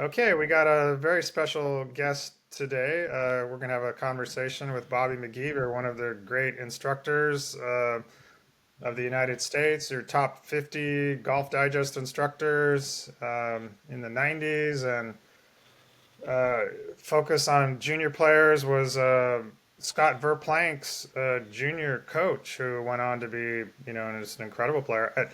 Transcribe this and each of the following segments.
Okay, we got a very special guest today. We're going to have a conversation with Bobby McIver, one of the great instructors of the United States, your top 50 Golf Digest instructors in the 90s, and uh, focus on junior players was Scott Verplank's junior coach, who went on to be, just an incredible player.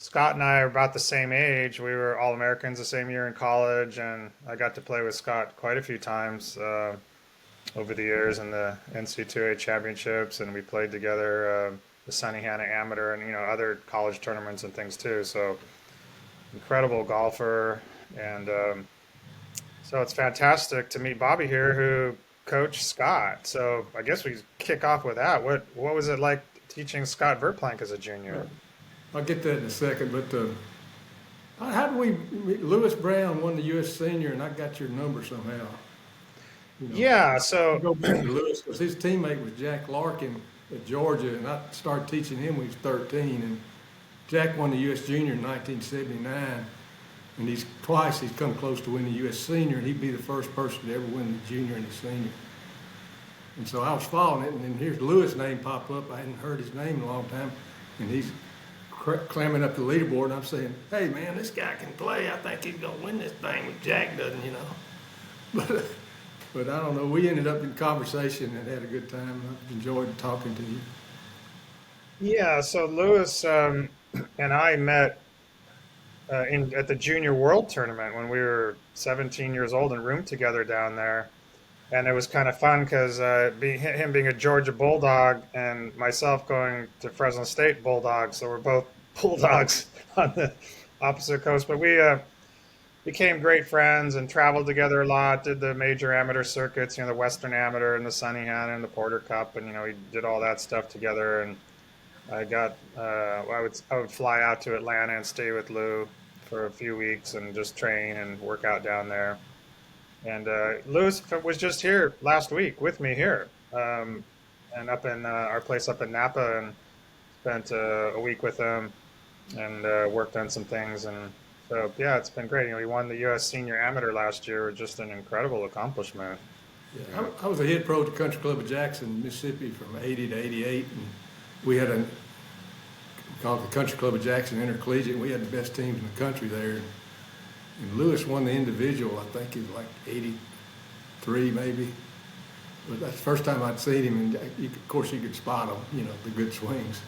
Scott and I are about the same age. We were All Americans the same year in college, and I got to play with Scott quite a few times over the years in the NC2A championships, and we played together the Sunnyhanna Amateur and other college tournaments and things too. So incredible golfer, and so it's fantastic to meet Bobby here, who coached Scott. So I guess we kick off with that. What was it like teaching Scott Verplank as a junior? I'll get that in a second, but how did we? Lewis Brown won the U.S. Senior, and I got your number somehow. Yeah, I so go back to Lewis because his teammate was Jack Larkin at Georgia, and I started teaching him when he was 13. And Jack won the U.S. Junior in 1979, and he's come close to winning the U.S. Senior, and he'd be the first person to ever win the Junior and the Senior. And so I was following it, and then here's Lewis' name pop up. I hadn't heard his name in a long time, and he's climbing up the leaderboard, and I'm saying, "Hey, man, this guy can play. I think he's gonna win this thing if Jack doesn't, But, but I don't know. We ended up in conversation and had a good time. I enjoyed talking to you. yeah, so Lewis and I met at the Junior World Tournament when we were 17 years old and roomed together down there. And it was kind of fun because him being a Georgia Bulldog and myself going to Fresno State Bulldogs, so we're both Bulldogs on the opposite coast. But we became great friends and traveled together a lot. Did the major amateur circuits, the Western Amateur and the Sunnyhanna and the Porter Cup, and we did all that stuff together. And I would fly out to Atlanta and stay with Lou for a few weeks and just train and work out down there. And Lewis was just here last week with me here, and up in our place up in Napa, and spent a week with him and worked on some things. And so, yeah, it's been great. He won the U.S. Senior Amateur last year, just an incredible accomplishment. Yeah, I was a head pro at the Country Club of Jackson, Mississippi, from '80 to '88, and we had called the Country Club of Jackson Intercollegiate. And we had the best teams in the country there. And Lewis won the individual. I think he was like 83 maybe. But that's the first time I'd seen him, and of course you could spot him, the good swings.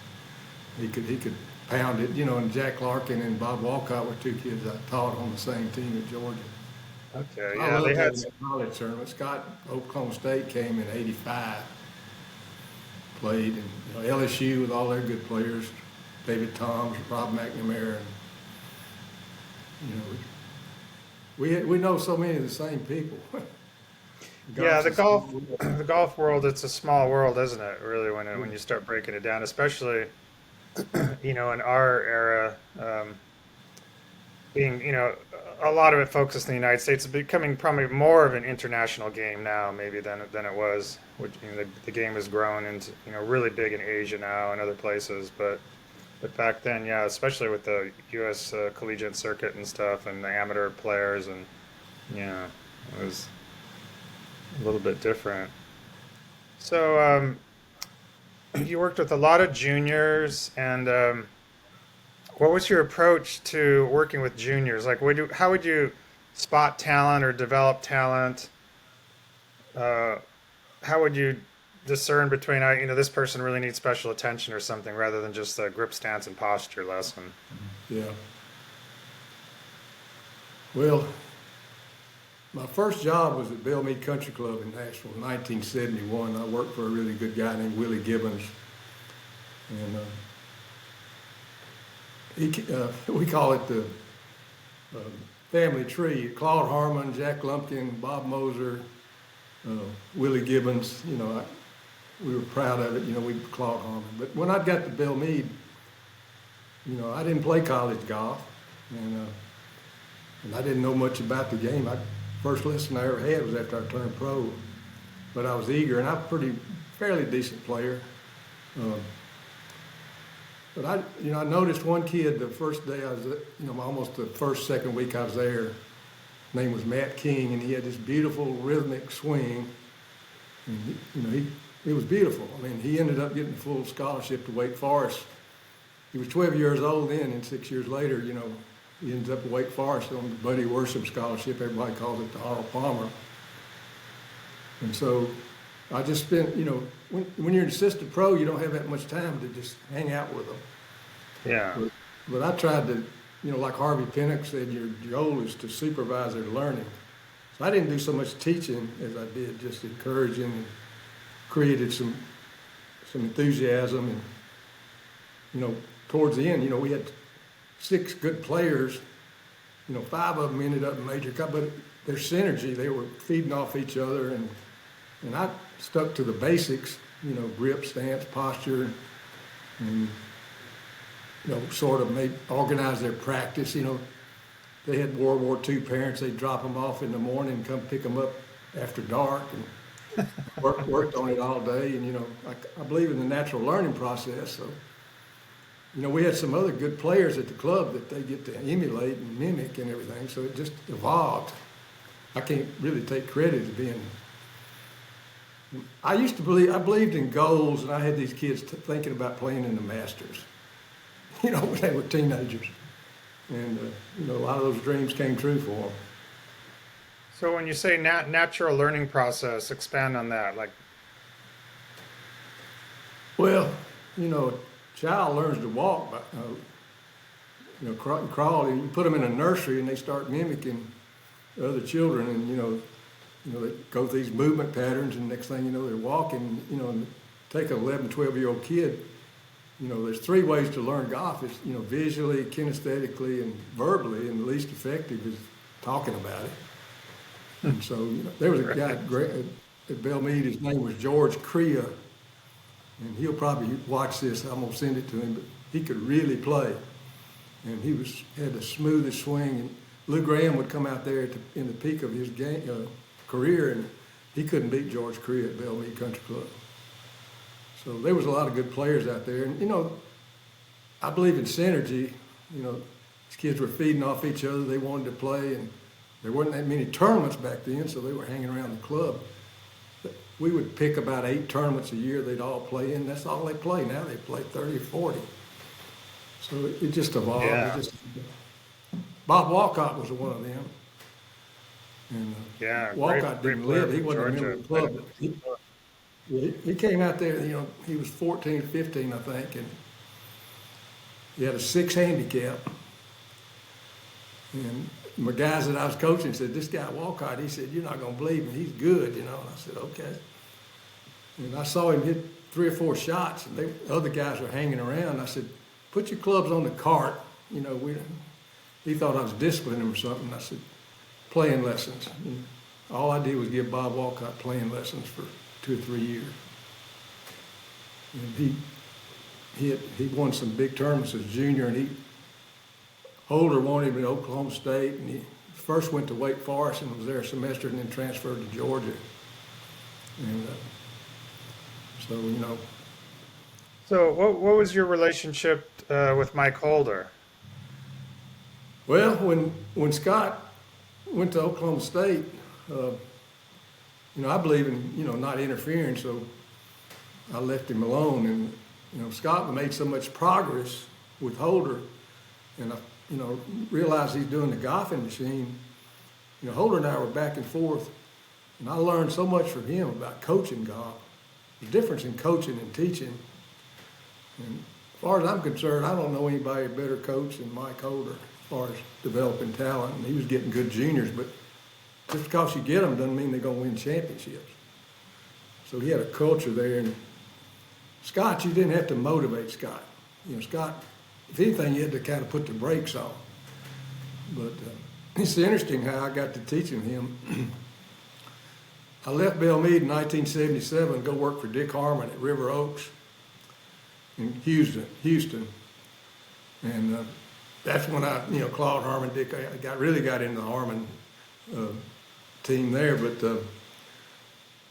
He could pound it, and Jack Larkin and Bob Walcott were two kids I taught on the same team at Georgia. Okay, I yeah, loved they had. having that college tournament. Scott, Oklahoma State came in '85, played, and LSU with all their good players, David Toms, Rob McNamara, and, we know so many of the same people. Yeah, Golf's a small world. the golf world, it's a small world, isn't it? Really, when you start breaking it down, especially in our era, being a lot of it focused in the United States, it's becoming probably more of an international game now, maybe than it was. Which the game has grown into really big in Asia now and other places, but back then, yeah, especially with the U.S. Collegiate circuit and stuff, and the amateur players, and yeah, it was a little bit different. So you worked with a lot of juniors, and what was your approach to working with juniors? Like, how would you spot talent or develop talent? Uh, how would you discern between, this person really needs special attention or something, rather than just a grip stance and posture lesson? Yeah. Well, my first job was at Bellmead Country Club in Nashville in 1971. I worked for a really good guy named Willie Gibbons, and we call it the uh, family tree. Claude Harmon, Jack Lumpkin, Bob Moser, Willie Gibbons. We were proud of it. We Claude Harmon. But when I got to Bellmead, I didn't play college golf, and I didn't know much about the game. First lesson I ever had was after I turned pro, but I was eager, and I'm a fairly decent player. But I noticed one kid the first day I was, almost the second week I was there, name was Matt King, and he had this beautiful rhythmic swing. And it was beautiful. I mean, he ended up getting a full scholarship to Wake Forest. He was 12 years old then, and 6 years later, he ends up at Wake Forest on the Buddy Worship Scholarship. Everybody calls it the Arnold Palmer. And so I just spent, when you're an assistant pro, you don't have that much time to just hang out with them. Yeah. But I tried to, like Harvey Pinnock said, your goal is to supervise their learning. So I didn't do so much teaching as I did just encouraging, and created some enthusiasm. And, towards the end, we had 6 good players. 5 of them ended up in major cup, but their synergy, they were feeding off each other. And I stuck to the basics, grip, stance, posture, and sort of organize their practice. They had World War II parents. They'd drop them off in the morning and come pick them up after dark, and worked on it all day. And, I believe in the natural learning process. So, we had some other good players at the club that they get to emulate and mimic and everything. So it just evolved. I can't really take credit as being. I believed in goals, and I had these kids thinking about playing in the Masters, when they were teenagers. And, a lot of those dreams came true for them. So when you say natural learning process, expand on that. Well, a child learns to walk, crawl. You put them in a nursery and they start mimicking other children, and, they go through these movement patterns, and next thing you know, they're walking. And take an 11, 12-year-old kid. There's 3 ways to learn golf. It's, visually, kinesthetically, and verbally, and the least effective is talking about it. And so, there was a guy at Belle Meade, his name was George Crea, and he'll probably watch this. I'm gonna send it to him, but he could really play, and had the smoothest swing. And Lou Graham would come out there in the peak of his career, and he couldn't beat George Crea at Belle Meade Country Club. So there was a lot of good players out there. And, I believe in synergy. These kids were feeding off each other. They wanted to play, and there weren't that many tournaments back then, so they were hanging around the club. But we would pick about 8 tournaments a year they'd all play in. That's all they play. Now they play 30 or 40. So it just evolved. Yeah. Bob Walcott was one of them. And Walcott didn't live. He wasn't a member of the club. He came out there, he was 14, 15, I think, and he had a 6 handicap. And my guys that I was coaching said, this guy Walcott, he said, you're not going to believe me, he's good, And I said, okay. And I saw him hit 3 or 4 shots, and the other guys were hanging around. I said, put your clubs on the cart. He thought I was disciplining him or something. I said, playing lessons. And all I did was give Bob Walcott playing lessons for 2 or 3 years. And he won some big tournaments as a junior, and Holder wanted him at Oklahoma State, and he first went to Wake Forest and was there a semester, and then transferred to Georgia. And So what was your relationship with Mike Holder? Well, when Scott went to Oklahoma State, I believe in, not interfering, so I left him alone. And, Scott made so much progress with Holder, and I, realized he's doing the golfing machine. Holder and I were back and forth, and I learned so much from him about coaching golf, the difference in coaching and teaching. And as far as I'm concerned, I don't know anybody better coach than Mike Holder as far as developing talent. And he was getting good juniors, but just because you get them doesn't mean they're going to win championships. So he had a culture there. And Scott, you didn't have to motivate Scott. Scott, if anything, you had to kind of put the brakes on. But it's interesting how I got to teaching him. I left Belle Meade in 1977 to go work for Dick Harmon at River Oaks in Houston. And that's when I, Claude Harmon, Dick, I really got into the Harmon team there. But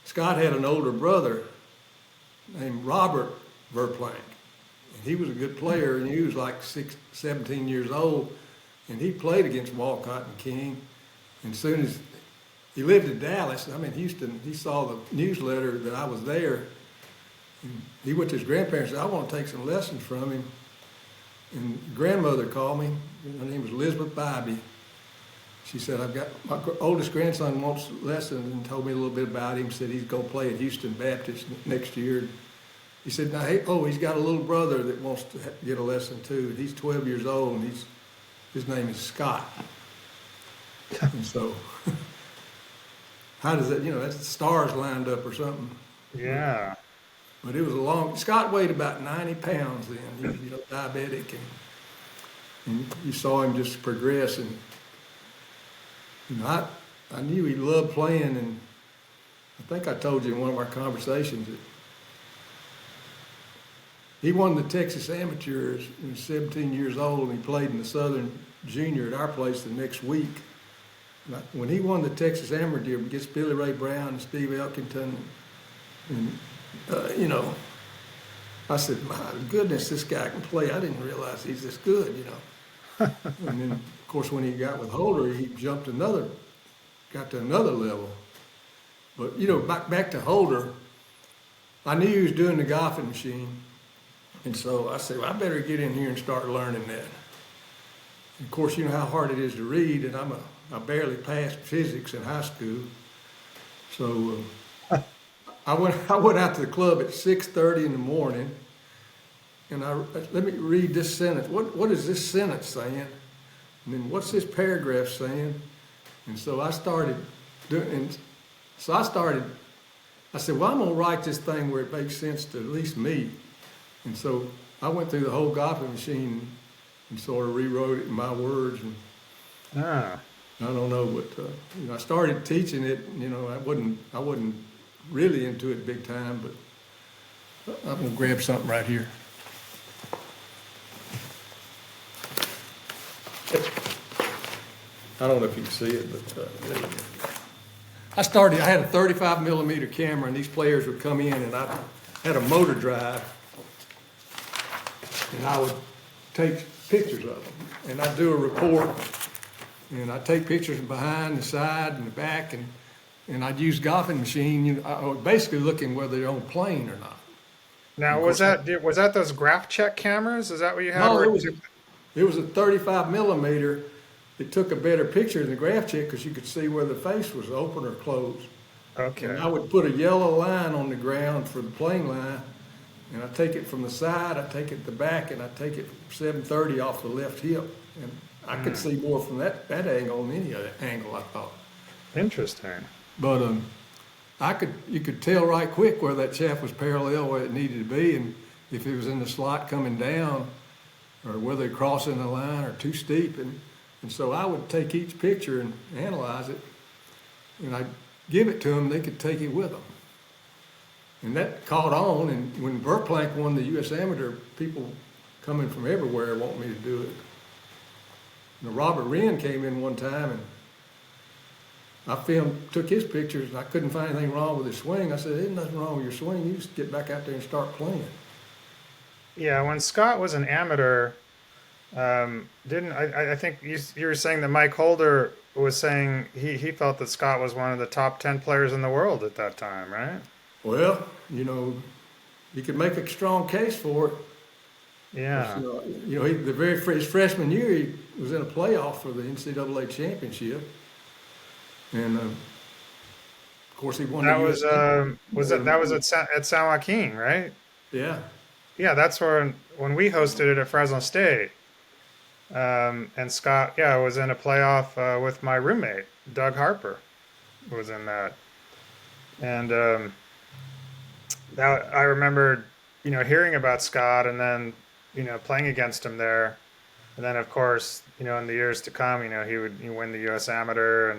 Scott had an older brother named Robert Verplank. And he was a good player, and he was like 17 years old. And he played against Walcott and King. And soon as he lived in Dallas, I'm in Houston, he saw the newsletter that I was there. And he went to his grandparents and said, I want to take some lessons from him. And grandmother called me. Her name was Elizabeth Bybee. She said, I've got my oldest grandson wants lessons, and told me a little bit about him. Said he's going to play at Houston Baptist next year. He said, now, hey, he's got a little brother that wants to get a lesson too. And he's 12 years old, and his name is Scott. And so, how does that, that's the stars lined up or something. Yeah. But it was Scott weighed about 90 pounds then. He was, diabetic, and you saw him just progress. And I knew he loved playing, and I think I told you in one of our conversations that he won the Texas Amateurs. He was 17 years old, and he played in the Southern Junior at our place the next week. When he won the Texas Amateur against Billy Ray Brown and Steve Elkington, and I said, my goodness, this guy can play. I didn't realize he's this good, And then, of course, when he got with Holder, he got to another level. But, back to Holder, I knew he was doing the golfing machine. And so I said, well, I better get in here and start learning that. And of course, you know how hard it is to read, and I barely passed physics in high school. So I went out to the club at 6:30 in the morning, and let me read this sentence. What is this sentence saying? And then what's this paragraph saying? And so I started doing. I said, well, I'm gonna write this thing where it makes sense to at least me. And so I went through the whole golfing machine and sort of rewrote it in my words. And I don't know, but I started teaching it. I wasn't really into it big time, but I'm gonna grab something right here. I don't know if you can see it, but there you go. I had a 35 millimeter camera, and these players would come in, and I had a motor drive, and I would take pictures of them, and I'd do a report, and I'd take pictures from behind, the side, and the back, and I'd use golfing machine. I was basically looking whether they're on plane or not. Now, was that those graph check cameras? Is that what you had? No, it was a 35 millimeter. It took a better picture than the graph check because you could see where the face was open or closed. Okay. And I would put a yellow line on the ground for the plane line, and I take it from the side, I take it the back, and I take it 730 off the left hip. And I could see more from that angle than any other angle, I thought. Interesting. But you could tell right quick where that shaft was parallel where it needed to be, and if it was in the slot coming down, or whether it crossing the line or too steep. And so I would take each picture and analyze it, and I'd give it to them, they could take it with them. And that caught on, and when Verplank won the U.S. Amateur, people coming from everywhere want me to do it. Robert Wren came in one time, and I took his pictures, and I couldn't find anything wrong with his swing. I said, there's nothing wrong with your swing, you just get back out there and start playing. Yeah, when Scott was an amateur, I think you were saying that Mike Holder was saying he felt that Scott was one of the top 10 players in the world at that time, right? Well, you could make a strong case for it. Yeah. His freshman year, he was in a playoff for the NCAA championship, and of course he won. That was at San Joaquin, right? Yeah. Yeah, that's when we hosted it at Fresno State. And Scott, was in a playoff with my roommate, Doug Harper, was in that. And that I remember, hearing about Scott and then, playing against him there. And then, of course, in the years to come, he would win the U.S. Amateur,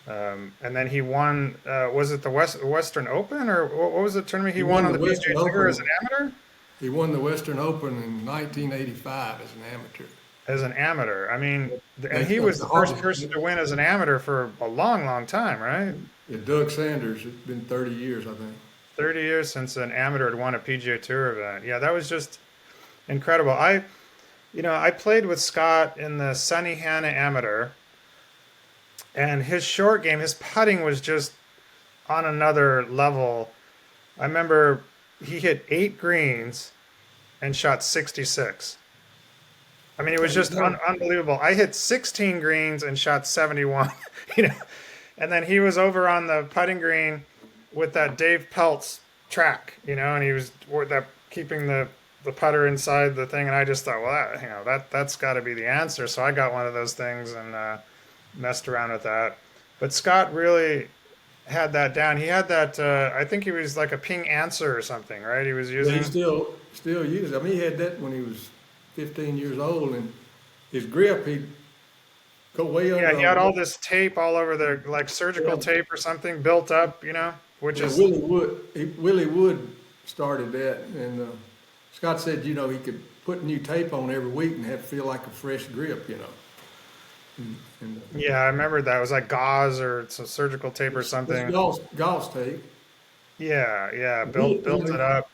and then he won. Was it the Western Open, or what was the tournament he won on the PGA Tour as an amateur? He won the Western Open in 1985 as an amateur. As an amateur, I mean, and he was the first person to win as an amateur for a long, long time, right? Yeah, Doug Sanders. It's been 30 years, I think. 30 years since an amateur had won a PGA Tour event. Yeah, that was just incredible. I played with Scott in the Sunny Hannah Amateur, And his short game, his putting was just on another level. I remember he hit 8 greens and shot 66. I mean, it was just unbelievable. I hit 16 greens and shot 71, you know. And then he was over on the putting green with that Dave Peltz track, and he was keeping the putter inside the thing. And I just thought, well, that's got to be the answer. So I got one of those things and messed around with that. But Scott really had that down. He had that. I think he was like a ping answer or something, right? He was Yeah, he using. still uses it. I mean, he had that when he was 15 years old, and his grip, he'd go way under. Yeah, he had all this tape all over there, like surgical Yeah, tape or something, built up, which yeah, is. Willie Wood started that, and Scott said, he could put new tape on every week and have to feel like a fresh grip. And Yeah, I remember that. It was like gauze or some surgical tape or it's something. Gauss tape. Yeah, yeah, He, built it up.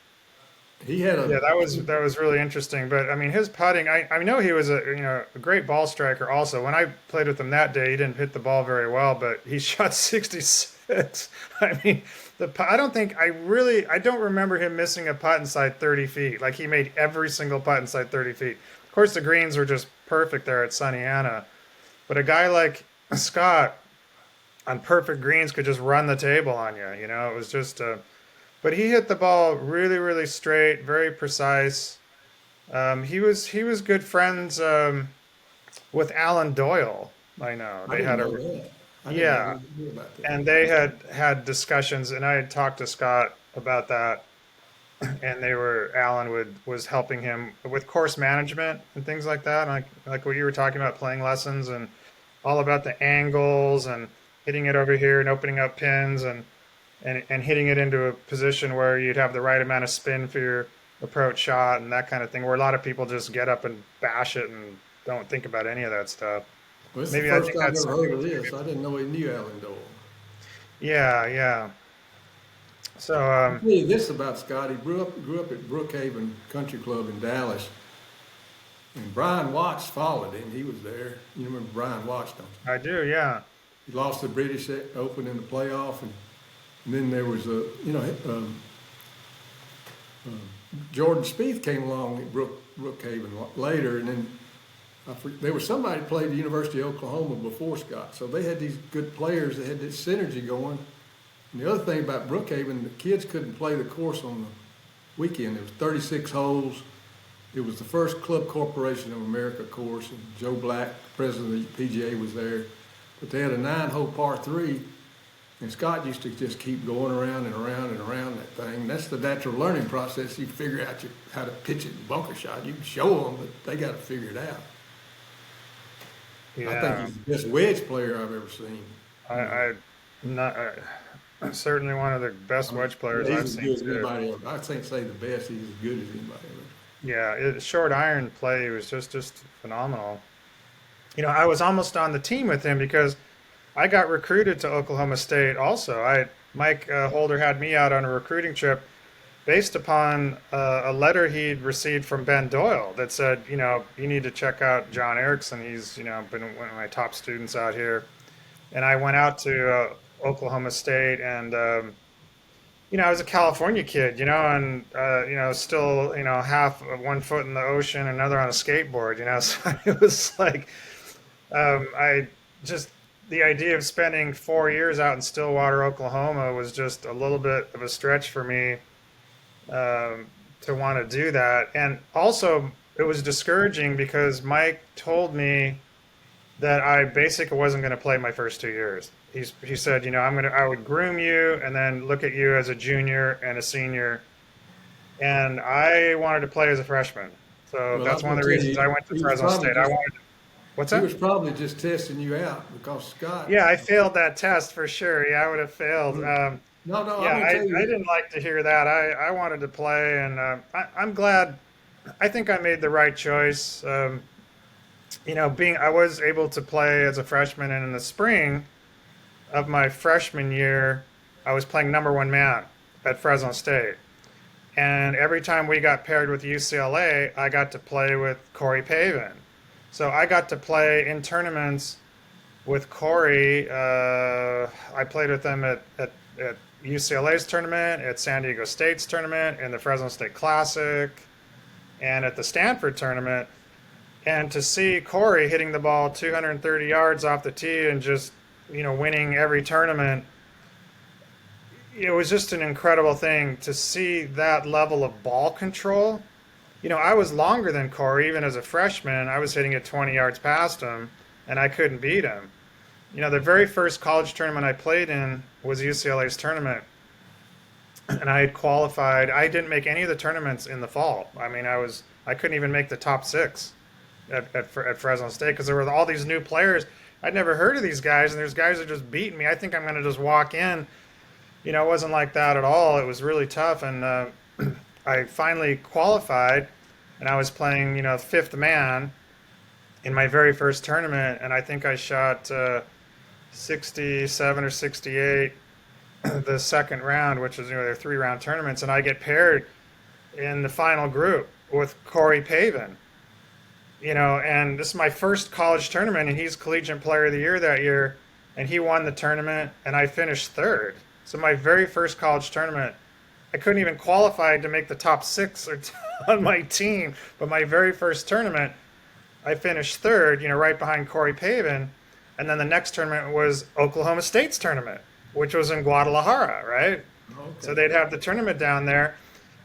he had Yeah, a that was really interesting. But I mean, his putting, I know he was a great ball striker. Also, when I played with him that day, he didn't hit the ball very well, but he shot 66. I mean, I don't remember him missing a putt inside 30 feet. Like he made every single putt inside 30 feet. Of course, the greens were just perfect there at Sunny Ana. But a guy like Scott on perfect greens could just run the table on you. It was just. But he hit the ball really, really straight, very precise. He was good friends with Alan Doyle. I know I they didn't had know a that. I didn't know yeah, anything about that. and they had discussions, and I had talked to Scott about that, and Alan was helping him with course management and things like that, like what you were talking about, playing lessons and all about the angles and hitting it over here and opening up pins and hitting it into a position where you'd have the right amount of spin for your approach shot and that kind of thing, where a lot of people just get up and bash it and don't think about any of that stuff. Well, it's the Maybe I first think I've that's ever something heard of with you. this. I didn't know he knew Alan Doyle. Yeah, yeah. So, I'll tell you this about Scott. He grew up at Brookhaven Country Club in Dallas, and Brian Watts followed him. He was there. You remember Brian Watts, don't you? I do, yeah. He lost the British Open in the playoff, and then there was Jordan Spieth came along at Brookhaven later, and then there was somebody who played at the University of Oklahoma before Scott. So they had these good players that had this synergy going. And the other thing about Brookhaven, the kids couldn't play the course on the weekend. It was 36 holes. It was the first Club Corporation of America course, and Joe Black, president of the PGA, was there. But they had a 9-hole par 3, and Scott used to just keep going around and around and around that thing. That's the natural learning process. You figure out how to pitch it in bunker shot. You can show them, but they got to figure it out. I think Yeah. he's the best wedge player I've ever seen. I not certainly one of the best wedge players He's I've as seen good as too. anybody else. I can't say the best. He's as good as anybody else. Yeah, short iron play was just phenomenal. I was almost on the team with him because I got recruited to Oklahoma State also. Mike Holder had me out on a recruiting trip based upon a letter he'd received from Ben Doyle that said, you need to check out John Erickson. He's, been one of my top students out here. And I went out to Oklahoma State and, I was a California kid, and, still, half of 1 foot in the ocean, another on a skateboard, so it was like, I just, the idea of spending 4 years out in Stillwater, Oklahoma was just a little bit of a stretch for me to want to do that. And also, it was discouraging because Mike told me that I basically wasn't going to play my first 2 years. He said, I would groom you and then look at you as a junior and a senior. And I wanted to play as a freshman. So Well, that's I'm one going of to the tell reasons I you, went to Fresno State. What's he that? was probably just testing you out because Scott. Yeah, I failed that test for sure. Yeah, I would have failed. No, Yeah, I'm going to tell I you. didn't like to hear that. I wanted to play, and I'm glad. I think I made the right choice. I was able to play as a freshman, and in the spring of my freshman year, I was playing number one man at Fresno State. And every time we got paired with UCLA, I got to play with Corey Pavin. So I got to play in tournaments with Corey, I played with them at UCLA's tournament, at San Diego State's tournament, in the Fresno State Classic, and at the Stanford tournament. And to see Corey hitting the ball 230 yards off the tee and just, winning every tournament, it was just an incredible thing to see that level of ball control. I was longer than Corey, even as a freshman. I was hitting it 20 yards past him, and I couldn't beat him. The very first college tournament I played in was UCLA's tournament, and I had qualified. I didn't make any of the tournaments in the fall. I mean, I couldn't even make the top six at Fresno State because there were all these new players. I'd never heard of these guys, and there's guys that just beating me. I think I'm going to just walk in. It wasn't like that at all. It was really tough, and I finally qualified, and I was playing, fifth man in my very first tournament, and I think I shot 67 or 68 the second round, which is, they're 3-round tournaments, and I get paired in the final group with Corey Pavin. And this is my first college tournament, and he's Collegiate Player of the Year that year, and he won the tournament, and I finished third. So my very first college tournament, I couldn't even qualify to make the top six on my team, but my very first tournament, I finished third, right behind Corey Pavin. And then the next tournament was Oklahoma State's tournament, which was in Guadalajara, right? Okay. So they'd have the tournament down there.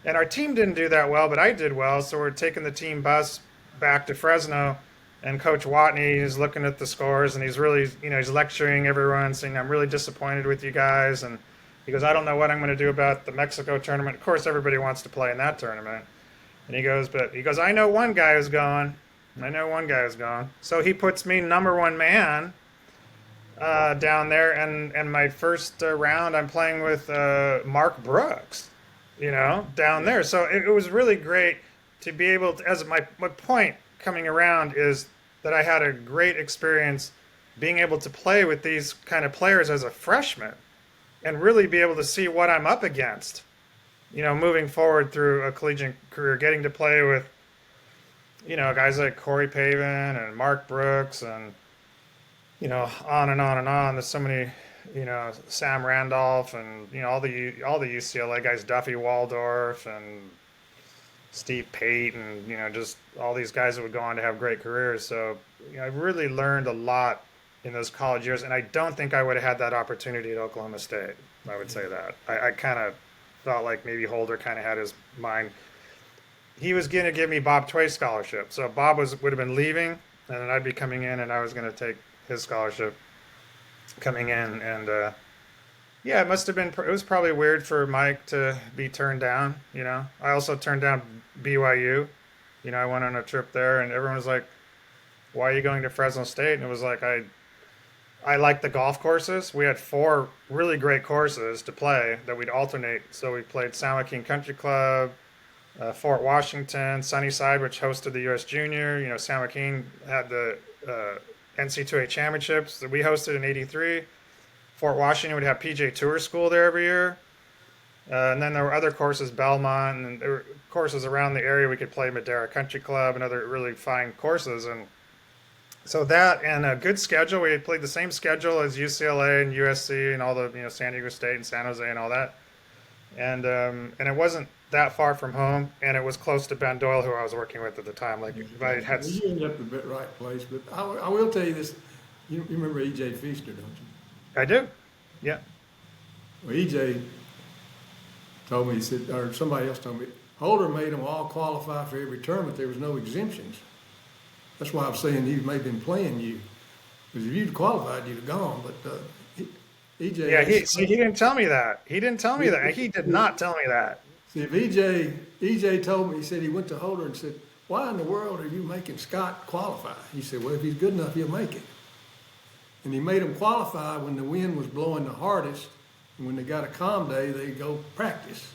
And our team didn't do that well, but I did well. So we're taking the team bus back to Fresno. And Coach Watney is looking at the scores, and he's really, he's lecturing everyone, saying, I'm really disappointed with you guys. And he goes, I don't know what I'm going to do about the Mexico tournament. Of course, everybody wants to play in that tournament. And he goes, I know one guy who's going. So he puts me number one man down there, and my first round I'm playing with Mark Brooks, down there. So it was really great to be able to, as my point coming around is that I had a great experience being able to play with these kind of players as a freshman and really be able to see what I'm up against, moving forward through a collegiate career, getting to play with, guys like Corey Pavin and Mark Brooks and, on and on and on. There's so many, Sam Randolph and, all the UCLA guys, Duffy Waldorf and Steve Pate and, just all these guys that would go on to have great careers. So, I really learned a lot in those college years, and I don't think I would have had that opportunity at Oklahoma State. I would say that. I kind of felt like maybe Holder kind of had his mind. He was going to give me Bob Tway scholarship. So Bob would have been leaving, and then I'd be coming in, and I was going to take his scholarship coming in. And yeah, it must have been. It was probably weird for Mike to be turned down. I also turned down BYU. I went on a trip there, and everyone was like, "Why are you going to Fresno State?" And it was like I like the golf courses. We had 4 really great courses to play that we'd alternate. So we played San Joaquin Country Club, Fort Washington, Sunnyside, which hosted the U.S. Junior. San Joaquin had the NC2A championships that we hosted in '83. Fort Washington would have PJ Tour School there every year. And then there were other courses, Belmont, and there were courses around the area. We could play Madera Country Club and other really fine courses. And so that and a good schedule. We had played the same schedule as UCLA and USC and all the San Diego State and San Jose and all that. And it wasn't that far from home, and it was close to Ben Doyle, who I was working with at the time. Like if I had, Well, you ended up in the right place, but I will tell you this. You remember E.J. Feaster, don't you? I do, yeah. Well, E.J. told me, he said, or somebody else told me, Holder made them all qualify for every tournament. There was no exemptions. That's why I'm saying he may have been playing you. Because if you'd qualified, you'd have gone. But EJ. Yeah, he didn't tell me that. He didn't tell me that. He did not tell me that. See, if EJ told me, he said he went to Holder and said, why in the world are you making Scott qualify? He said, well, if he's good enough, he'll make it. And he made him qualify when the wind was blowing the hardest. And when they got a calm day, they go practice.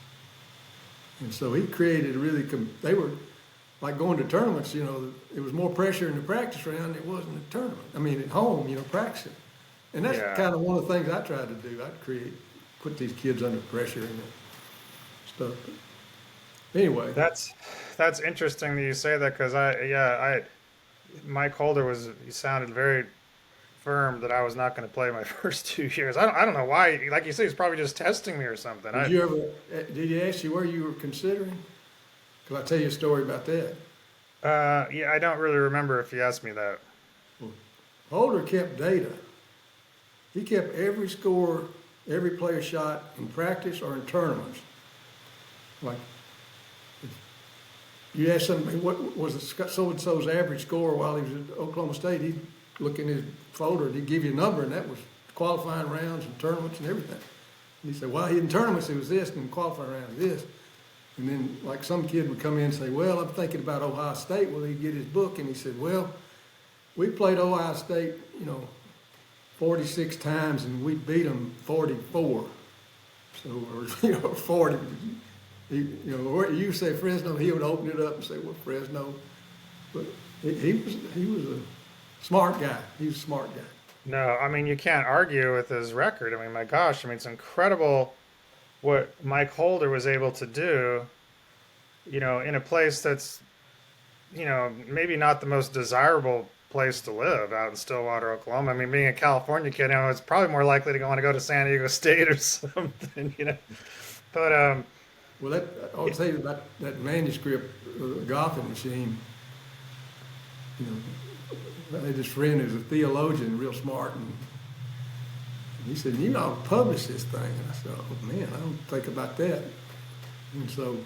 And so he created they were like going to tournaments, it was more pressure in the practice round than it was in the tournament. I mean, at home, practicing. And that's kind of one of the things I tried to do. I'd put these kids under pressure and stuff. But anyway. That's interesting that you say that because Mike Holder he sounded very confirmed that I was not going to play my first 2 years. I don't know why. Like you say, he's probably just testing me or something. Did he ask you where you were considering? Can I tell you a story about that? Yeah, I don't really remember if he asked me that. Holder kept data. He kept every score, every player shot in practice or in tournaments. Like, if you ask somebody what was so-and-so's average score while he was at Oklahoma State, he'd look in his folder and he'd give you a number, and that was qualifying rounds and tournaments and everything. And he'd say, well, in tournaments it was this, and in qualifying rounds this. And then, like, some kid would come in and say, well, I'm thinking about Ohio State. Well, he'd get his book, and he said, well, we played Ohio State, 46 times, and we beat them 44. So, or, 40. You say Fresno, he would open it up and say, well, Fresno. But he was a smart guy. He was a smart guy. No, I mean, you can't argue with his record. I mean, my gosh, I mean, it's incredible what Mike Holder was able to do, in a place that's, maybe not the most desirable place to live out in Stillwater, Oklahoma. I mean, being a California kid, it's probably more likely to want to go to San Diego State or something, But Well, I'll tell you about that manuscript, the Gotham machine. I had this friend who's a theologian, real smart, and he said, I'll publish this thing. And I said, oh man, I don't think about that. And so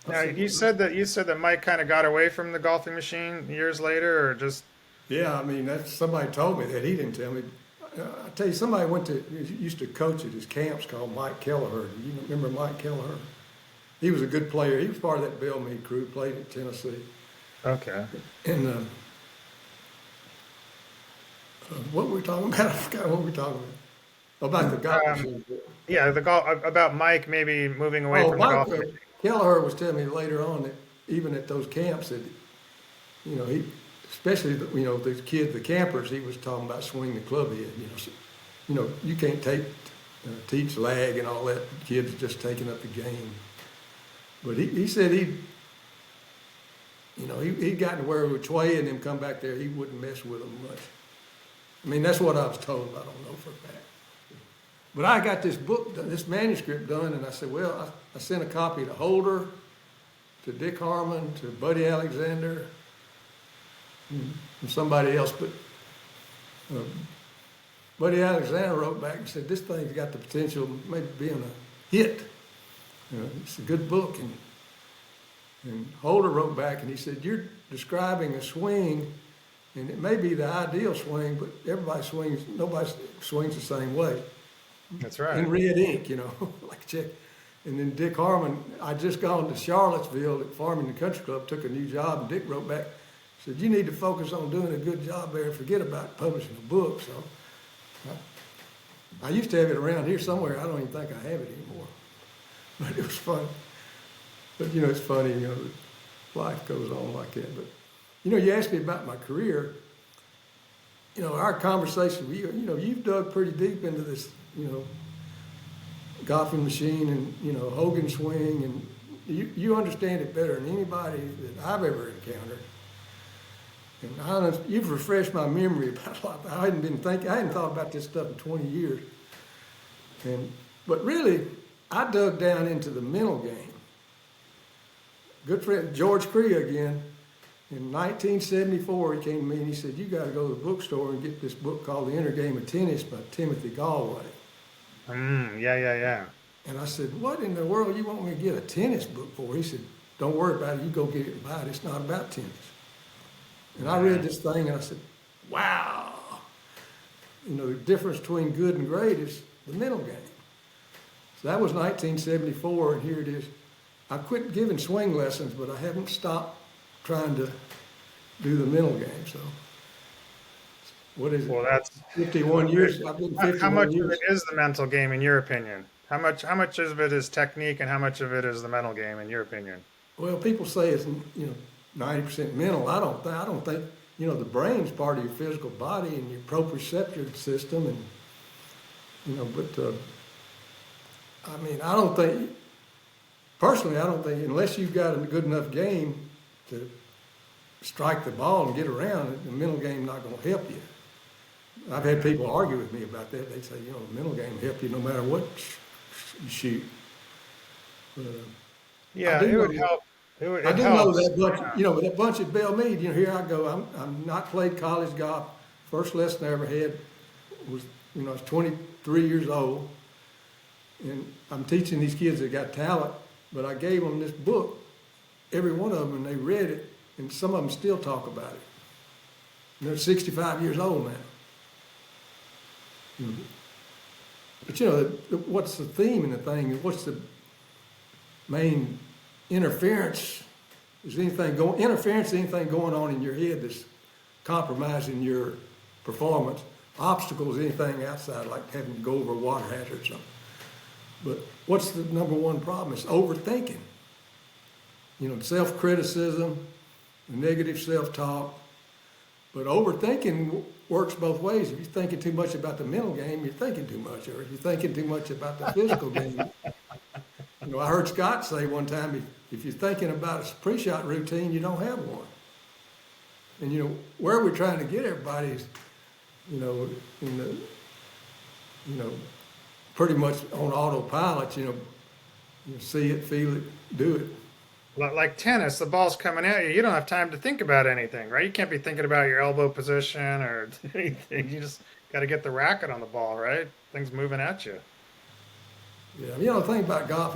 now, you said that Mike kind of got away from the golfing machine years later, or just. Yeah, I mean, that's somebody told me that. He didn't tell me. I tell you, somebody used to coach at his camps called Mike Kelleher. Do you remember Mike Kelleher? He was a good player. He was part of that Bellmead crew, played at Tennessee. Okay. And what were we talking about? I forgot what we were talking about. About the golf machine. Yeah, about Mike maybe moving away from the golf machine. Kelleher was telling me later on that even at those camps that, he, especially, the kids, the campers, he was talking about swing the club head, you can't teach lag and all that. Kids just taking up the game. But he said he'd gotten to where with Tway and them come back there, he wouldn't mess with them much. I mean, that's what I was told. I don't know for a fact. But I got this book, this manuscript done, and I said, well, I sent a copy to Holder, to Dick Harmon, to Buddy Alexander, and somebody else. But Buddy Alexander wrote back and said, this thing's got the potential of maybe being a hit. It's a good book. And Holder wrote back and he said, you're describing a swing, and it may be the ideal swing, but nobody swings the same way. That's right. In red ink, like check. And then Dick Harmon, I'd just gone to Charlottesville at Farmington Country Club, took a new job, and Dick wrote back, said, you need to focus on doing a good job there and forget about publishing a book. So I used to have it around here somewhere. I don't even think I have it anymore. But it was fun. But, it's funny, life goes on like that. But, you asked me about my career. Our conversation, you've dug pretty deep into this, golfing machine and, Hogan swing, and you understand it better than anybody that I've ever encountered. And you've refreshed my memory about a lot. I hadn't thought about this stuff in 20 years. But really, I dug down into the mental game. Good friend, George Cree again, in 1974, he came to me and he said, you got to go to the bookstore and get this book called The Inner Game of Tennis by Timothy Galway. Yeah. And I said, what in the world you want me to get a tennis book for? He said, don't worry about it. You go get it and buy it. It's not about tennis. And I read this thing and I said, wow. The difference between good and great is the mental game. So that was 1974, and here it is. I quit giving swing lessons, but I haven't stopped trying to do the mental game. So what is it? Well, that's 51 years. I've been 51 how much years. of it is the mental game, in your opinion? How much of it is technique, and how much of it is the mental game, in your opinion? Well, people say it's 90% mental. I don't think the brain's part of your physical body and your proprioceptive system, and but I mean, I don't think unless you've got a good enough game to strike the ball and get around it, the mental game not going to help you. I've had people argue with me about that. They say, the mental game help you no matter what you shoot. But, I Yeah, do it would know, help. I It do know helps. that bunch, with that bunch at Belle Meade, here I go. I'm not played college golf. First lesson I ever had was, I was 23 years old, and I'm teaching these kids that got talent, but I gave them this book, every one of them, and they read it, and some of them still talk about it. And they're 65 years old now. But what's the theme in the thing? What's the main interference? Interference is anything going on in your head that's compromising your performance. Obstacles, anything outside, like having to go over a water hazard or something. But what's the number one problem? It's overthinking. Self-criticism, negative self-talk. But overthinking works both ways. If you're thinking too much about the mental game, you're thinking too much. Or if you're thinking too much about the physical game. I heard Scott say one time, if you're thinking about a pre-shot routine, you don't have one. And where we're trying to get everybody is, in the, pretty much on autopilot, you see it, feel it, do it. Like tennis, the ball's coming at you. You don't have time to think about anything, right? You can't be thinking about your elbow position or anything. You just got to get the racket on the ball, right? Things moving at you. Yeah, the thing about golf,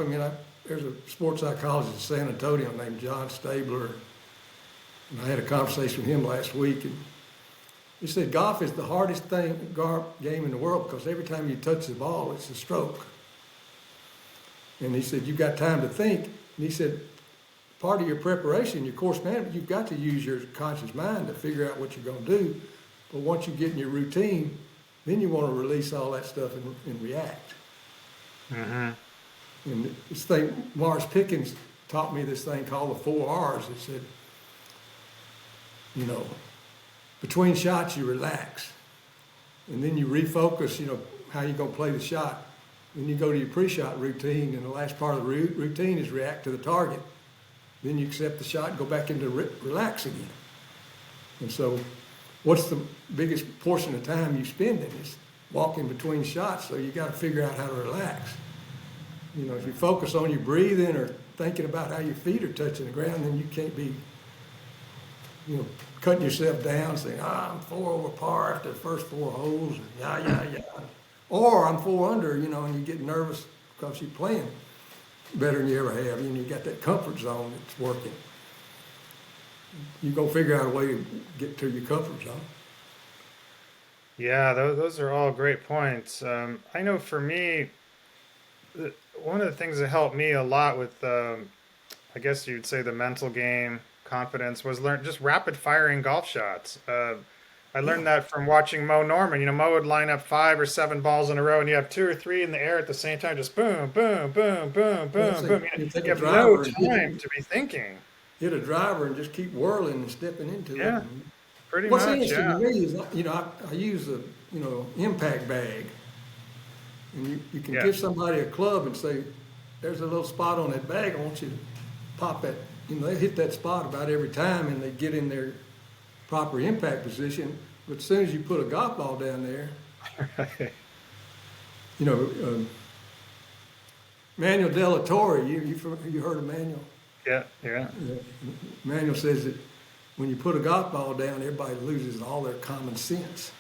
there's a sports psychologist in San Antonio named John Stabler, and I had a conversation with him last week, and he said golf is the hardest game in the world because every time you touch the ball, it's a stroke. And he said, you've got time to think. And he said, part of your preparation, your course management, you've got to use your conscious mind to figure out what you're going to do. But once you get in your routine, then you want to release all that stuff and react. Mm-hmm. And this thing, Morris Pickens taught me this thing called the 4 R's. It said, between shots you relax. And then you refocus, how you're going to play the shot. Then you go to your pre-shot routine, and the last part of the routine is react to the target. Then you accept the shot and go back into relax again. And so what's the biggest portion of time you spend in is walking between shots, so you got to figure out how to relax. If you focus on your breathing or thinking about how your feet are touching the ground, then you can't be, cutting yourself down, saying, I'm 4 over par after the first 4 holes, and Or I'm 4 under, and you get nervous because you're playing better than you ever have. You got that comfort zone that's working. You're going to figure out a way to get to your comfort zone. Yeah, those are all great points. I know for me, one of the things that helped me a lot with, I guess you'd say the mental game, confidence, was learn just rapid firing golf shots. I learned that from watching Mo Norman. Mo would line up 5 or 7 balls in a row, and you have 2 or 3 in the air at the same time, just boom, boom, boom, boom, boom, boom. You You have no time to be thinking. Hit a driver and just keep whirling and stepping into it. Yeah, pretty What's much. interesting Yeah. to me is, I use a, impact bag. And you can give somebody a club and say, there's a little spot on that bag, I want you to pop that. They hit that spot about every time, and they get in their proper impact position. But as soon as you put a golf ball down there, Right. Manuel Della Torre, you heard of Manuel? Yeah, yeah. Manuel says that when you put a golf ball down, everybody loses all their common sense.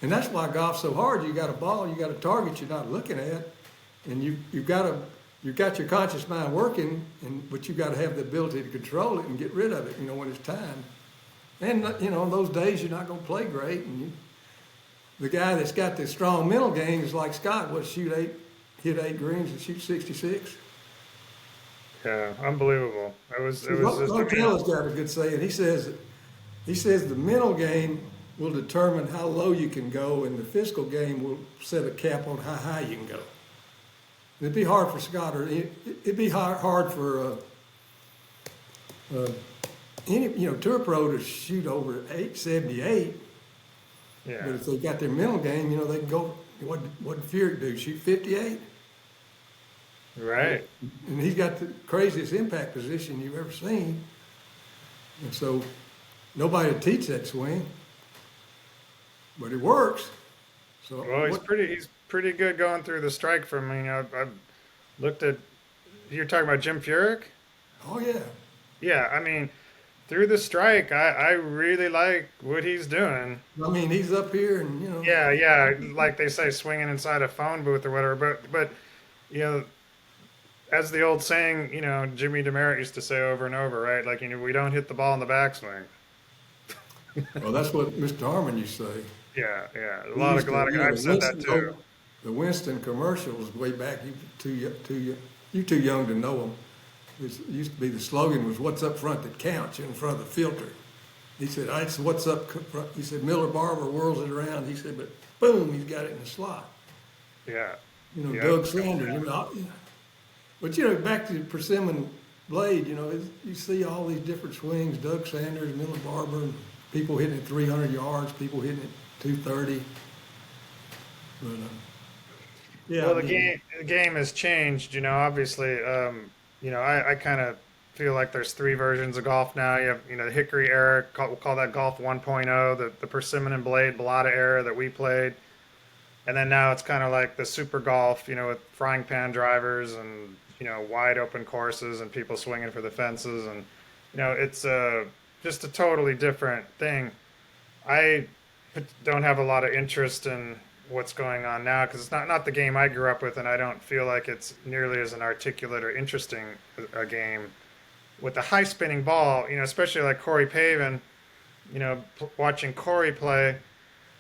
And that's why golf's so hard. You got a ball, you got a target you're not looking at, and you've got your conscious mind working, but you got to have the ability to control it and get rid of it. When it's time. And on those days you're not going to play great, and the guy that's got the strong mental game is like Scott. Hit 8 greens and shoot 66. Yeah, unbelievable. It was just. Lotella's got a good saying. He says the mental game will determine how low you can go, and the physical game will set a cap on how high you can go. It'd be hard for Scott, or it'd be hard for any tour pro to shoot over 878. Yeah. But if they got their mental game, they can go. What did Furyk do? Shoot 58. Right. And he's got the craziest impact position you've ever seen. And so nobody would teach that swing. but it works. So Well, what? he's pretty good going through the strike from, I've looked at, you're talking about Jim Furyk? Oh yeah. Yeah, I mean, through the strike, I really like what he's doing. I mean, he's up here, and Yeah, yeah, like they say, swinging inside a phone booth or whatever. But you know, as the old saying, Jimmy Demerit used to say over and over, right? Like, we don't hit the ball in the backswing. well, that's what Mr. Harmon used to say. Yeah, yeah. A He lot of, used a to, lot of, I've said that too. The Winston commercials way back. You too young to know them. It used to be the slogan was "What's up front that counts" in front of the filter. He said, "It's what's up front." He said, "Miller Barber whirls it around." He said, "But boom, he's got it in the slot." Yeah, yeah. Doug Sanders. But back to the persimmon blade. You see all these different swings. Doug Sanders, Miller Barber, and people hitting it 300 yards, people hitting it 230. But yeah, Well, the game has changed. Obviously, I kind of feel like there's three versions of golf now. You have, the Hickory era, we'll call that Golf 1.0, the persimmon and blade Balata era that we played. And then now it's kind of like the super golf, with frying pan drivers and, wide open courses and people swinging for the fences. And, it's just a totally different thing. I don't have a lot of interest in what's going on now because it's not the game I grew up with, and I don't feel like it's nearly as an articulate or interesting a game. With the high spinning ball, especially like Corey Pavin, watching Corey play,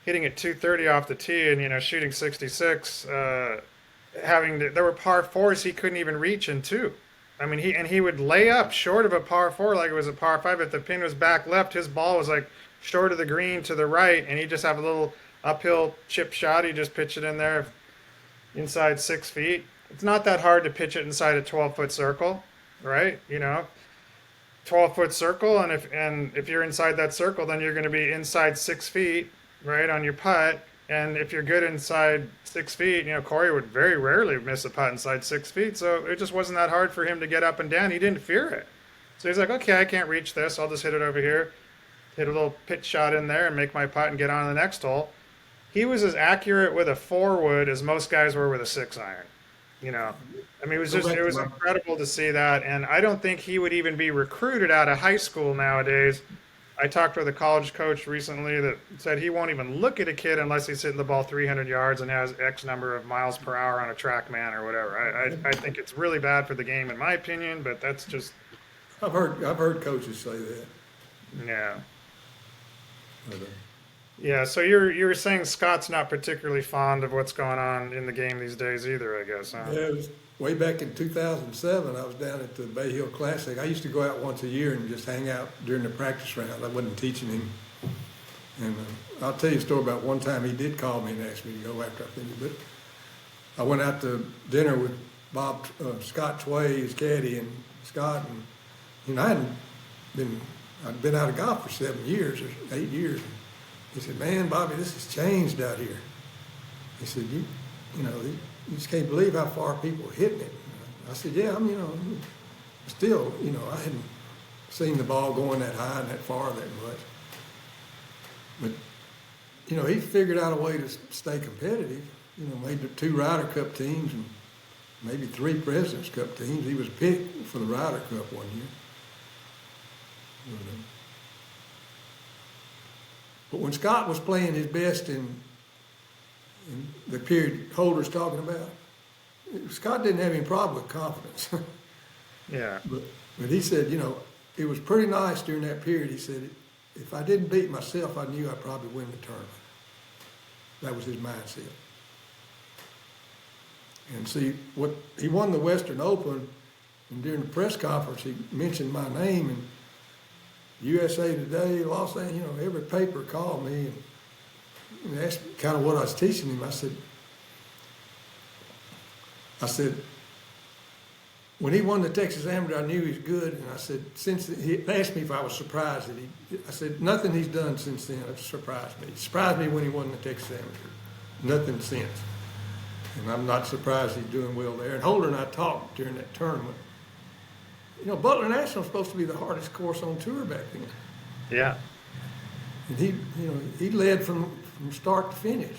hitting it 230 off the tee and shooting 66, there were par fours he couldn't even reach in two. I mean, he would lay up short of a par four like it was a par five. If the pin was back left, his ball was like short of the green to the right, and he'd just have a little uphill chip shot. He just pitch it in there inside 6 feet. It's not that hard to pitch it inside a 12-foot circle, right? 12-foot circle, and if you're inside that circle, then you're going to be inside 6 feet, right, on your putt. And if you're good inside 6 feet, Corey would very rarely miss a putt inside 6 feet. So it just wasn't that hard for him to get up and down. He didn't fear it. So he's like, okay, I can't reach this. I'll just hit it over here, hit a little pitch shot in there, and make my putt and get on to the next hole. He was as accurate with a 4-wood as most guys were with a 6-iron. I mean, it was incredible to see that. And I don't think he would even be recruited out of high school nowadays. I talked with a college coach recently that said he won't even look at a kid unless he's hitting the ball 300 yards and has X number of miles per hour on a TrackMan or whatever. I think it's really bad for the game, in my opinion, but that's just. I've heard coaches say that. Yeah. But, Yeah, so you were saying Scott's not particularly fond of what's going on in the game these days either, I guess, huh? yeah, it was way back in 2007. I was down at the Bay Hill Classic. I used to go out once a year and just hang out during the practice round. I wasn't teaching him. And I'll tell you a story about one time he did call me and ask me to go after I finished. But I went out to dinner with Scott Tway, his caddy, and Scott. And I'd been out of golf for 7 years or 8 years. He said, "Man, Bobby, this has changed out here." He said, you just can't believe how far people are hitting it." I said, "Yeah, still, I hadn't seen the ball going that high and that far that much." But, he figured out a way to stay competitive. Made the 2 Ryder Cup teams and maybe 3 President's Cup teams. He was picked for the Ryder Cup one year. But when Scott was playing his best in the period Holder's talking about, Scott didn't have any problem with confidence. Yeah. But he said, it was pretty nice during that period. He said, if I didn't beat myself, I knew I'd probably win the tournament. That was his mindset. And see, he won the Western Open, and during the press conference, he mentioned my name, and USA Today, Los Angeles, every paper called me and asked me kind of what I was teaching him. I said, when he won the Texas Amateur, I knew he was good. And I said, since he asked me if I was surprised I said, nothing he's done since then has surprised me. It surprised me when he won the Texas Amateur. Nothing since. And I'm not surprised he's doing well there. And Holder and I talked during that tournament. Butler National was supposed to be the hardest course on tour back then. Yeah. And he led from from start to finish.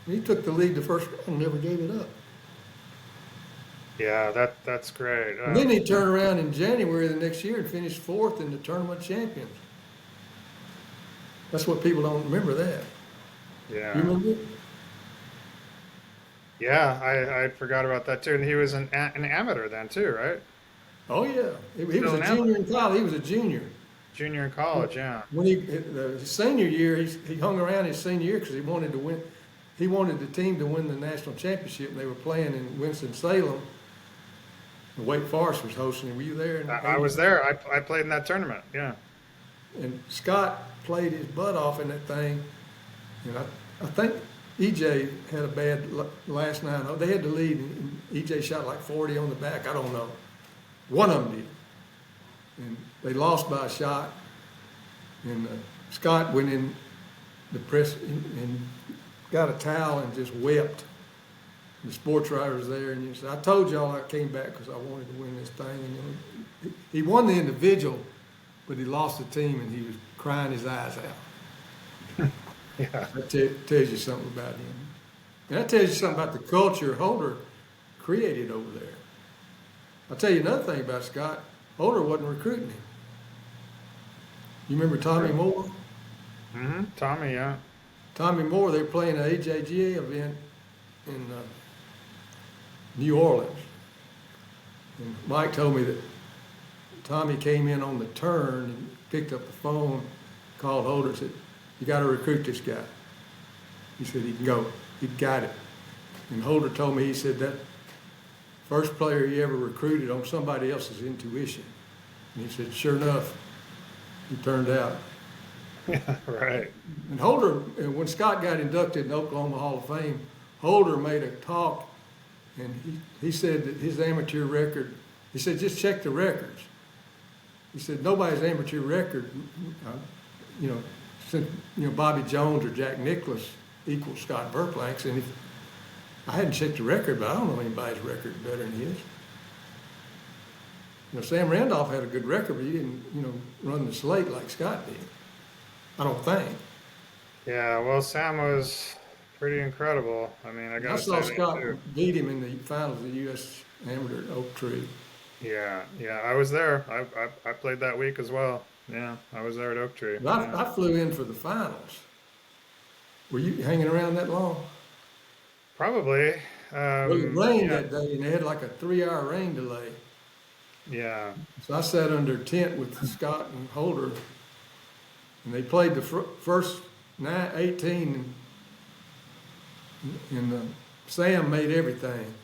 He took the lead the first round and never gave it up. Yeah, that's great. And then he turned around in January the next year and finished fourth in the tournament champions. That's what people don't remember that. Yeah. You remember it? Yeah, I forgot about that too. And he was an amateur then too, right? Oh yeah, he was Still a an junior amateur. in college. He was a junior. Junior in college, yeah. When his senior year, he hung around his senior year because he wanted to win. He wanted the team to win the national championship. And they were playing in Winston-Salem. And Wake Forest was hosting. Were you there? I was there. I played in that tournament. Yeah. And Scott played his butt off in that thing. And I think EJ had a bad last night. They had the lead, and EJ shot like 40 on the back. I don't know. One of them did. And they lost by a shot. And Scott went in the press and got a towel and just wept. The sports writer was there, and he said, "I told y'all I came back because I wanted to win this thing." And he won the individual, but he lost the team, and he was crying his eyes out. Yeah. That tells you something about him. And that tells you something about the culture Holder created over there. I'll tell you another thing about Scott. Holder wasn't recruiting him. You remember Tommy Moore? Mm-hmm. Tommy, yeah. Tommy Moore, they were playing an AJGA event in New Orleans. And Mike told me that Tommy came in on the turn and picked up the phone, called Holder and said, "You got to recruit this guy." He said he can go. He got it. And Holder told me, he said, that first player he ever recruited on somebody else's intuition. And he said, sure enough, he turned out. Yeah, right. And Holder, when Scott got inducted in Oklahoma Hall of Fame, Holder made a talk, and he said that his amateur record, he said, just check the records. He said, nobody's amateur record, since, Bobby Jones or Jack Nicklaus equals Scott Verplank's, and I hadn't checked the record, but I don't know anybody's record better than his. Sam Randolph had a good record, but he didn't, run the slate like Scott did. I don't think. Yeah, well, Sam was pretty incredible. I mean, I I gotta saw say that Scott too. beat him in the finals of the U.S. Amateur at Oak Tree. Yeah, I was there. I played that week as well. Yeah, I was there at Oak Tree. But Yeah. I flew in for the finals. Were you hanging around that long? Probably. Well, it rained Yeah, that day, and they had like a 3-hour rain delay. yeah, So I sat under a tent with Scott and Holder, and they played the first 18, and Sam made everything.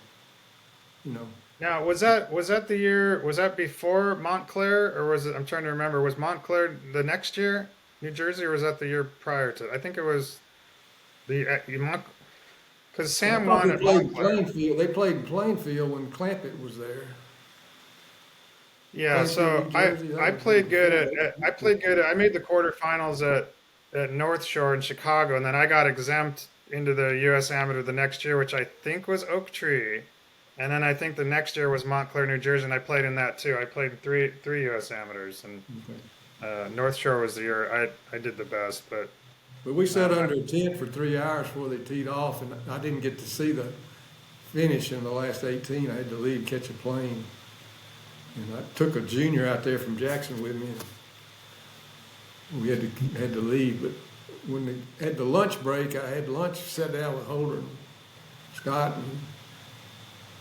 Now, was that the year? Was that before Montclair, or was it? I'm trying to remember. Was Montclair the next year, New Jersey, or was that the year prior to? I think it was the because I Sam thought won they at played in Montclair. Plainfield. They played in Plainfield when Clampett was there. Yeah, so Plainfield, New Jersey. That I was played good before. I played good I made the quarterfinals at North Shore in Chicago, and then I got exempt into the U.S. Amateur the next year, which I think was Oak Tree, and then I think the next year was Montclair, New Jersey, and I played in that too. I played in three U.S. Amateurs, and Okay. North Shore was the year I did the best, but But we sat I, under a tent for 3 hours before they teed off, and I didn't get to see the finish in the last 18. I had to leave, catch a plane. And I took a junior out there from Jackson with me, and we had to leave. But when they had the lunch break, I had lunch, sat down with Holder and Scott,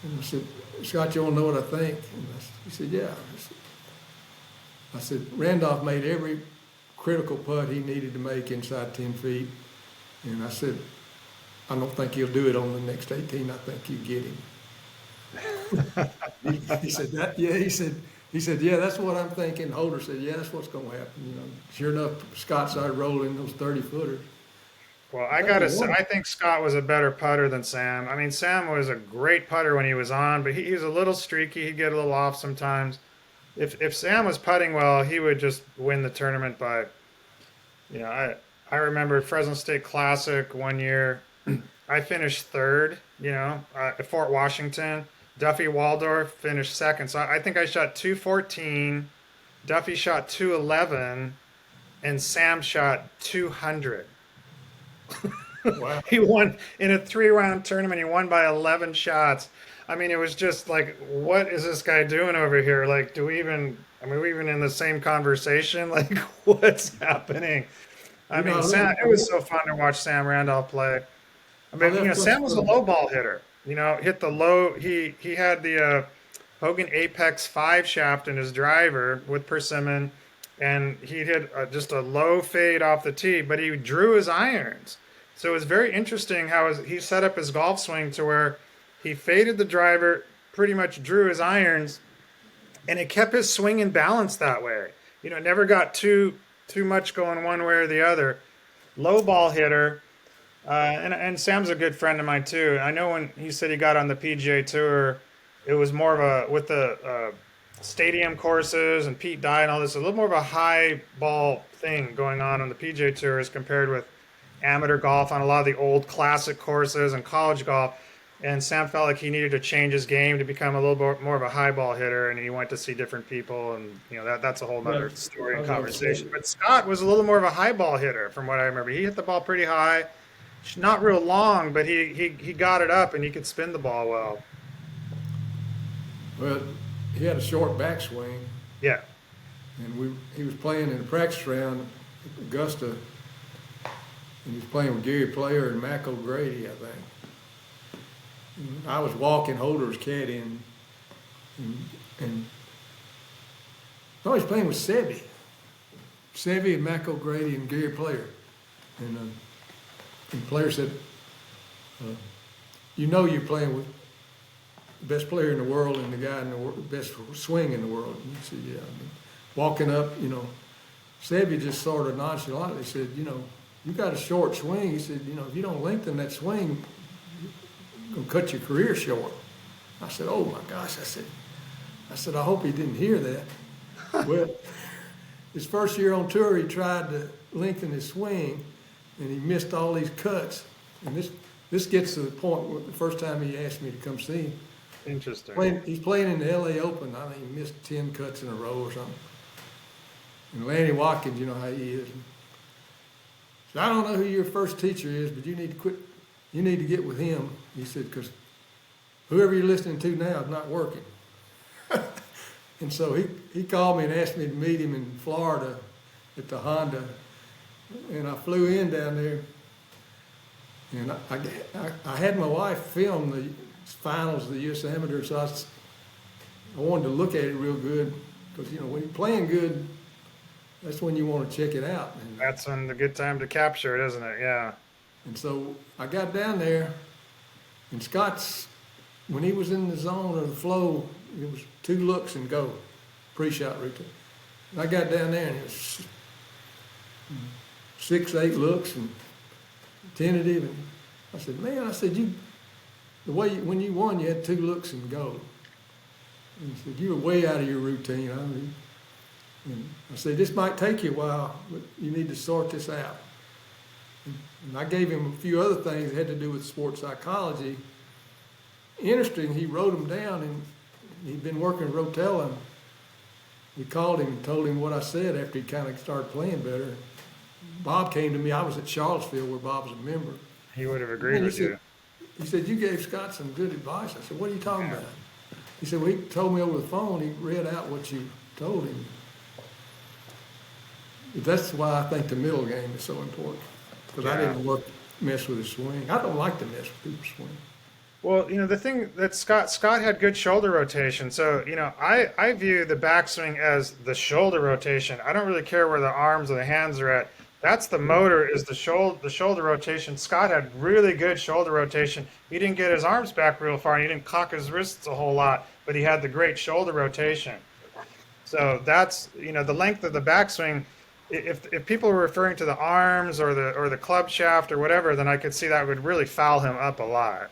and I said, "Scott, you want to know what I think?" And he said, "Yeah." I said, "Randolph made every critical putt he needed to make inside 10 feet. And I said, I don't think he'll do it on the next 18. I think you get him." He said, he said, "Yeah, that's what I'm thinking." Holder said, "Yeah, that's what's going to happen." Sure enough, Scott started rolling those 30-footers. well, I I think he gotta say, won. I think Scott was a better putter than Sam. I mean, Sam was a great putter when he was on, but he was a little streaky. He'd get a little off sometimes. If Sam was putting well, he would just win the tournament by, I remember Fresno State Classic one year. I finished third, at Fort Washington. Duffy Waldorf finished second. So I think I shot 214. Duffy shot 211, and Sam shot 200. Wow. He won in a 3 round tournament. He won by 11 shots. I mean, it was just like, what is this guy doing over here? Like, do we even, I mean, we even in the same conversation? Like, what's happening? I You know, mean, Sam, it was so fun to watch Sam Randolph play. I I mean, left us Sam was a for low ball hitter. Hit the low. He had the Hogan Apex 5 shaft in his driver with persimmon, and he hit just a low fade off the tee, but he drew his irons. So it was very interesting how he set up his golf swing to where he faded the driver, pretty much drew his irons, and it kept his swing in balance that way. It never got too much going one way or the other. Low ball hitter, and Sam's a good friend of mine too. I know when he said he got on the PGA Tour, it was more of a with the stadium courses and Pete Dye and all this, a little more of a high ball thing going on the PGA Tour as compared with amateur golf on a lot of the old classic courses and college golf. And Sam felt like he needed to change his game to become a little bit more of a high ball hitter, and he went to see different people, and that's a whole other story I and was gonna say, conversation. But Scott was a little more of a high ball hitter, from what I remember. He hit the ball pretty high, not real long, but he got it up and he could spin the ball well. well, he had a short backswing, Yeah, and he was playing in a practice round at Augusta, and he was playing with Gary Player and Mac O'Grady, I think. And I was walking Holder's caddy, and no, he was playing with Sevi. Sevi and Mac O'Grady and Gary Player. And Player said, you're playing with the best player in the world and the guy in the best swing in the world. And he said, yeah. And walking up, Sevi just sort of nonchalantly said, you got a short swing. He said, if you don't lengthen that swing, you're going to cut your career short. I said, oh my gosh. I said, I hope he didn't hear that. Well, his first year on tour, he tried to lengthen his swing, and he missed all these cuts. And this gets to the point where the first time he asked me to come see him. interesting. He's playing in the LA Open. I think he missed 10 cuts in a row or something. And Lanny Watkins, you know how he is. So I don't know who your first teacher is, but you need to quit. You need to get with him. He said, because whoever you're listening to now is not working. And so he called me and asked me to meet him in Florida at the Honda. And I flew in down there. And I had my wife film the finals of the U.S. Amateur, so I wanted to look at it real good. Because, when you're playing good, that's when you want to check it out. And That's when the good time to capture it, isn't it? Yeah. And so I got down there, and Scott's, when he was in the zone or the flow, it was 2 looks and go, pre-shot routine. And I got down there, and it was 6, 8 looks and tentative. And I said, man, when you won, you had 2 looks and go. And he said, you were way out of your routine. And I said, this might take you a while, but you need to sort this out. And I gave him a few other things that had to do with sports psychology. Interesting, he wrote them down, and he'd been working at Rotella. We called him and told him what I said after he kind of started playing better. Bob came to me. I was at Charlottesville where Bob was a member. He would have agreed with you. He said, you gave Scott some good advice. I said, what are you talking about? He said, well, he told me over the phone, he read out what you told him. But that's why I think the middle game is so important. Because I didn't mess with his swing. I don't like to mess with people's swing. Well, the thing that Scott had good shoulder rotation. So, I view the backswing as the shoulder rotation. I don't really care where the arms or the hands are at. That's the motor, is the shoulder rotation. Scott had really good shoulder rotation. He didn't get his arms back real far, and he didn't cock his wrists a whole lot, but he had the great shoulder rotation. So that's, the length of the backswing. If people were referring to the arms or the club shaft or whatever, then I could see that would really foul him up a lot.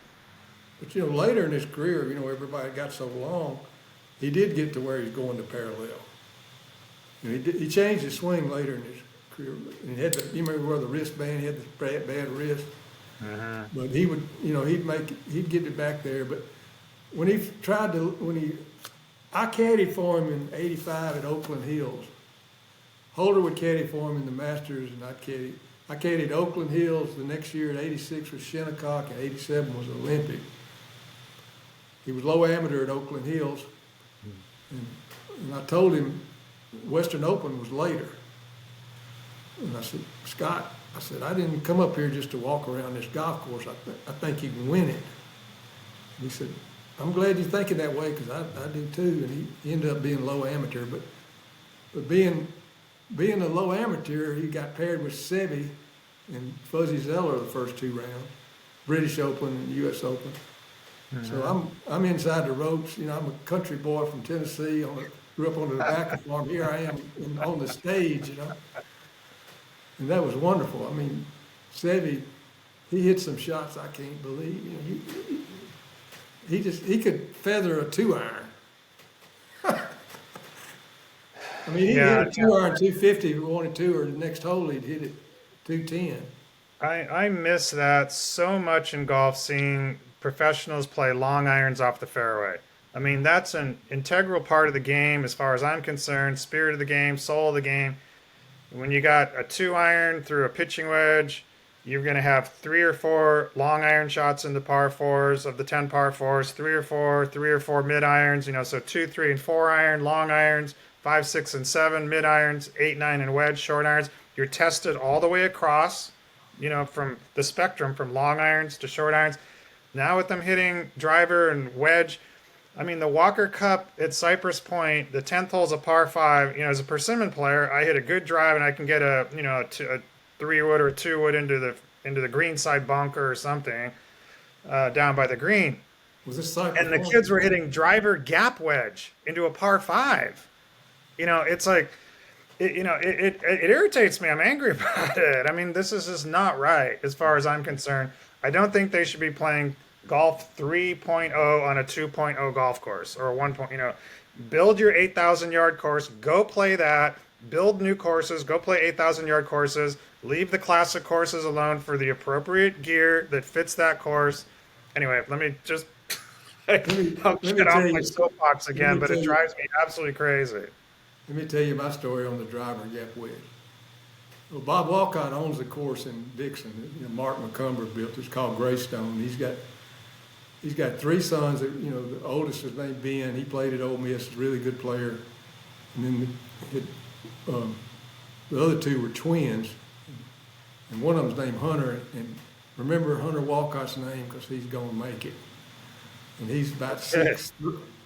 But later in his career, everybody got so long, he did get to where he's going to parallel. He changed his swing later in his career. And he had you remember where the wristband, he had the bad wrist. Uh-huh. But he would, he'd get it back there. But when he I caddied for him in '85 at Oakland Hills. Holder would caddy for him in the Masters, and I'd caddy. I caddied Oakland Hills the next year. At '86 was Shinnecock, and '87 was Olympic. He was low amateur at Oakland Hills, and I told him Western Open was later. And I said, Scott, I said, I didn't come up here just to walk around this golf course. I think you can win it. And he said, I'm glad you're thinking that way, because I do too. And he ended up being low amateur, but being a low amateur, he got paired with Seve and Fuzzy Zeller the first 2 rounds, British Open and U.S. Open. Mm-hmm. So I'm inside the ropes. You know, I'm a country boy from Tennessee. Grew up on the back of the farm. Here I am on the stage, you know. And that was wonderful. I mean, Seve, he hit some shots I can't believe. You know, he could feather a 2-iron. I mean, he hit a 2-iron 250 if he wanted to, or the next hole he'd hit it 210. I miss that so much in golf, seeing professionals play long irons off the fairway. I mean, that's an integral part of the game as far as I'm concerned, spirit of the game, soul of the game. When you got a 2-iron through a pitching wedge, you're going to have 3 or 4 long iron shots in the par 4s of the 10 par 4s, 3 or 4 mid irons, you know, so 2, 3, and 4 iron, long irons, 5, 6, and 7 mid irons, 8, 9, and wedge, short irons. You're tested all the way across, you know, from the spectrum, from long irons to short irons. Now with them hitting driver and wedge, I mean, the Walker Cup at Cypress Point, the 10th hole's a par 5. You know, as a persimmon player, I hit a good drive and I can get a 3-wood or a 2-wood into the green side bunker or something down by the green. Was this Cypress And the Point? kids were hitting driver gap wedge into a par 5. You know, it's like, it irritates me. I'm angry about it. I mean, this is just not right as far as I'm concerned. I don't think they should be playing golf 3.0 on a 2.0 golf course, or a 1. You know, build your 8,000 yard course, go play that. Build new courses, go play 8,000 yard courses. Leave the classic courses alone for the appropriate gear that fits that course. Anyway, let me just I'll get off my soapbox again, but it drives me absolutely crazy. Let me tell you my story on the driver gap wedge. Well, Bob Walcott owns the course in Dixon. You know, Mark McIver built. It's called Greystone. He's got 3 sons. That, you know, the oldest is named Ben. He played at Ole Miss. He's a really good player. And then the other 2 were twins, and one of them's named Hunter. And remember Hunter Walcott's name, because he's gonna make it. And he's about 6.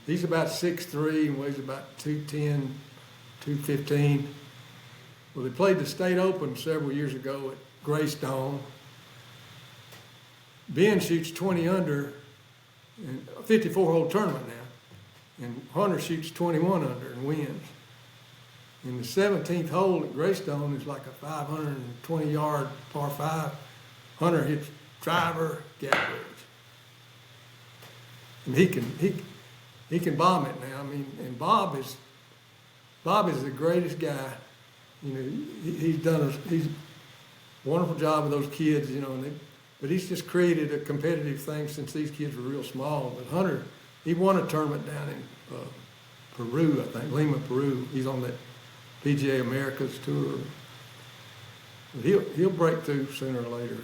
He's about 6'3" and weighs about 210, 215. Well, they played the State Open several years ago at Greystone. Ben shoots 20 under in a 54-hole tournament now, and Hunter shoots 21 under and wins. And the 17th hole at Greystone is like a 520-yard par 5. Hunter hits driver gap wedge, and he can bomb it now. I mean, and Bob is the greatest guy. You know, he's done a wonderful job with those kids. You know, but he's just created a competitive thing since these kids were real small. But Hunter, he won a tournament down in Peru, I think, Lima, Peru. He's on that PGA Americas tour. But he'll break through sooner or later,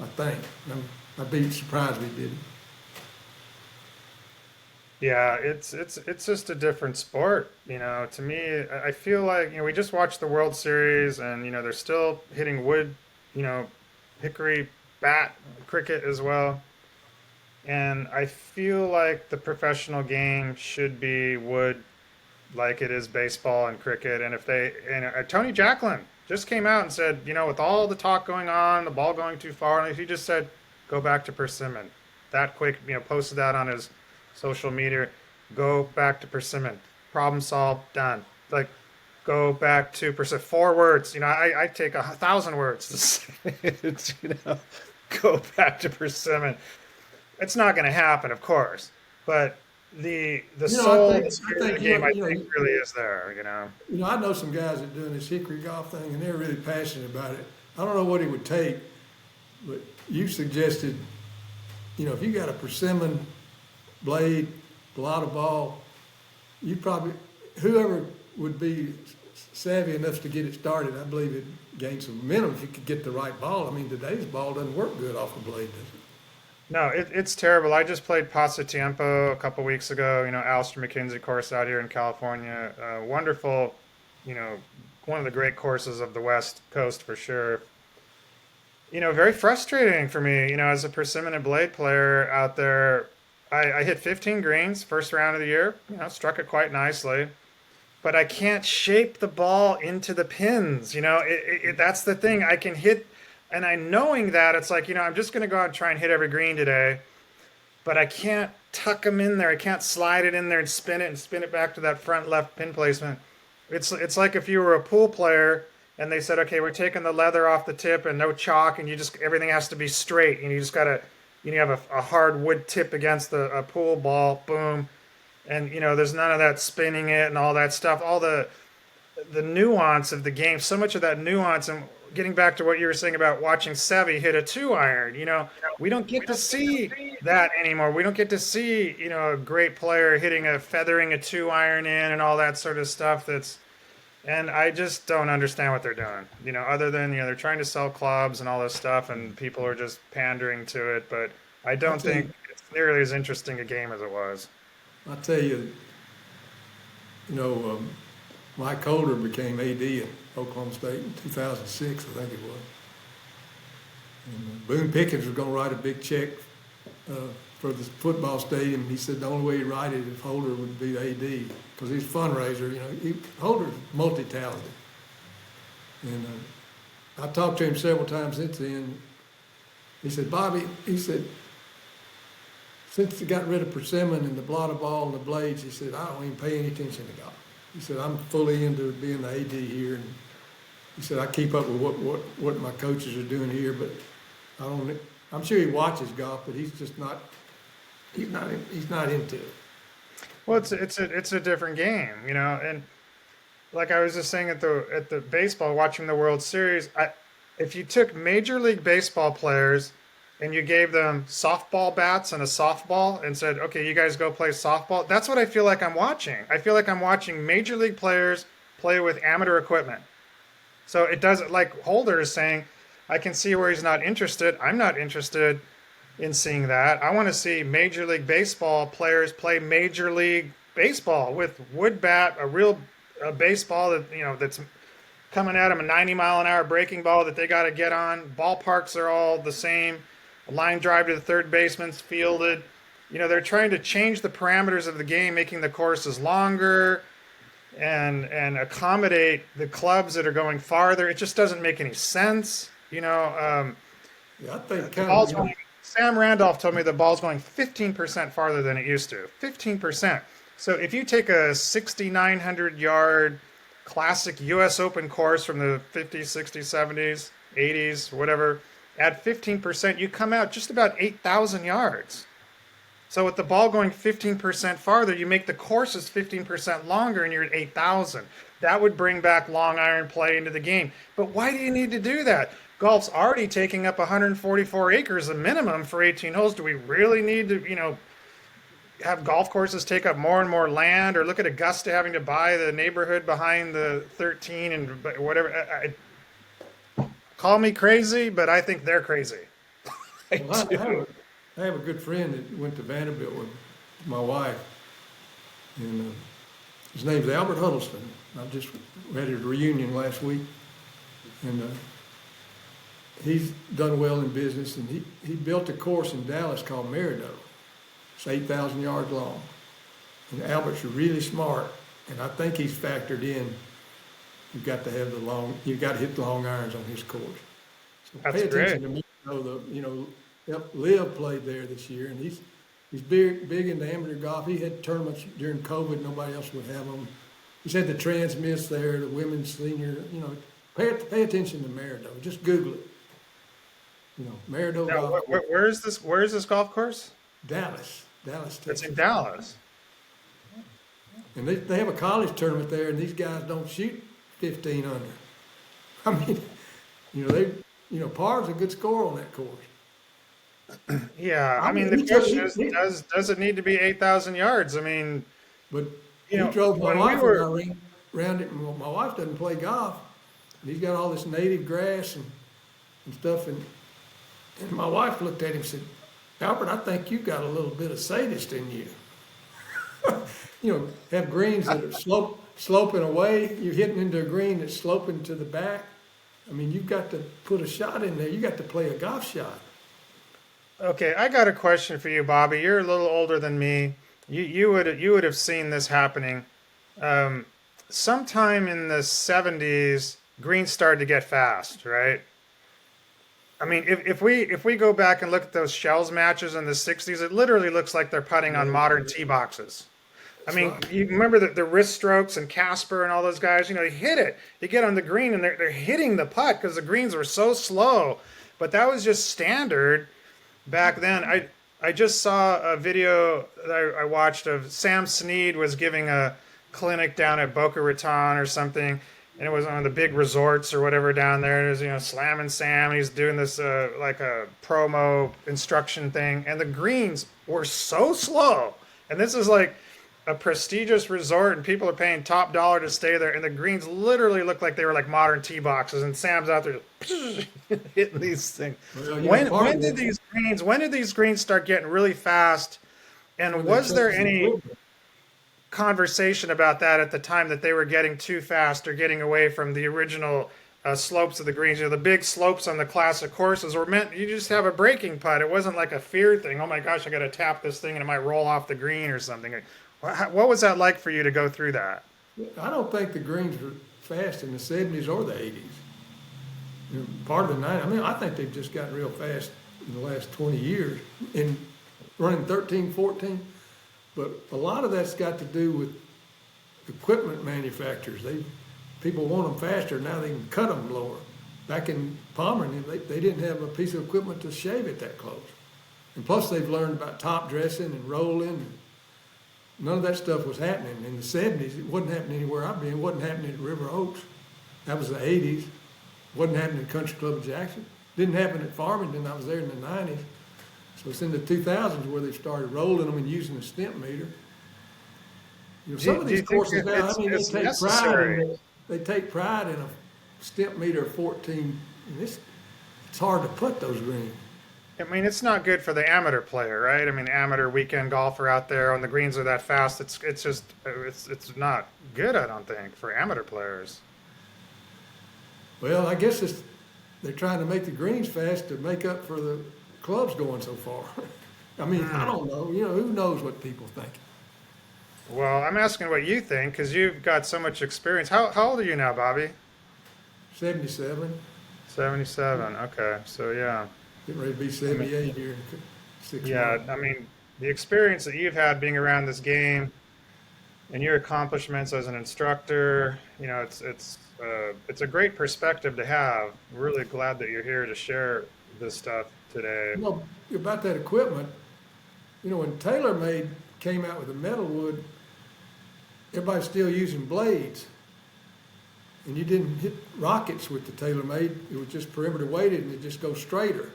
I think. I'd be surprised if he didn't. Yeah, it's just a different sport, you know. To me, I feel like, you know, we just watched the World Series, and you know they're still hitting wood, you know, hickory bat cricket as well. And I feel like the professional game should be wood, like it is baseball and cricket. And Tony Jacklin just came out and said, you know, with all the talk going on, the ball going too far, he just said, go back to persimmon. That quick, you know, posted that on his social media. Go back to persimmon. Problem solved. Done. Like, go back to persimmon. 4 words. You know, I take 1,000 words to say it. You know, go back to persimmon. It's not going to happen, of course, but the soul, the spirit of the game, I think really is there. You know. You know, I know some guys that are doing this hickory golf thing, and they're really passionate about it. I don't know what it would take, but you suggested, you know, if you got a persimmon blade, a lot of ball, you probably, whoever would be savvy enough to get it started, I believe it gained some momentum if you could get the right ball. I mean, today's ball doesn't work good off a blade, does it? No, it's terrible. I just played Pasatiempo a couple weeks ago, Alistair McKenzie course out here in California. Wonderful, you know, one of the great courses of the West Coast for sure. Very frustrating for me, as a persimmon and blade player out there. I hit 15 greens first round of the year, struck it quite nicely, but I can't shape the ball into the pins. That's the thing. I can hit, and I knowing that it's like, I'm just going to go out and try and hit every green today, but I can't tuck them in there. I can't slide it in there and spin it back to that front left pin placement. It's like if you were a pool player and they said, okay, we're taking the leather off the tip and no chalk, and everything has to be straight, and you just gotta, you have a hard wood tip against a pool ball, boom, and there's none of that spinning it and all that stuff, all the nuance of the game, so much of that nuance. And getting back to what you were saying about watching Seve hit a 2-iron, we don't get to see that anymore. We don't get to see, a great player feathering a 2-iron in and all that sort of stuff. And I just don't understand what they're doing, other than, they're trying to sell clubs and all this stuff, and people are just pandering to it. But I don't think it's nearly as interesting a game as it was. I'll tell you, Mike Holder became AD at Oklahoma State in 2006, I think it was. And Boone Pickens was going to write a big check for the football stadium. He said the only way he'd write it if Holder would be the AD, because he's a fundraiser. Holder's multi-talented. And I talked to him several times since then. He said, Bobby, since he got rid of persimmon and the blotter ball and the blades, he said, I don't even pay any attention to golf. He said, I'm fully into being the AD here. And he said, I keep up with what my coaches are doing here, but I'm sure he watches golf, but he's just not, he's not into it. Well, it's a different game, and like I was just saying at the baseball, watching the World Series, if you took Major League Baseball players and you gave them softball bats and a softball and said, okay, you guys go play softball, that's what I feel like I'm watching. I feel like I'm watching Major League players play with amateur equipment. So it doesn't, like Holder is saying, I can see where he's not interested. I'm not interested in seeing that. I want to see Major League Baseball players play Major League Baseball with wood bat, a real baseball that, that's coming at them, a 90-mile-an-hour breaking ball that they got to get on. Ballparks are all the same. A line drive to the third baseman's fielded. They're trying to change the parameters of the game, making the courses longer and accommodate the clubs that are going farther. It just doesn't make any sense. Yeah, I think Sam Randolph told me the ball's going 15% farther than it used to. 15%. So if you take a 6,900-yard classic U.S. Open course from the 50s, 60s, 70s, 80s, whatever, add 15%, you come out just about 8,000 yards. So with the ball going 15% farther, you make the courses 15% longer and you're at 8,000. That would bring back long iron play into the game. But why do you need to do that? Golf's already taking up 144 acres a minimum for 18 holes. Do we really need to, have golf courses take up more and more land? Or look at Augusta having to buy the neighborhood behind the 13 and whatever. Call me crazy, but I think they're crazy. I have a good friend that went to Vanderbilt with my wife, and his name's Albert Huddleston. I just had his reunion last week, and he's done well in business, and he built a course in Dallas called Merido. It's 8,000 yards long, and Albert's really smart, and I think he's factored in. You've got to have you've got to hit the long irons on his course. So That's pay attention great. to me. Liv played there this year, and he's big into amateur golf. He had tournaments during COVID. Nobody else would have them. He's had the Transmiss there, the women's senior. Pay attention to Merido. Just Google it. Merido Now, golf. where is this golf course? Dallas, Texas. It's in Dallas. And they have a college tournament there, and these guys don't shoot 15 under. I mean, par's a good score on that course. Yeah, I mean, the question is, does it need to be 8,000 yards? I mean, But you he know, drove my when we wife were- and I around it. And my wife doesn't play golf, and he's got all this native grass and stuff. And my wife looked at him and said, Albert, I think you got a little bit of sadist in you. Have greens that are sloping away. You're hitting into a green that's sloping to the back. I mean, you've got to put a shot in there. You got to play a golf shot. Okay, I got a question for you, Bobby. You're a little older than me. You would have seen this happening. Sometime in the 70s, greens started to get fast, right? I mean, if we go back and look at those Shells matches in the 60s, it literally looks like they're putting on modern tee boxes. I mean, you remember the wrist strokes and Casper and all those guys, they hit it. You get on the green and they're hitting the putt because the greens were so slow. But that was just standard back then. I just saw a video that I watched of Sam Snead was giving a clinic down at Boca Raton or something. And it was on the big resorts or whatever down there. It was, Slamming Sam. And he's doing this like a promo instruction thing. And the greens were so slow. And this is like a prestigious resort and people are paying top dollar to stay there. And the greens literally look like they were like modern tee boxes. And Sam's out there just hitting these things. Well, when did these greens start getting really fast? And was there any conversation about that at the time that they were getting too fast or getting away from the original slopes of the greens? The big slopes on the classic courses were meant you just have a breaking putt. It wasn't like a fear thing. Oh my gosh, I got to tap this thing and it might roll off the green or something. What was that like for you to go through that? I don't think the greens were fast in the 70s or the 80s. Part of the 90s. I mean, I think they've just gotten real fast in the last 20 years in running 13, 14. But a lot of that's got to do with equipment manufacturers. People want them faster, now they can cut them lower. Back in Pomeranian, they didn't have a piece of equipment to shave it that close. And plus they've learned about top dressing and rolling. None of that stuff was happening. In the 70s, it wasn't happening anywhere I've been. It wasn't happening at River Oaks. That was the 80s. It wasn't happening at Country Club of Jackson. Didn't happen at Farmington. I was there in the 90s. So it's in the 2000s where they started rolling them and using the stimp meter. Some of these courses now, they take pride in a stimp meter of 14. And it's hard to put those greens. I mean, it's not good for the amateur player, right? I mean, amateur weekend golfer out there on the greens are that fast. It's not good, I don't think, for amateur players. Well, I guess they're trying to make the greens fast to make up for the clubs going so far. I mean, I don't know. Who knows what people think? Well, I'm asking what you think because you've got so much experience. How old are you now, Bobby? 77. 77. Okay, so yeah. Getting ready to be 78 here in 6 months. Yeah, I mean, the experience that you've had being around this game and your accomplishments as an instructor, it's a great perspective to have. We're really glad that you're here to share this stuff today. About that equipment, when TaylorMade came out with the metal wood, everybody's still using blades. And you didn't hit rockets with the TaylorMade. It was just perimeter weighted and it just goes straighter.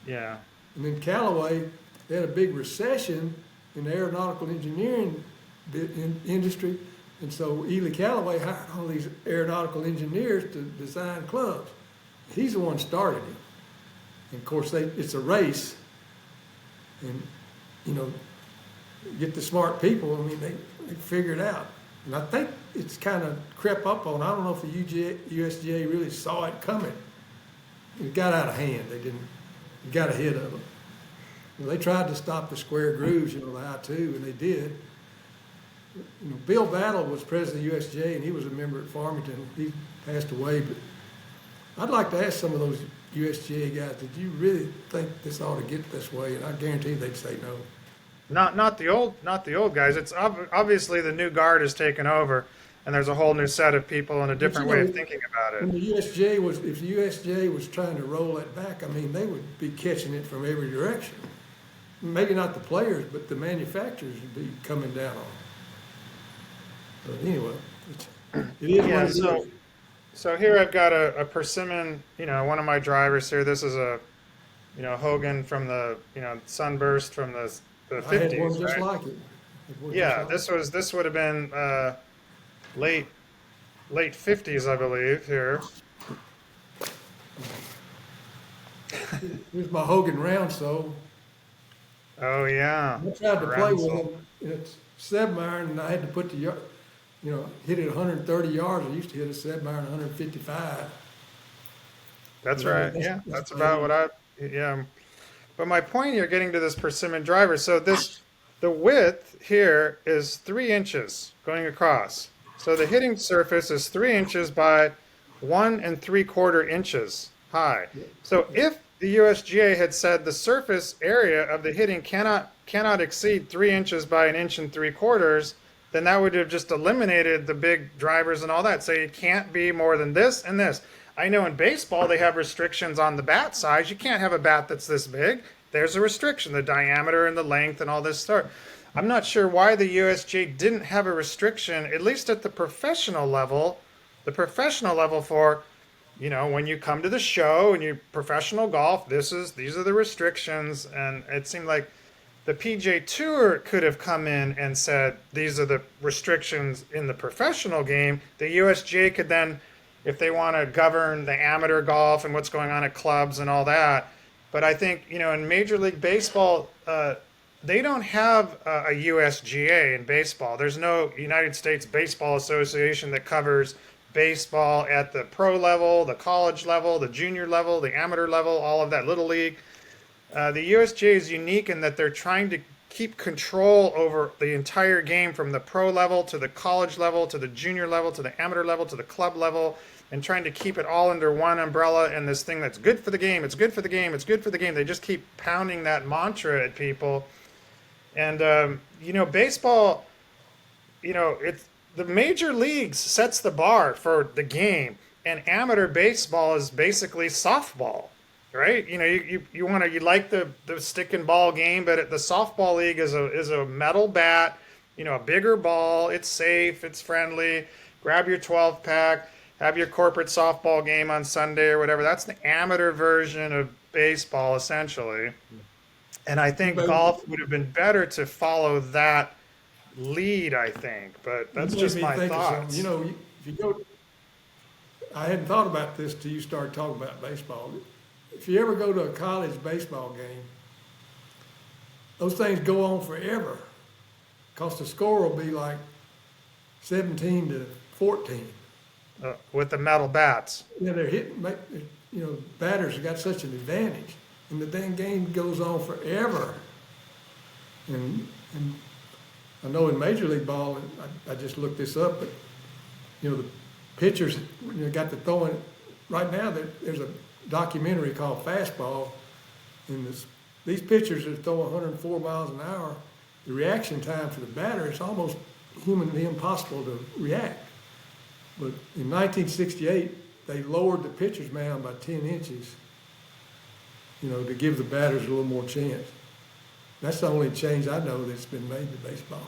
Yeah. And then Callaway, they had a big recession in the aeronautical engineering industry. And so Ely Callaway hired all these aeronautical engineers to design clubs. He's the one started it. And of course, it's a race. And, get the smart people, they figure it out. And I think it's kind of crept up on, I don't know if the USGA really saw it coming. It got out of hand. It got ahead of them. They tried to stop the square grooves, the I-2, and they did. Bill Battle was president of the USGA, and he was a member at Farmington. He passed away, but I'd like to ask some of those USGA guys, did you really think this ought to get this way? And I guarantee they'd say no. Not the old guys. It's obviously the new guard has taken over, and there's a whole new set of people and a different way of thinking about it. When if the USGA was trying to roll that back, they would be catching it from every direction. Maybe not the players, but the manufacturers would be coming down on it. But anyway, it is what it is. So here I've got a Persimmon, one of my drivers here. This is a, Hogan from the, Sunburst from the 50s. I had one just right? like it. Yeah, this would have been late late 50s, I believe, here. Here's my Hogan round so Oh, yeah. I tried to play with Rounsel. him. It's 7-iron, and I had to put hit it 130 yards. I used to hit a 7-iron 155. That's But I mean, right. Yeah, that's that's about about what it. yeah. But my point here, getting to this persimmon driver, so the width here is 3 inches going across. So the hitting surface is 3 inches by 1 3/4 inches high. So if the USGA had said the surface area of the hitting cannot exceed 3 inches by 1 3/4 inches, then that would have just eliminated the big drivers and all that. So it can't be more than this and this. I know in baseball they have restrictions on the bat size. You can't have a bat that's this big. There's a restriction, the diameter and the length and all this stuff. I'm not sure why the USGA didn't have a restriction, at least at the professional level for, when you come to the show and you professional golf, these are the restrictions. And it seemed like the PJ Tour could have come in and said these are the restrictions in the professional game. The USGA could then, if they want to govern the amateur golf and what's going on at clubs and all that. But I think, in Major League Baseball, they don't have a USGA in baseball. There's no United States Baseball Association that covers baseball at the pro level, the college level, the junior level, the amateur level, all of that, little league. The USGA is unique in that they're trying to keep control over the entire game from the pro level to the college level to the junior level to the amateur level to the club level, and trying to keep it all under one umbrella and this thing that's good for the game, it's good for the game, it's good for the game. They just keep pounding that mantra at people. And, baseball, it's the major leagues sets the bar for the game, and amateur baseball is basically softball, right? You like the stick and ball game, but the softball league is a metal bat, a bigger ball. It's safe, it's friendly. Grab your 12 pack, have your corporate softball game on Sunday or whatever. That's the amateur version of baseball, essentially. And I think You golf would have been better to follow that lead, I think. But you that's made just me my think of something. thoughts. If you go, I hadn't thought about this till you started talking about baseball. If you ever go to a college baseball game, those things go on forever, because the score will be like 17-14. With the metal bats. Yeah, they're hitting, batters have got such an advantage, and the dang game goes on forever. And I know in Major League Ball, I just looked this up, but the pitchers got to throwing. Right now, there's a documentary called Fastball, and these pitchers are throwing 104 miles an hour. The reaction time for the batter is almost humanly impossible to react. But in 1968, they lowered the pitcher's mound by 10 inches, to give the batters a little more chance. That's the only change I know that's been made to baseball.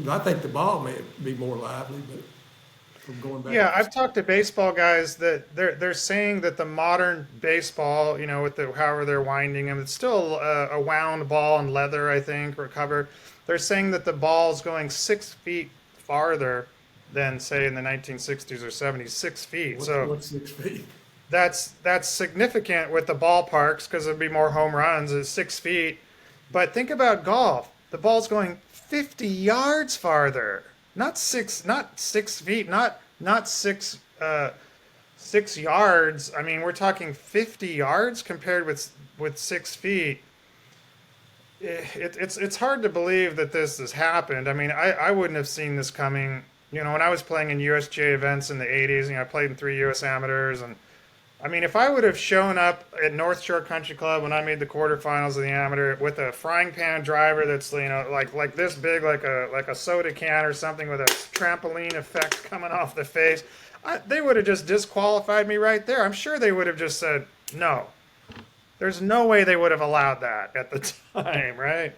I think the ball may be more lively, but from going back. Yeah, I've talked to baseball guys that they're saying that the modern baseball, with however they're winding them, it's still a wound ball and leather, I think, or cover. They're saying that the ball's going 6 feet farther than, say, in the 1960s or 70s, 6 feet. What's 6 feet? That's significant with the ballparks because there'd be more home runs at 6 feet. But think about golf. The ball's going 50 yards farther, not 6 feet, not 6 yards. I mean, we're talking 50 yards compared with 6 feet. It's hard to believe that this has happened. I mean, I wouldn't have seen this coming. When I was playing in USGA events in the 80s, I played in 3 US amateurs, and I mean, if I would have shown up at North Shore Country Club when I made the quarterfinals of the amateur with a frying pan driver that's like this big, like a soda can or something with a trampoline effect coming off the face, they would have just disqualified me right there. I'm sure they would have just said no. There's no way they would have allowed that at the time, right?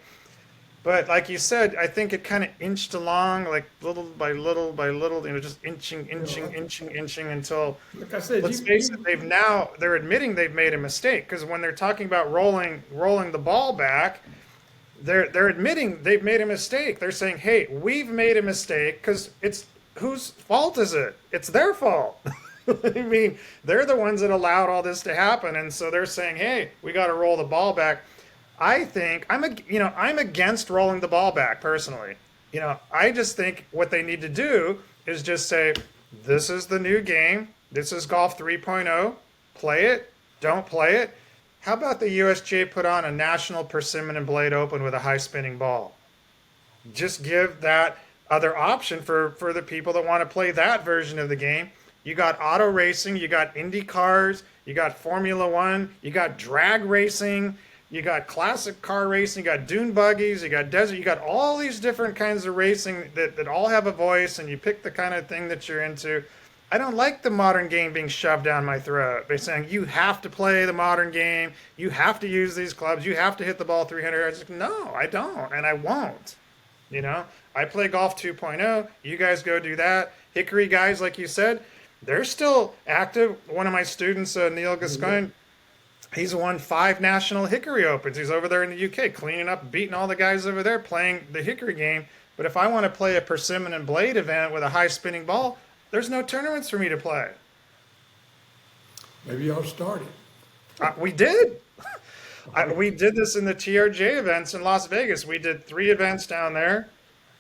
But like you said, I think it kind of inched along, like little by little by little, just inching until, Like I said, let's face it, they're admitting they've made a mistake, because when they're talking about rolling the ball back, they're admitting they've made a mistake. They're saying, "Hey, we've made a mistake," because whose fault is it? It's their fault. I mean, they're the ones that allowed all this to happen, and so they're saying, "Hey, we got to roll the ball back." I think I'm against rolling the ball back personally. I just think what they need to do is just say, "This is the new game. This is golf 3.0. Play it. Don't play it." How about the USGA put on a national persimmon and blade open with a high spinning ball? Just give that other option for the people that want to play that version of the game. You got auto racing, you got Indy cars, you got Formula One, you got drag racing, you got classic car racing, you got dune buggies, you got desert, you got all these different kinds of racing that all have a voice, and you pick the kind of thing that you're into. I don't like the modern game being shoved down my throat. They're saying you have to play the modern game, you have to use these clubs, you have to hit the ball 300 yards. No, I don't, and I won't. I play golf 2.0. You guys go do that. Hickory guys, like you said, they're still active. One of my students, Neil Gascoigne, he's won 5 national Hickory Opens. He's over there in the UK cleaning up, beating all the guys over there playing the Hickory game. But if I want to play a persimmon and blade event with a high spinning ball, there's no tournaments for me to play. Maybe y'all started. We did. We did this in the TRJ events in Las Vegas. We did 3 events down there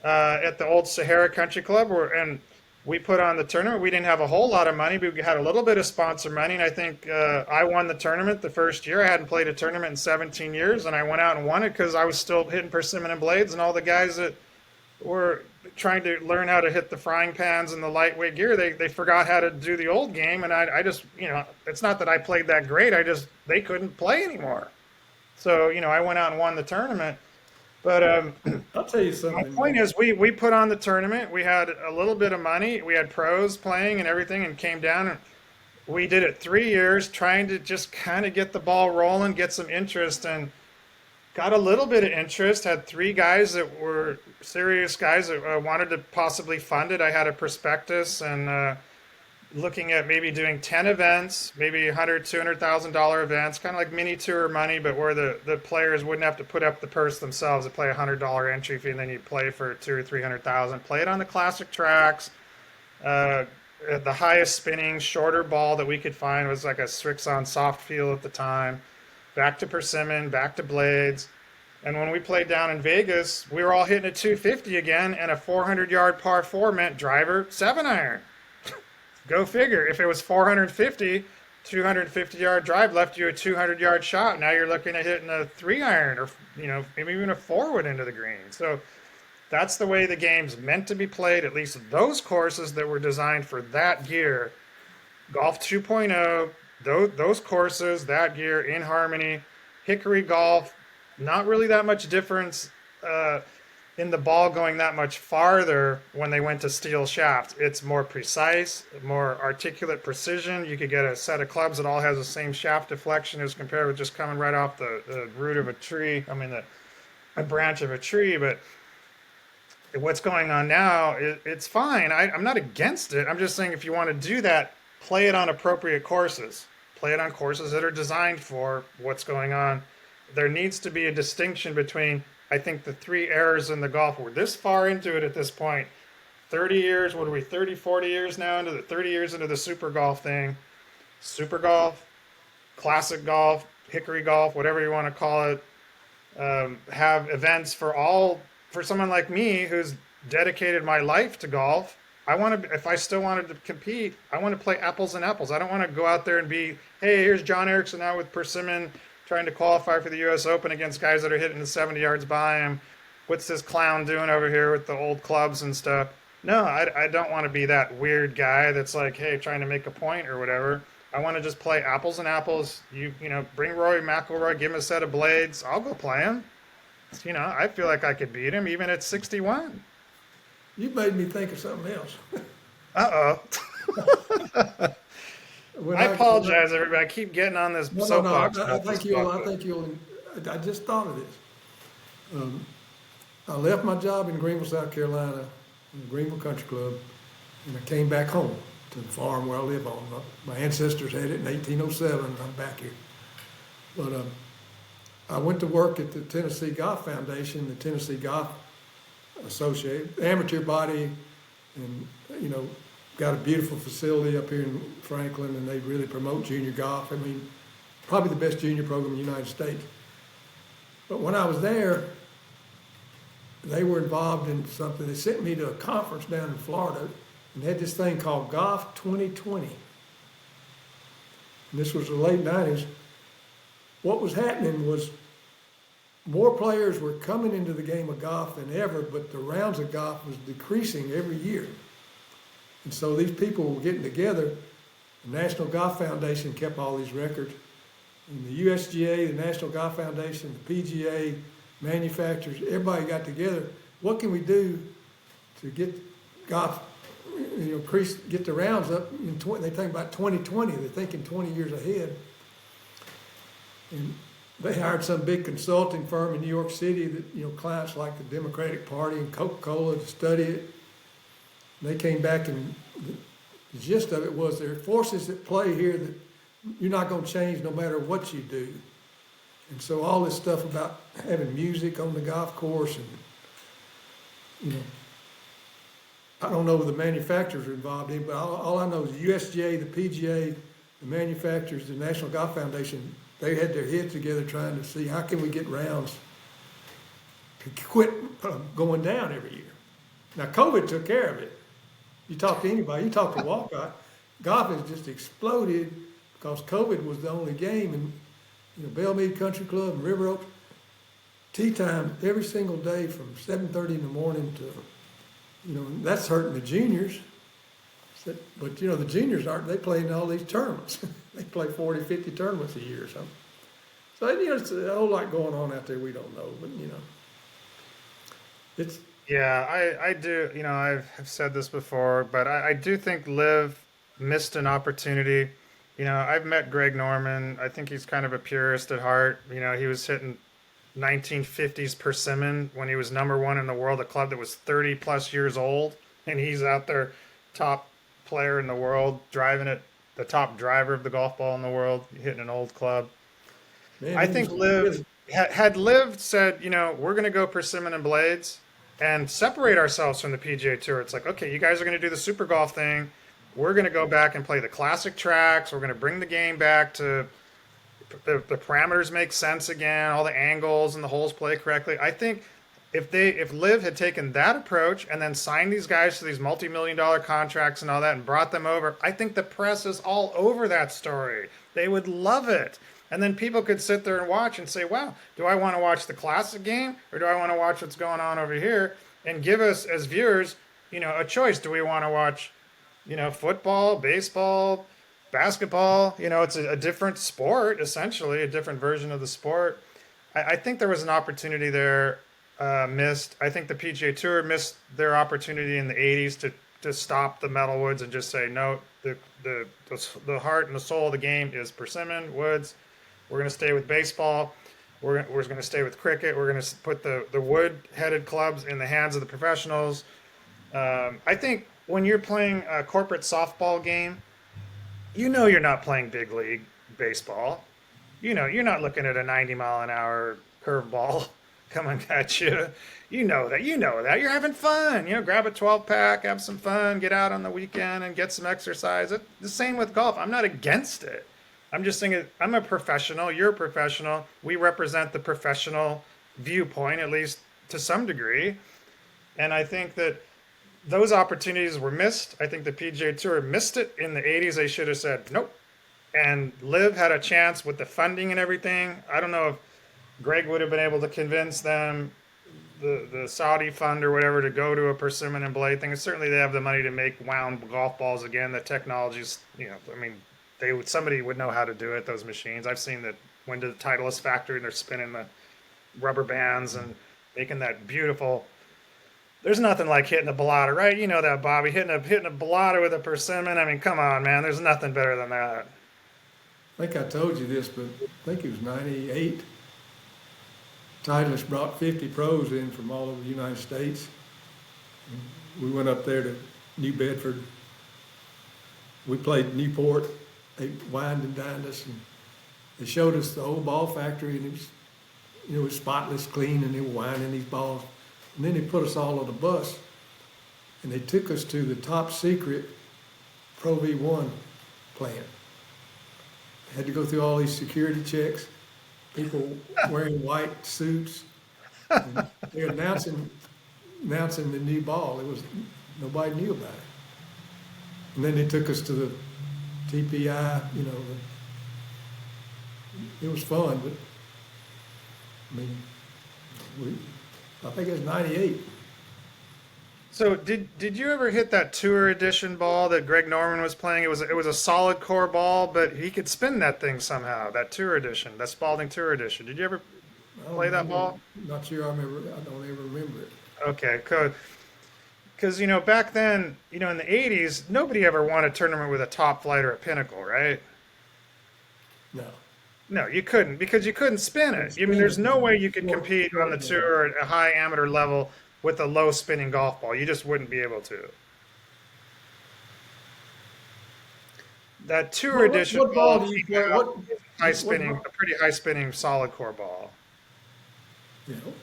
at the old Sahara Country Club, and we put on the tournament. We didn't have a whole lot of money, but we had a little bit of sponsor money, and I think I won the tournament the first year. I hadn't played a tournament in 17 years, and I went out and won it because I was still hitting persimmon and blades, and all the guys that were trying to learn how to hit the frying pans and the lightweight gear, they forgot how to do the old game, and I just, it's not that I played that great, they couldn't play anymore. So, I went out and won the tournament. But I'll tell you something. my point is, we put on the tournament. We had a little bit of money. We had pros playing and everything, and came down. And we did it 3 years, trying to just kind of get the ball rolling, get some interest, and got a little bit of interest. Had 3 guys that were serious guys that wanted to possibly fund it. I had a prospectus and looking at maybe doing 10 events, maybe $100,000-$200,000 events, kind of like mini tour money, but where the players wouldn't have to put up the purse themselves to play a $100 entry fee, and then you play for $200,000 or $300,000. Play it on the classic tracks. The highest spinning, shorter ball that we could find was like a Strixon soft feel at the time. Back to persimmon, back to blades. And when we played down in Vegas, we were all hitting a 250 again, and a 400-yard par 4 meant driver 7-iron. Go figure. If it was 450, 250-yard drive left you a 200-yard shot. Now you're looking at hitting a 3-iron or, maybe even a 4-wood into the green. So that's the way the game's meant to be played, at least those courses that were designed for that gear. Golf 2.0, those courses, that gear in Harmony. Hickory golf, not really that much difference in the ball going that much farther when they went to steel shafts. It's more precise, more articulate precision. You could get a set of clubs that all has the same shaft deflection as compared with just coming right off the root of a tree. A branch of a tree. But what's going on now, it's fine. I'm not against it. I'm just saying if you want to do that, play it on appropriate courses. Play it on courses that are designed for what's going on. There needs to be a distinction between, I think, the 3 eras in the golf. We're this far into it at this point. 30 years, 30, 40 years now into the 30 years into the super golf thing. Super golf, classic golf, hickory golf, whatever you want to call it. Have events for someone like me who's dedicated my life to golf. If I still wanted to compete, I want to play apples and apples. I don't want to go out there and be, hey, here's John Erickson now with persimmon, trying to qualify for the U.S. Open against guys that are hitting the 70 yards by him. What's this clown doing over here with the old clubs and stuff? No, I don't want to be that weird guy that's like, hey, trying to make a point or whatever. I want to just play apples and apples. Bring Rory McIlroy, give him a set of blades. I'll go play him. I feel like I could beat him even at 61. You made me think of something else. Uh-oh. I apologize, everybody. I keep getting on this soapbox. I think you'll. I just thought of this. I left my job in Greenville, South Carolina, in the Greenville Country Club, and I came back home to the farm where I live on. My ancestors had it in 1807, and I'm back here. But I went to work at the Tennessee Golf Foundation, the Tennessee Golf Association, amateur body and, got a beautiful facility up here in Franklin, and they really promote junior golf. I mean, probably the best junior program in the United States. But when I was there, they were involved in something. They sent me to a conference down in Florida, and they had this thing called Golf 2020. And this was the late 90s. What was happening was more players were coming into the game of golf than ever, but the rounds of golf was decreasing every year. And so these people were getting together. The National Golf Foundation kept all these records. And the USGA, the National Golf Foundation, the PGA, manufacturers, everybody got together. What can we do to get golf, increase, get the rounds up? They think about 2020. They're thinking 20 years ahead. And they hired some big consulting firm in New York City that, clients like the Democratic Party and Coca-Cola to study it. And they came back, and the gist of it was there are forces at play here that you're not going to change no matter what you do. And so all this stuff about having music on the golf course and, I don't know what the manufacturers are involved in, but all I know is the USGA, the PGA, the manufacturers, the National Golf Foundation, they had their heads together trying to see how can we get rounds to quit going down every year. Now, COVID took care of it. You talk to anybody, you talk to Walcott, golf has just exploded because COVID was the only game. And, Bellmead Country Club and River Oaks, tee time every single day from 7:30 in the morning to, that's hurting the juniors. But, the juniors they play in all these tournaments. They play 40, 50 tournaments a year or something. So, it's a whole lot going on out there we don't know, but, it's. Yeah, I do. I've said this before, but I do think Liv missed an opportunity. I've met Greg Norman. I think he's kind of a purist at heart. He was hitting 1950s persimmon when he was #1 in the world, a club that was 30 plus years old, and he's out there, top player in the world, driving it, the top driver of the golf ball in the world, hitting an old club. Man, I think Liv had Liv said, we're going to go persimmon and blades and separate ourselves from the PGA Tour. It's like, okay, you guys are going to do the super golf thing. We're going to go back and play the classic tracks. We're going to bring the game back to the parameters make sense again, all the angles and the holes play correctly. I think if Liv had taken that approach and then signed these guys to these multi-million-dollar contracts and all that and brought them over, I think the press is all over that story. They would love it. And then people could sit there and watch and say, wow, do I want to watch the classic game or do I want to watch what's going on over here? And give us, as viewers, a choice. Do we want to watch, football, baseball, basketball? It's a different sport, essentially, a different version of the sport. I think there was an opportunity there missed. I think the PGA Tour missed their opportunity in the 80s to stop the metalwoods and just say, no, the heart and the soul of the game is persimmon, woods. We're going to stay with baseball. We're going to stay with cricket. We're going to put the wood-headed clubs in the hands of the professionals. I think when you're playing a corporate softball game, you're not playing big league baseball. You're not looking at a 90-mile-an-hour curveball coming at you. You know that. You're having fun. Grab a 12-pack, have some fun, get out on the weekend and get some exercise. The same with golf. I'm not against it. I'm just saying I'm a professional. You're a professional. We represent the professional viewpoint, at least to some degree. And I think that those opportunities were missed. I think the PGA Tour missed it in the 80s. They should have said, nope. And Liv had a chance with the funding and everything. I don't know if Greg would have been able to convince them, the Saudi fund or whatever, to go to a persimmon and blade thing. And certainly they have the money to make wound golf balls again. The technology's, somebody would know how to do it, those machines. I've seen that went to the Titleist factory and they're spinning the rubber bands and making that beautiful. There's nothing like hitting a balata, right? You know that, Bobby, hitting a balata with a persimmon. I mean, come on, man. There's nothing better than that. I think I told you this, but I think it was 98. Titleist brought 50 pros in from all over the United States. We went up there to New Bedford. We played Newport. They wined and dined us, and they showed us the old ball factory, and it was spotless, clean, and they were winding these balls. And then they put us all on a bus, and they took us to the top secret Pro V1 plant. Had to go through all these security checks, people wearing white suits. And they're announcing the new ball. Nobody knew about it. And then they took us to the TPI, it was fun, but I mean, I think it was 98. So did you ever hit that tour edition ball that Greg Norman was playing? It was a solid core ball, but he could spin that thing somehow. That tour edition, that Spalding tour edition. Did you ever play that ball? Not sure I don't ever remember it. Okay, cool. Because back then, in the '80s, nobody ever won a tournament with a top flight or a pinnacle, right? No. No, you couldn't because you couldn't spin it. I mean, there's no way you could compete on the tour at a high amateur level with a low spinning golf ball. You just wouldn't be able to. That tour edition What ball do you play? high spinning, a pretty high spinning solid core ball. You know,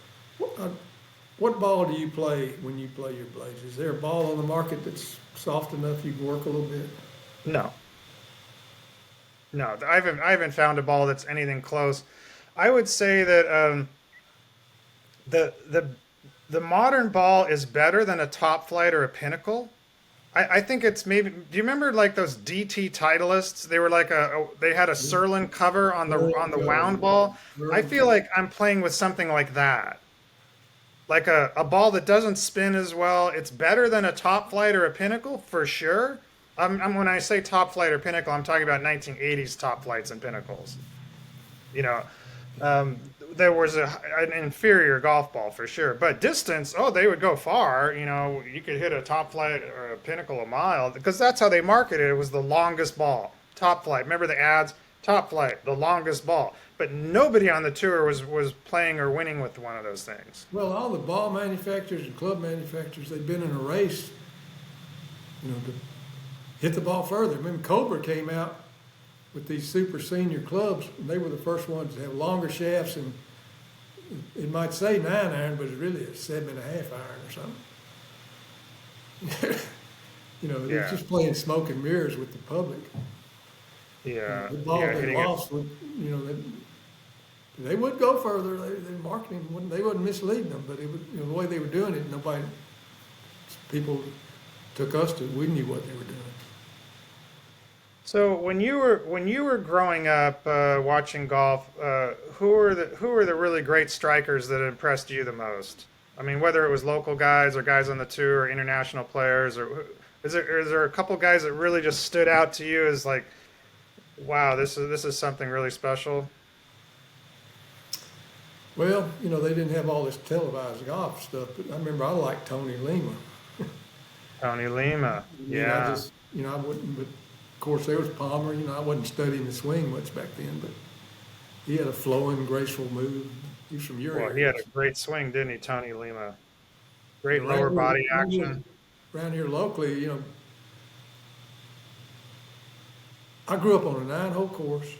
what ball do you play when you play your blades? Is there a ball on the market that's soft enough you can work a little bit? No. No, I haven't found a ball that's anything close. I would say that the modern ball is better than a top flight or a pinnacle. I think it's maybe. Do you remember like those DT Titleists? They were like they had a Surlyn cover on the wound ball. I feel like I'm playing with something like that, like a ball that doesn't spin as well. It's better than a top flight or a pinnacle for sure. When I say top flight or pinnacle, I'm talking about 1980s top flights and pinnacles. There was an inferior golf ball for sure, but distance, they would go far. You could hit a top flight or a pinnacle a mile because that's how they marketed it. It was the longest ball, top flight. Remember the ads? Top flight, the longest ball. But nobody on the tour was playing or winning with one of those things. Well, all the ball manufacturers and club manufacturers, they've been in a race, to hit the ball further. I mean, Cobra came out with these super senior clubs, and they were the first ones to have longer shafts, and it might say 9-iron, but it's really a 7.5 iron or something. They're just playing smoke and mirrors with the public. Yeah. The ball they lost would, they would go further. They marketing wouldn't, they wasn't misleading them, but it would, the way they were doing it, people took us to, we knew what they were doing. So when you were growing up watching golf, who were the really great strikers that impressed you the most? I mean, whether it was local guys or guys on the tour or international players, or is there a couple guys that really just stood out to you as like, wow, this is something really special? Well, they didn't have all this televised golf stuff, but I remember I liked Tony Lima. Tony Lima, yeah. I wouldn't, but of course there was Palmer. I wasn't studying the swing much back then, but he had a flowing, graceful move. He was from your area. He had a great swing, didn't he, Tony Lima? Great lower body action. Around here locally, I grew up on a 9-hole course,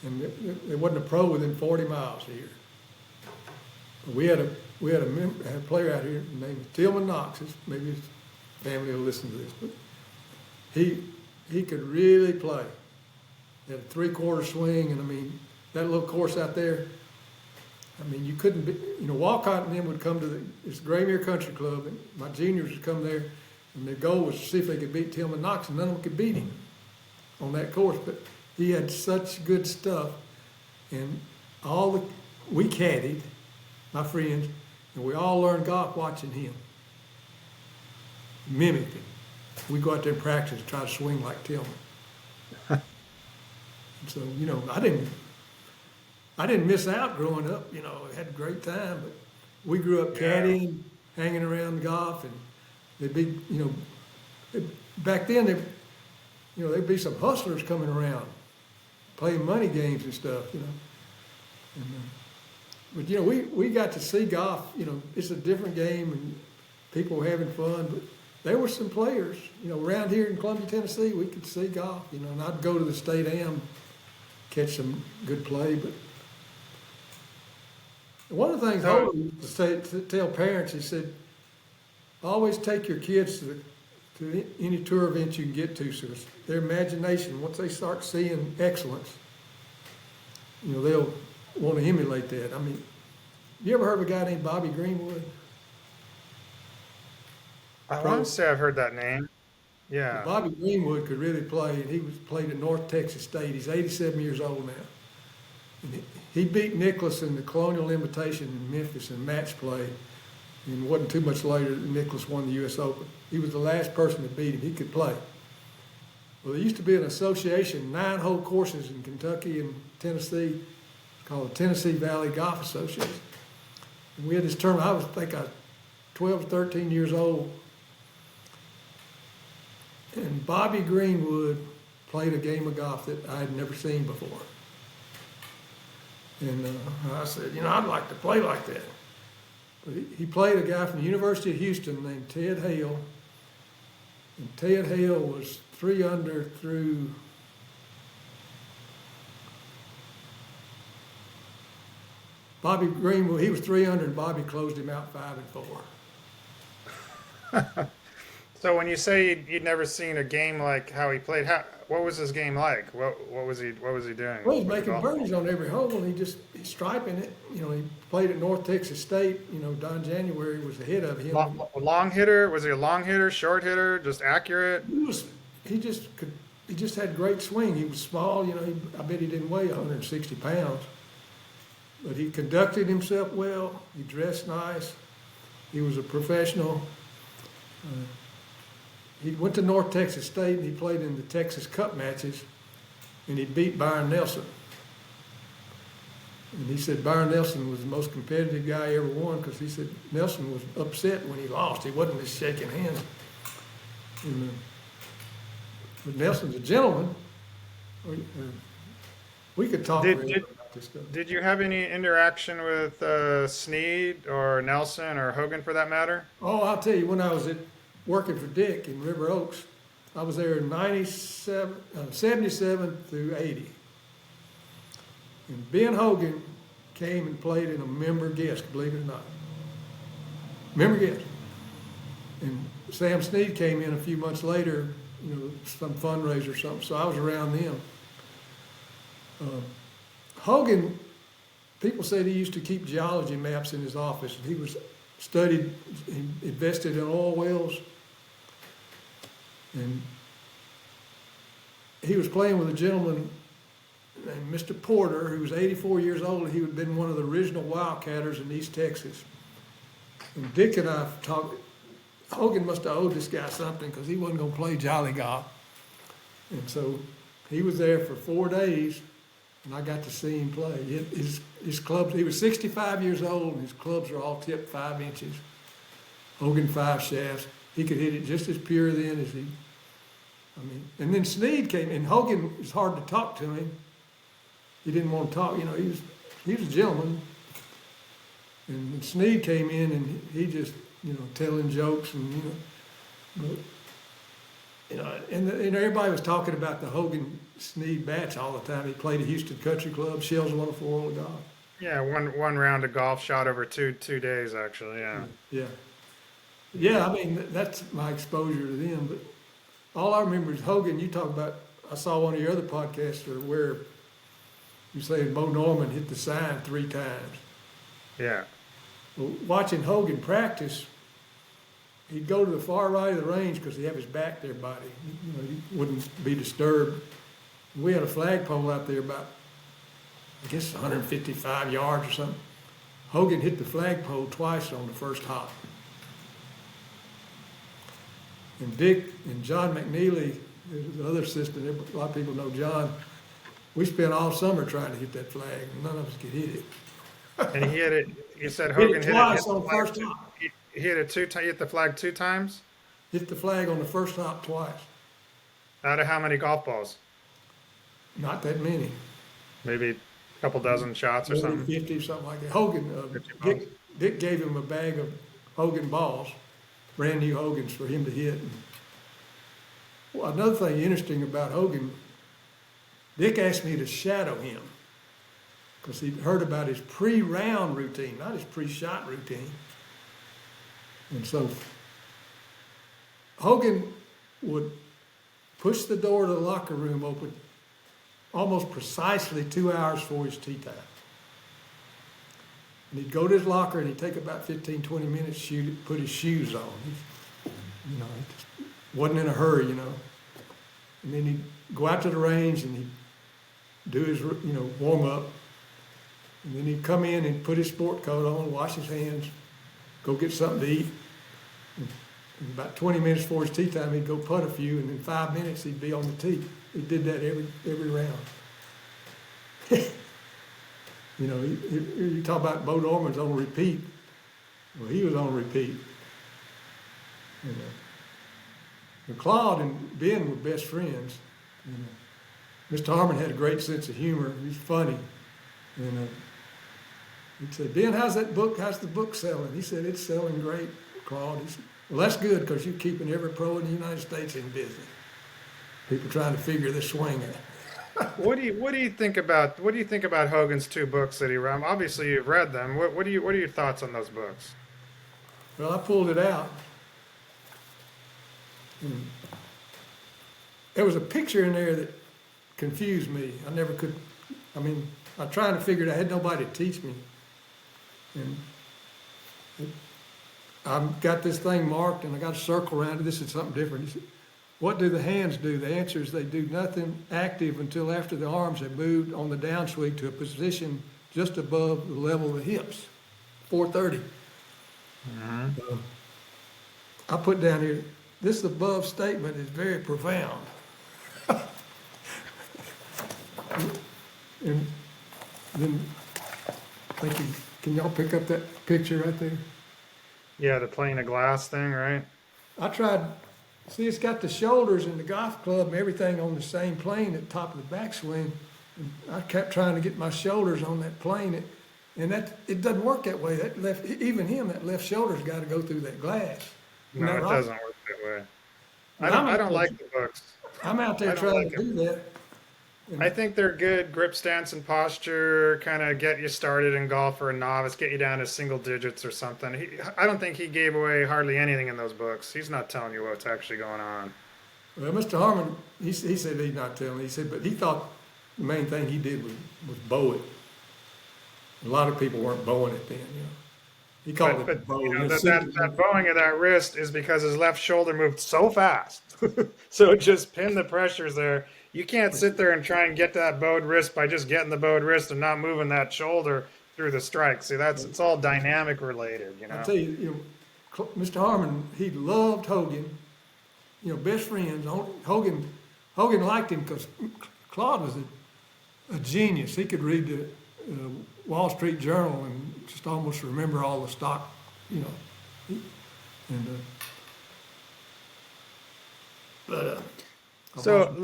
and there wasn't a pro within 40 miles here. But we had a player out here named Tillman Knox. Maybe his family will listen to this, but he could really play. He had a 3/4 swing, and I mean that little course out there. I mean, you couldn't be. Walcott and them would come to this Graymere Country Club, and my juniors would come there, and their goal was to see if they could beat Tillman Knox, and none of them could beat him on that course. But he had such good stuff, and we caddied, my friends, and we all learned golf watching him, mimicking. We go out there and practice, try to swing like Tillman. So I didn't miss out growing up. I had a great time, but we grew up caddying, hanging around golf, and they'd be, back then there'd be some hustlers coming around, playing money games and stuff, And, but we got to see golf. It's a different game, and people were having fun. But there were some players, around here in Columbia, Tennessee. We could see golf, and I'd go to the State Am, catch some good play. But one of the things Hogan used to tell parents, he said, always take your kids to any tour event you can get to, so it's their imagination, once they start seeing excellence, they'll want to emulate that. I mean, you ever heard of a guy named Bobby Greenwood? I want Pro. to say I've heard that name. Well, Yeah. Bobby Greenwood could really play, and he was played at North Texas State. He's 87 years old now. And he beat Nicholas in the Colonial Invitation in Memphis in match play. And it wasn't too much later that Nicholas won the U.S. Open. He was the last person to beat him. He could play. Well, there used to be an association, 9-hole courses in Kentucky and Tennessee, called the Tennessee Valley Golf Association. And we had this tournament. I was 12 or 13 years old. And Bobby Greenwood played a game of golf that I had never seen before. And I said, I'd like to play like that. But he played a guy from the University of Houston named Ted Hale. And Ted Hale was 3 under through Bobby Greenwood. He was 3 under, and Bobby closed him out 5 and 4. So when you say you'd never seen a game like how he played, what was his game like? What was he doing? Well, he's with the making golf? birdies on every hole, and he's striping it. He played at North Texas State. Don January was ahead of him. Long hitter? Was he a long hitter, short hitter, just accurate? He just had great swing. He was small. I bet he didn't weigh 160 pounds, but he conducted himself well. He dressed nice. He was a professional. He went to North Texas State, and he played in the Texas Cup matches, and he beat Byron Nelson. And he said Byron Nelson was the most competitive guy he ever won, because he said Nelson was upset when he lost. He wasn't just shaking hands. But Nelson's a gentleman. We could talk Did, forever did, about this stuff. did you have any interaction with Snead or Nelson or Hogan for that matter? Oh, I'll tell you, when I was working for Dick in River Oaks, I was there in 77 through 80. And Ben Hogan came and played in a member guest, believe it or not. Member guest. And Sam Snead came in a few months later, some fundraiser or something, so I was around them. Hogan, people said he used to keep geology maps in his office, and he invested in oil wells, and he was playing with a gentleman named Mr. Porter, who was 84 years old. He had been one of the original Wildcatters in East Texas. And Dick and I talked. Hogan must have owed this guy something, because he wasn't going to play jolly golf. And so he was there for 4 days, and I got to see him play. His clubs, he was 65 years old, and his clubs are all tipped 5 inches. Hogan 5 shafts. He could hit it just as pure then as and then Snead came, and Hogan was hard to talk to him. He didn't want to talk, he was a gentleman. And Snead came in, and he just, telling jokes, and, and everybody was talking about the Hogan-Snead match all the time. He played at Houston Country Club. Shells won a 4-hole of golf. Yeah, one round of golf shot over two days actually. Yeah. Yeah. Yeah, that's my exposure to them. But all I remember is Hogan. You talk about, I saw one of your other podcasts where you saying Bo Norman hit the sign 3 times. Yeah. Well, watching Hogan practice, he'd go to the far right of the range because he'd have his back to everybody. He wouldn't be disturbed. We had a flagpole out there about, I guess, 155 yards or something. Hogan hit the flagpole twice on the first hop. And Dick and John McNeely, the other assistant, a lot of people know John, we spent all summer trying to hit that flag, and none of us could hit it. And he hit it. You said Hit Hogan it hit it. twice on the first hop. He hit it hit the flag 2 times. Hit the flag on the first hop twice. Out of how many golf balls? Not that many. Maybe a couple dozen shots or 40, something. 50, something like that. Hogan, 50 balls. Dick gave him a bag of Hogan balls, brand new Hogans for him to hit. Well, another thing interesting about Hogan, Dick asked me to shadow him because he'd heard about his pre-round routine, not his pre-shot routine. And so Hogan would push the door to the locker room open almost precisely 2 hours before his tea time. And he'd go to his locker and he'd take about 15, 20 minutes, put his shoes on. He just wasn't in a hurry, And then he'd go out to the range and he'd do his, warm up. And then he'd come in and put his sport coat on, wash his hands, go get something to eat. And about 20 minutes before his tea time, he'd go putt a few, and in 5 minutes he'd be on the tee. He did that every round. You talk about Bo Norman's on repeat. Well, he was on repeat. And Claude and Ben were best friends. Mr. Harmon had a great sense of humor. He was funny. And he'd say, Ben, how's the book selling? He said, it's selling great, Claude. He said, well, that's good because you're keeping every pro in the United States in business. People trying to figure this swing out. What do you think about Hogan's two books that he wrote? Obviously, you've read them. What are your thoughts on those books? Well, I pulled it out. There was a picture in there that confused me. I never could. I tried to figure it out. I had nobody to teach me. And I've got this thing marked, and I got a circle around it. This is something different. He said, what do the hands do? The answer is they do nothing active until after the arms have moved on the downswing to a position just above the level of the hips, 430. Mm-hmm. I put down here, this above statement is very profound. And then, thank you. Can y'all pick up that picture right there? Yeah, the pane of glass thing, right? I tried, see, it's got the shoulders and the golf club and everything on the same plane at the top of the backswing. And I kept trying to get my shoulders on that plane, and it doesn't work that way. That left shoulder's got to go through that glass. No, it doesn't work that way. I don't like the books. I'm out there trying to do that. I think they're good grip stance and posture, kind of get you started in golf for a novice, get you down to single digits or something. I don't think he gave away hardly anything in those books. He's not telling you what's actually going on. Well, Mr. Harmon, he said he's not telling. He said, but he thought the main thing he did was bow it. A lot of people weren't bowing it then, He called it bow. That bowing of that wrist is because his left shoulder moved so fast. So it just pinned the pressures there. You can't sit there and try and get that bowed wrist by just getting the bowed wrist and not moving that shoulder through the strike. See, it's all dynamic related, I tell you, Mr. Harmon, he loved Hogan. Best friends. Hogan liked him because Claude was a genius. He could read the Wall Street Journal and just almost remember all the stock, So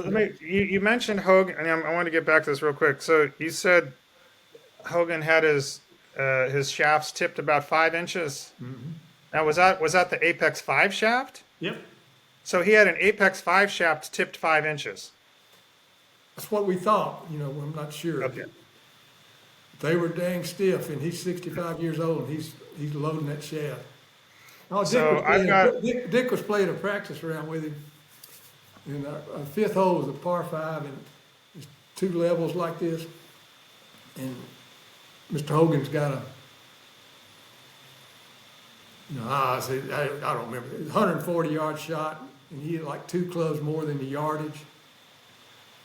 you mentioned Hogan, and I want to get back to this real quick. So you said Hogan had his shafts tipped about 5 inches. Mm-hmm. Now was that the Apex 5 shaft? Yep. So he had an Apex 5 shaft tipped 5 inches. That's what we thought. I'm not sure. Okay. They were dang stiff, and he's 65 years old, and he's loading that shaft. Oh, Dick was playing a practice round with him. And our fifth hole was a par 5, and there's 2 levels like this. And Mr. Hogan's got I don't remember, 140-yard shot, and he had like 2 clubs more than the yardage.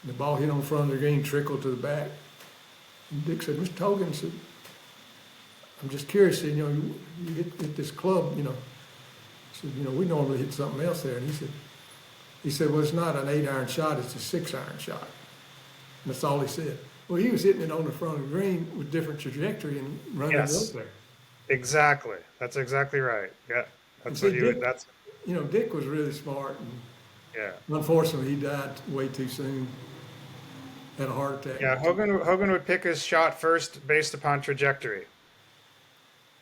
And the ball hit on the front of the green, trickled to the back. And Dick said, Mr. Hogan said, I'm just curious, you hit this club, said, we normally hit something else there. And he said, well, it's not an 8-iron shot, it's a 6-iron shot. And that's all he said. Well, he was hitting it on the front of the green with different trajectory and running it up there. Exactly. That's exactly right. Yeah. Dick was really smart. And yeah. Unfortunately, he died way too soon. Had a heart attack. Yeah, Hogan would pick his shot first based upon trajectory.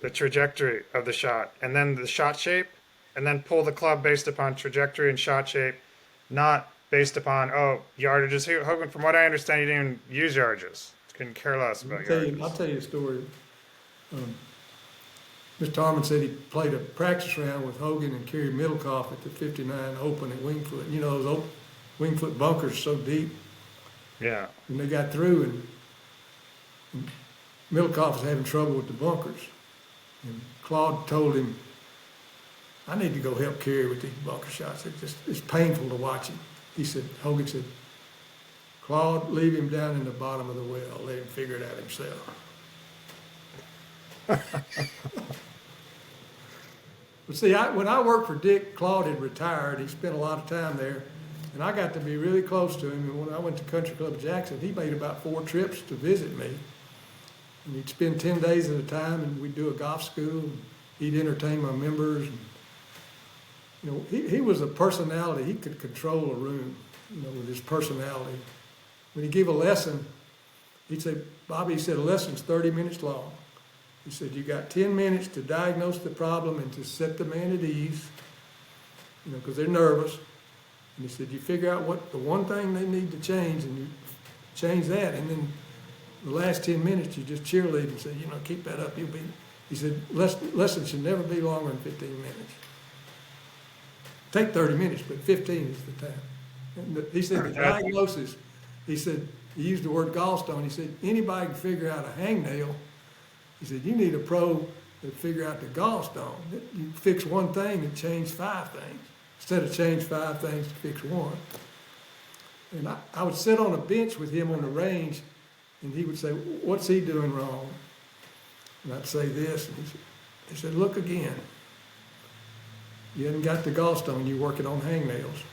The trajectory of the shot. And then the shot shape. And then pull the club based upon trajectory and shot shape. Not based upon, yardages. Hogan, from what I understand, he didn't even use yardages. Couldn't care less about yardages. I'll tell you a story. Mr. Harmon said he played a practice round with Hogan and Kerry Middlecoff at the 59 Open at Wingfoot. You know, those Wingfoot bunkers are so deep. Yeah. And they got through, and Middlecoff was having trouble with the bunkers. And Claude told him, I need to go help Kerry with these bunker shots. It's painful to watch him. Hogan said, Claude, leave him down in the bottom of the well. Let him figure it out himself. But see, when I worked for Dick, Claude had retired. He spent a lot of time there. And I got to be really close to him. And when I went to Country Club Jackson, he made about 4 trips to visit me. And he'd spend 10 days at a time, and we'd do a golf school. And he'd entertain my members. And, you know, he was a personality. He could control a room, you know, with his personality. When he gave a lesson, he'd say, Bobby, he said, a lesson's 30 minutes long. He said, you got 10 minutes to diagnose the problem and to set the man at ease, you know, because they're nervous. And he said, you figure out what the one thing they need to change, and you change that. And then the last 10 minutes, you just cheerlead and say, you know, keep that up. You'll be. He said, lessons should never be longer than 15 minutes. Take 30 minutes, but 15 is the time. And he said, the diagnosis, he said, he used the word gallstone. He said, anybody can figure out a hangnail. He said, you need a pro to figure out the gallstone. You fix one thing and change 5 things, instead of change 5 things to fix one. And I would sit on a bench with him on the range, and he would say, what's he doing wrong? And I'd say this, and he said, look again. You hadn't got the gallstone, you're working on hangnails.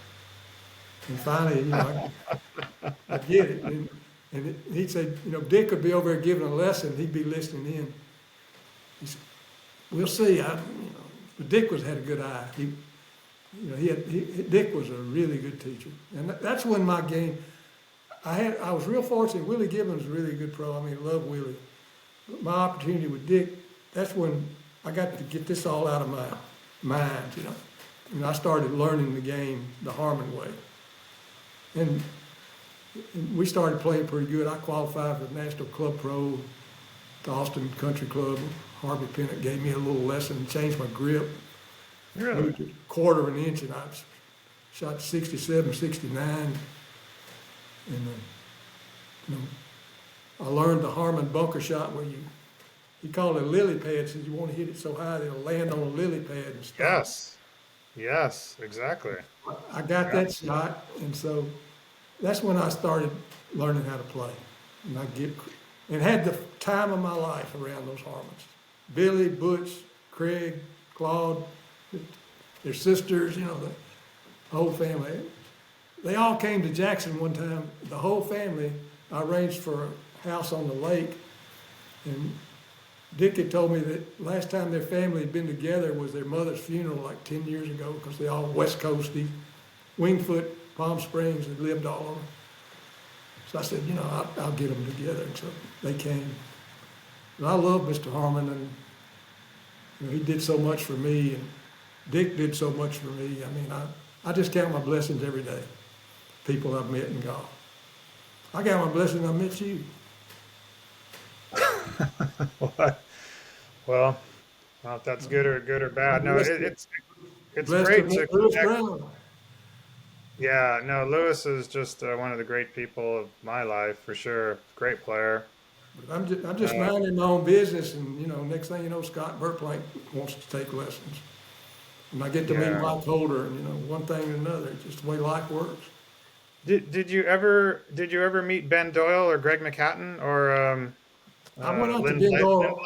And finally, you know, I get it. And he'd say, you know, Dick would be over there giving a lesson, he'd be listening in. He said, we'll see. But Dick had a good eye. Dick was a really good teacher. And that's when my game, I was real fortunate. Willie Gibbons was a really good pro. I mean, I love Willie. My opportunity with Dick, that's when I got to get this all out of my mind, you know. And I started learning the game the Harmon way. And we started playing pretty good. I qualified for the National Club Pro, the Austin Country Club. Harvey Pennant gave me a little lesson, changed my grip. Really? Moved a quarter of an inch, and I shot 67, 69. And you know, I learned the Harmon bunker shot where he called it a lily pad. Said you want to hit it so high that it'll land on a lily pad and stop. Yes, exactly. I got that shot, and so that's when I started learning how to play. And had the time of my life around those Harmons. Billy, Butch, Craig, Claude, their sisters, you know, the whole family. They all came to Jackson one time, the whole family. I arranged for a house on the lake, and Dick had told me that last time their family had been together was their mother's funeral like 10 years ago, because they all West Coasty, Wingfoot, Palm Springs, they lived all over. So I said, you know, I'll get them together, and so they came. And I love Mr. Harmon, and you know, he did so much for me, and Dick did so much for me. I mean, I just count my blessings every day. People I've met in golf. I got my blessing I met you. Well, if that's good or bad. No, it's Blessed great to to meet Lewis connect. Brown. Yeah, no, Lewis is just one of the great people of my life for sure. Great player. But I'm just minding my own business, and you know, next thing you know, Scott Verplank wants to take lessons, and I get to meet Yeah. Mike Holder, and you know, one thing and another. It's just the way life works. Did you ever meet Ben Doyle or Greg McHatton or I went out to Lynn Ben Blake? Doyle.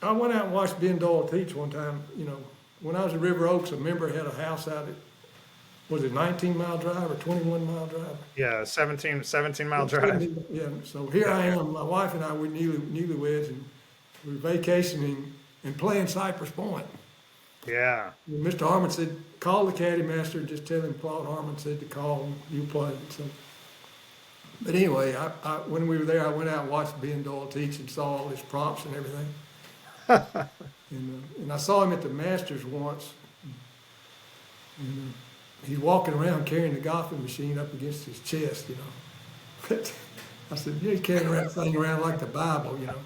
I went out and watched Ben Doyle teach one time. You know, when I was at River Oaks, a member had a house out at, was it 19-mile drive or 21-mile drive? Yeah, 17-mile drive. Yeah, so here I am, my wife and I were newlyweds, and we were vacationing and playing Cypress Point. Yeah. And Mr. Harmon said, call the caddy master and just tell him Claude Harmon said to call and you play. So, but anyway, when we were there, I went out and watched Ben Doyle teach and saw all his prompts and everything. And I saw him at the Masters once. And he's walking around carrying the golfing machine up against his chest, you know. I said, you're carrying that thing around like the Bible, you know.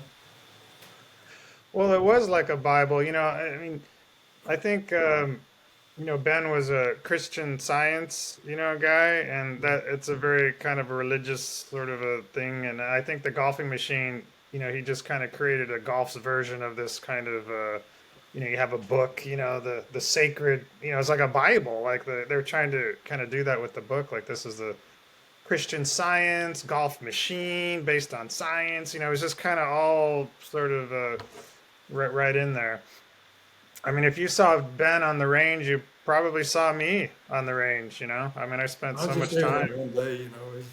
Well, it was like a Bible, I mean, I think Ben was a Christian Science, guy, and that it's a very kind of a religious sort of a thing. And I think the golfing machine, he just kind of created a golf's version of this kind of, you have a book, the sacred, it's like a Bible. Like they're trying to kind of do that with the book. Like this is the Christian Science golf machine based on science. It was just kind of all sort of right in there. I mean, if you saw Ben on the range, you probably saw me on the range, I mean, I spent I was so just much there like time. one day, it's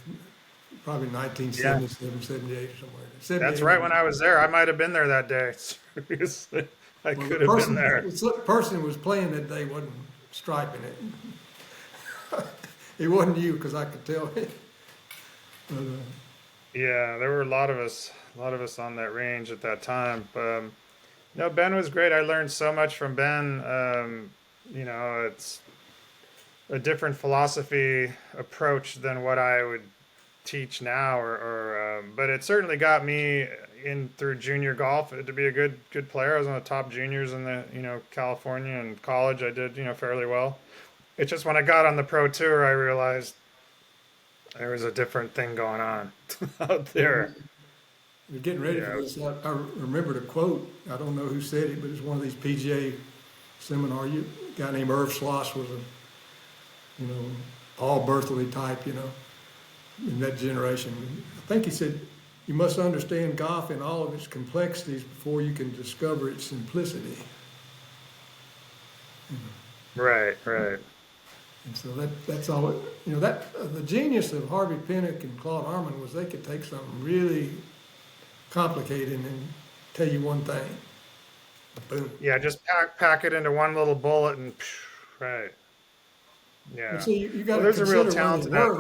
probably Yeah, 1977, 78 or somewhere. that's 78. right when I was there. I might have been there that day. Seriously, I Well, the could have been person, there. the person who was playing that day wasn't striping it. It wasn't you, because I could tell it. But, Yeah, there were a lot of us on that range at that time. No, Ben was great. I learned so much from Ben. It's a different philosophy approach than what I would teach now, but it certainly got me in through junior golf to be a good player. I was one of the top juniors in the California and college. I did fairly well. It's just when I got on the pro tour, I realized there was a different thing going on out there. we're getting ready for Yeah, this. I remembered a quote. I don't know who said it, but it's one of these PGA seminar. A guy named Irv Sloss was a, Paul Berthelly type, in that generation. I think he said, you must understand golf in all of its complexities before you can discover its simplicity. right, right. And so that's all. The genius of Harvey Pinnock and Claude Harmon was they could take something really complicated and tell you one thing. Boom. Yeah, just pack it into one little bullet and right. And Yeah. so you got Well, to there's a real consider when they talent to that. were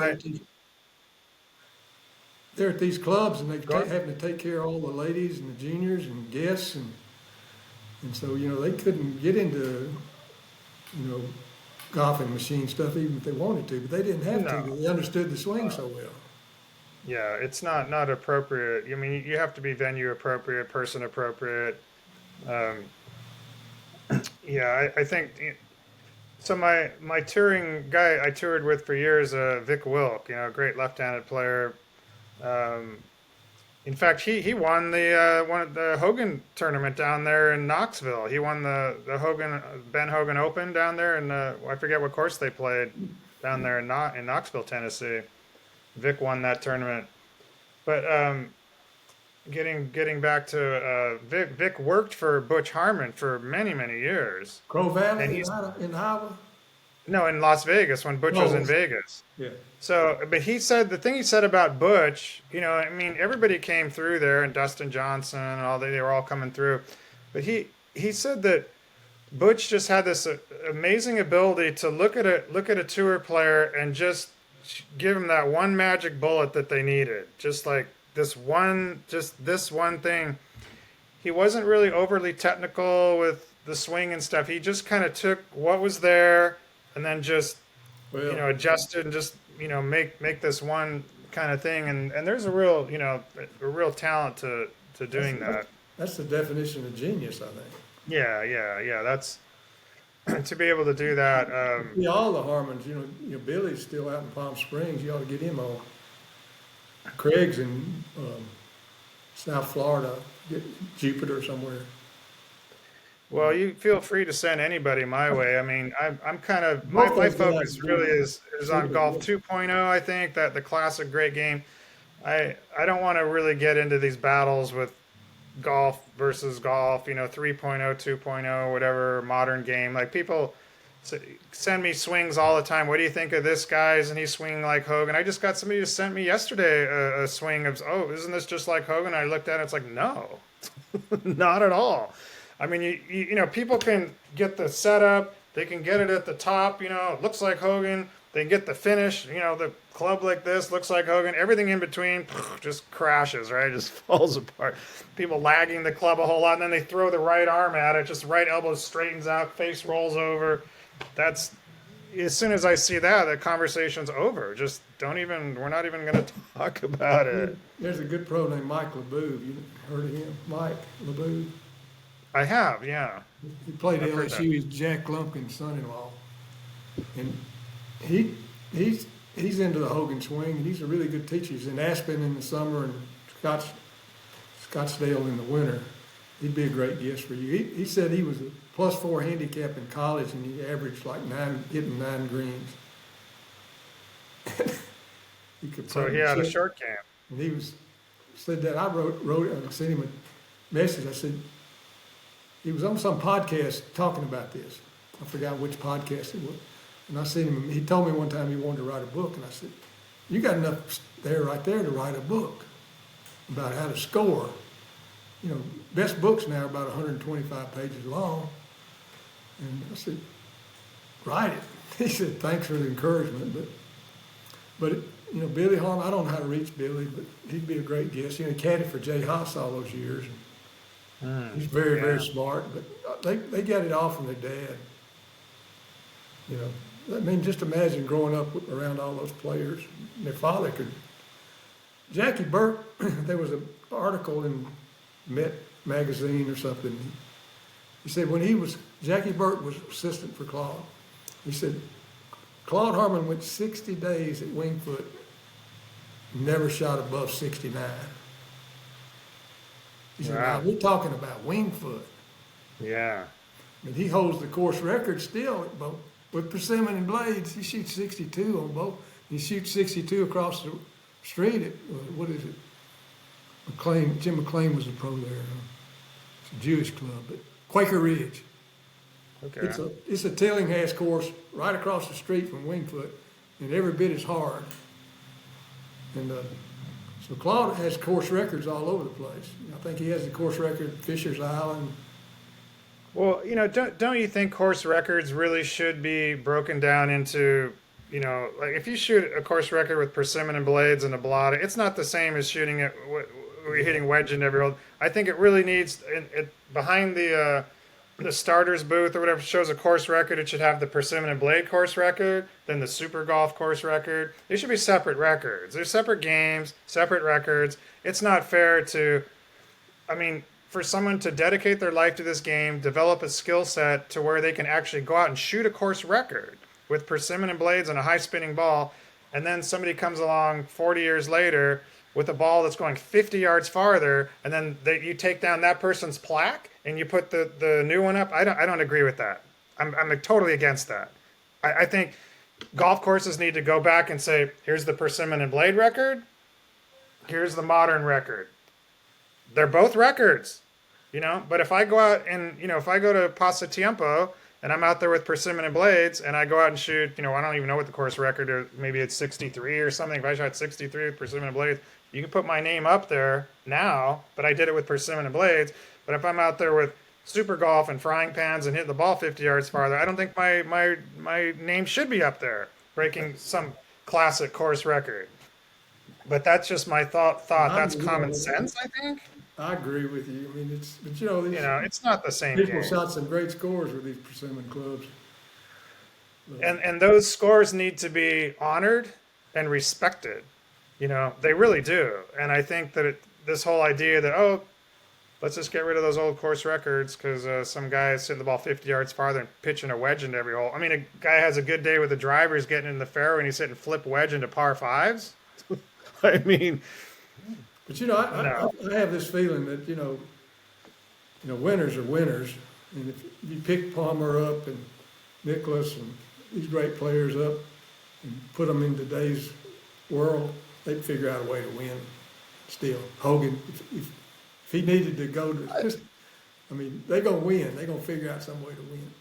they're at these clubs and Go they're on. having to take care of all the ladies and the juniors and guests and so they couldn't get into you know golfing machine stuff even if they wanted to, but they didn't have to No. because they understood the swing so well. Yeah, it's not appropriate. I mean, you have to be venue appropriate, person appropriate. Um, yeah, I think so. My touring guy I toured with for years, Vic Wilk, a great left-handed player. Um, in fact, he won the Hogan tournament down there in Knoxville. He won the Hogan Ben Hogan Open down there, and I forget what course they played down there in Knoxville, Tennessee. Vic won that tournament. But getting back to Vic worked for Butch Harmon for many years, Crow and Valley he's in Iowa. no in Las Vegas when Butch was Oh, in Vegas. yeah. So, but he said the thing he said about Butch, I mean, everybody came through there, and Dustin Johnson and all they were all coming through, but he said that Butch just had this amazing ability to look at a tour player and just give him that one magic bullet that they needed, just like this one thing. He wasn't really overly technical with the swing and stuff. He just kind of took what was there and then just Well, adjusted and just make this one kind of thing. And there's a real talent to that's doing that. that's the definition of genius, I think. Yeah. That's to be able to do that. Yeah, all the Harmons, Billy's still out in Palm Springs. You ought to get him on. Craig's in South Florida, Jupiter somewhere. Well, you feel free to send anybody my way. I mean, I'm kind of Both my those guys focus really is on super golf good. 2.0. I think that the classic great game. I don't want to really get into these battles with golf versus golf. 3.0, 2.0, whatever modern game. Like people send me swings all the time. What do you think of this guy's? And he's swinging like Hogan. I just got somebody who sent me yesterday a swing of, oh, isn't this just like Hogan? I looked at it. It's like, no, not at all. I mean, people can get the setup. They can get it at the top. It looks like Hogan. They can get the finish. The club like this looks like Hogan. Everything in between just crashes, right? Just falls apart. People lagging the club a whole lot, and then they throw the right arm at it. Just right elbow straightens out, face rolls over. That's as soon as I see that, the conversation's over. Just don't even. We're not even going to talk about it. There's a good pro named Mike LeBou. You heard of him? Mike LeBou? I have, yeah. He played at I've heard that. LSU. He's Jack Lumpkin's son-in-law, and he he's he's into the Hogan swing, and he's a really good teacher. He's in Aspen in the summer and Scottsdale in the winter. He'd be a great guest for you. He said he was a +4 handicap in college, and he averaged like hitting 9 greens. He could So play he had a chip, short game. and he was said that I sent him a message. I said he was on some podcast talking about this. I forgot which podcast it was, and I sent him. He told me one time he wanted to write a book, and I said, "You got enough there right there to write a book about how to score." You know, best books now are about 125 pages long. And I said, write it. He said, thanks for the encouragement. But you know, Billy Harmon, I don't know how to reach Billy, but he'd be a great guest. You know, he caddied for Jay Haas all those years. He's very, Yeah. very smart, but they got it all from their dad. You know, I mean, just imagine growing up around all those players. Their father could. Jackie Burke, there was an article in Met magazine or something. He said Jackie Burke was assistant for Claude. He said, Claude Harmon went 60 days at Wingfoot, never shot above 69. He said, now Wow. we're talking about Wingfoot. Yeah. I mean, he holds the course record still at both. With persimmon and blades, he shoots 62 on both. He shoots 62 across the street at, what is it? Jim McLean was a pro there. It's a Jewish club, but Quaker Ridge. Okay. It's a Tillinghast course right across the street from Wingfoot, and every bit as hard. And so Claude has course records all over the place. I think he has the course record at Fisher's Island. Well, don't you think course records really should be broken down into, like if you shoot a course record with persimmon and blades and a blotto, it's not the same as shooting it hitting wedge into every hole. I think it really needs behind the starters booth or whatever shows a course record. It should have the persimmon and blade course record, then the super golf course record. They should be separate records. They're separate games, separate records. It's not fair to, I mean, for someone to dedicate their life to this game, develop a skill set to where they can actually go out and shoot a course record with persimmon and blades and a high spinning ball, and then somebody comes along 40 years later with a ball that's going 50 yards farther, and then you take down that person's plaque and you put the new one up. I don't agree with that. I'm totally against that. I think golf courses need to go back and say, here's the persimmon and blade record, here's the modern record. They're both records, but if I go out and, if I go to Pasatiempo and I'm out there with persimmon and blades and I go out and shoot, I don't even know what the course record is. Maybe it's 63 or something. If I shot 63 with persimmon and blades, you can put my name up there now, but I did it with persimmon and blades. But if I'm out there with super golf and frying pans and hitting the ball 50 yards farther, I don't think my name should be up there breaking some classic course record. But that's just my thought. That's common sense, I think. I agree with you. I mean, these It's not the same people game. shot some great scores with these persimmon clubs. And those scores need to be honored and respected. They really do. And I think that this whole idea that, let's just get rid of those old course records because some guy is hitting the ball 50 yards farther and pitching a wedge into every hole. I mean, a guy has a good day with the driver, he's getting in the fairway and he's hitting flip wedge into par fives. I mean, But no. I have this feeling that winners are winners, and if you pick Palmer up and Nicholas and these great players up and put them in today's world, they'd figure out a way to win. Still, Hogan, if he needed to go to, they're gonna win. They're gonna figure out some way to win.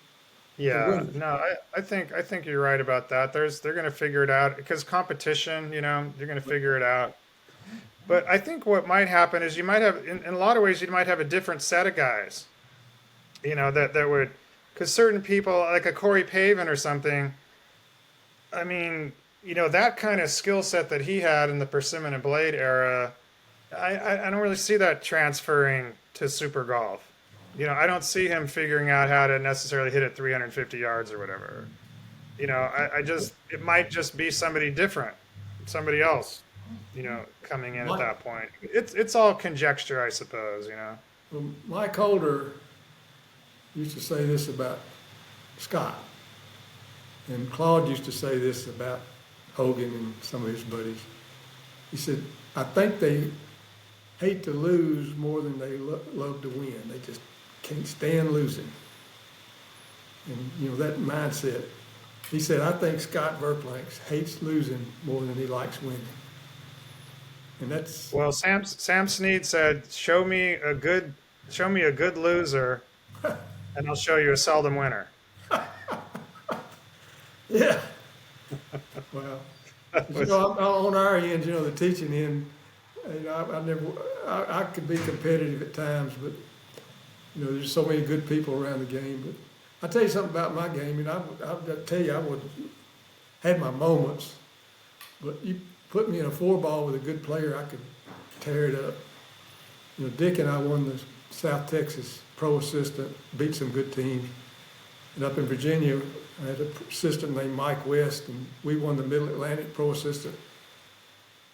Yeah, no, I think you're right about that. They're going to figure it out because competition, you're going to figure it out. But I think what might happen is you might have, in a lot of ways, you might have a different set of guys, that would, because certain people, like a Corey Pavin or something, I mean, that kind of skill set that he had in the persimmon and blade era, I don't really see that transferring to super golf. I don't see him figuring out how to necessarily hit it 350 yards or whatever. It might just be somebody different, somebody else, coming in at that point. It's all conjecture, I suppose. Well, Mike Holder used to say this about Scott, and Claude used to say this about Hogan and some of his buddies. He said, I think they hate to lose more than they love to win. They just can't stand losing. And, you know, that mindset. He said, I think Scott Verplank hates losing more than he likes winning. And that's, Well, Sam Snead said, show me a good loser, and I'll show you a seldom winner." yeah. Well, That you was- know, on our end, you know, the teaching end, you know, I could be competitive at times, but, you know, there's so many good people around the game. But I'll tell you something about my game, and I'll tell you, had my moments, but you put me in a 4-ball with a good player, I could tear it up. You know, Dick and I won the South Texas Pro Assistant, beat some good teams. And up in Virginia, I had an assistant named Mike West, and we won the Middle Atlantic Pro Assistant.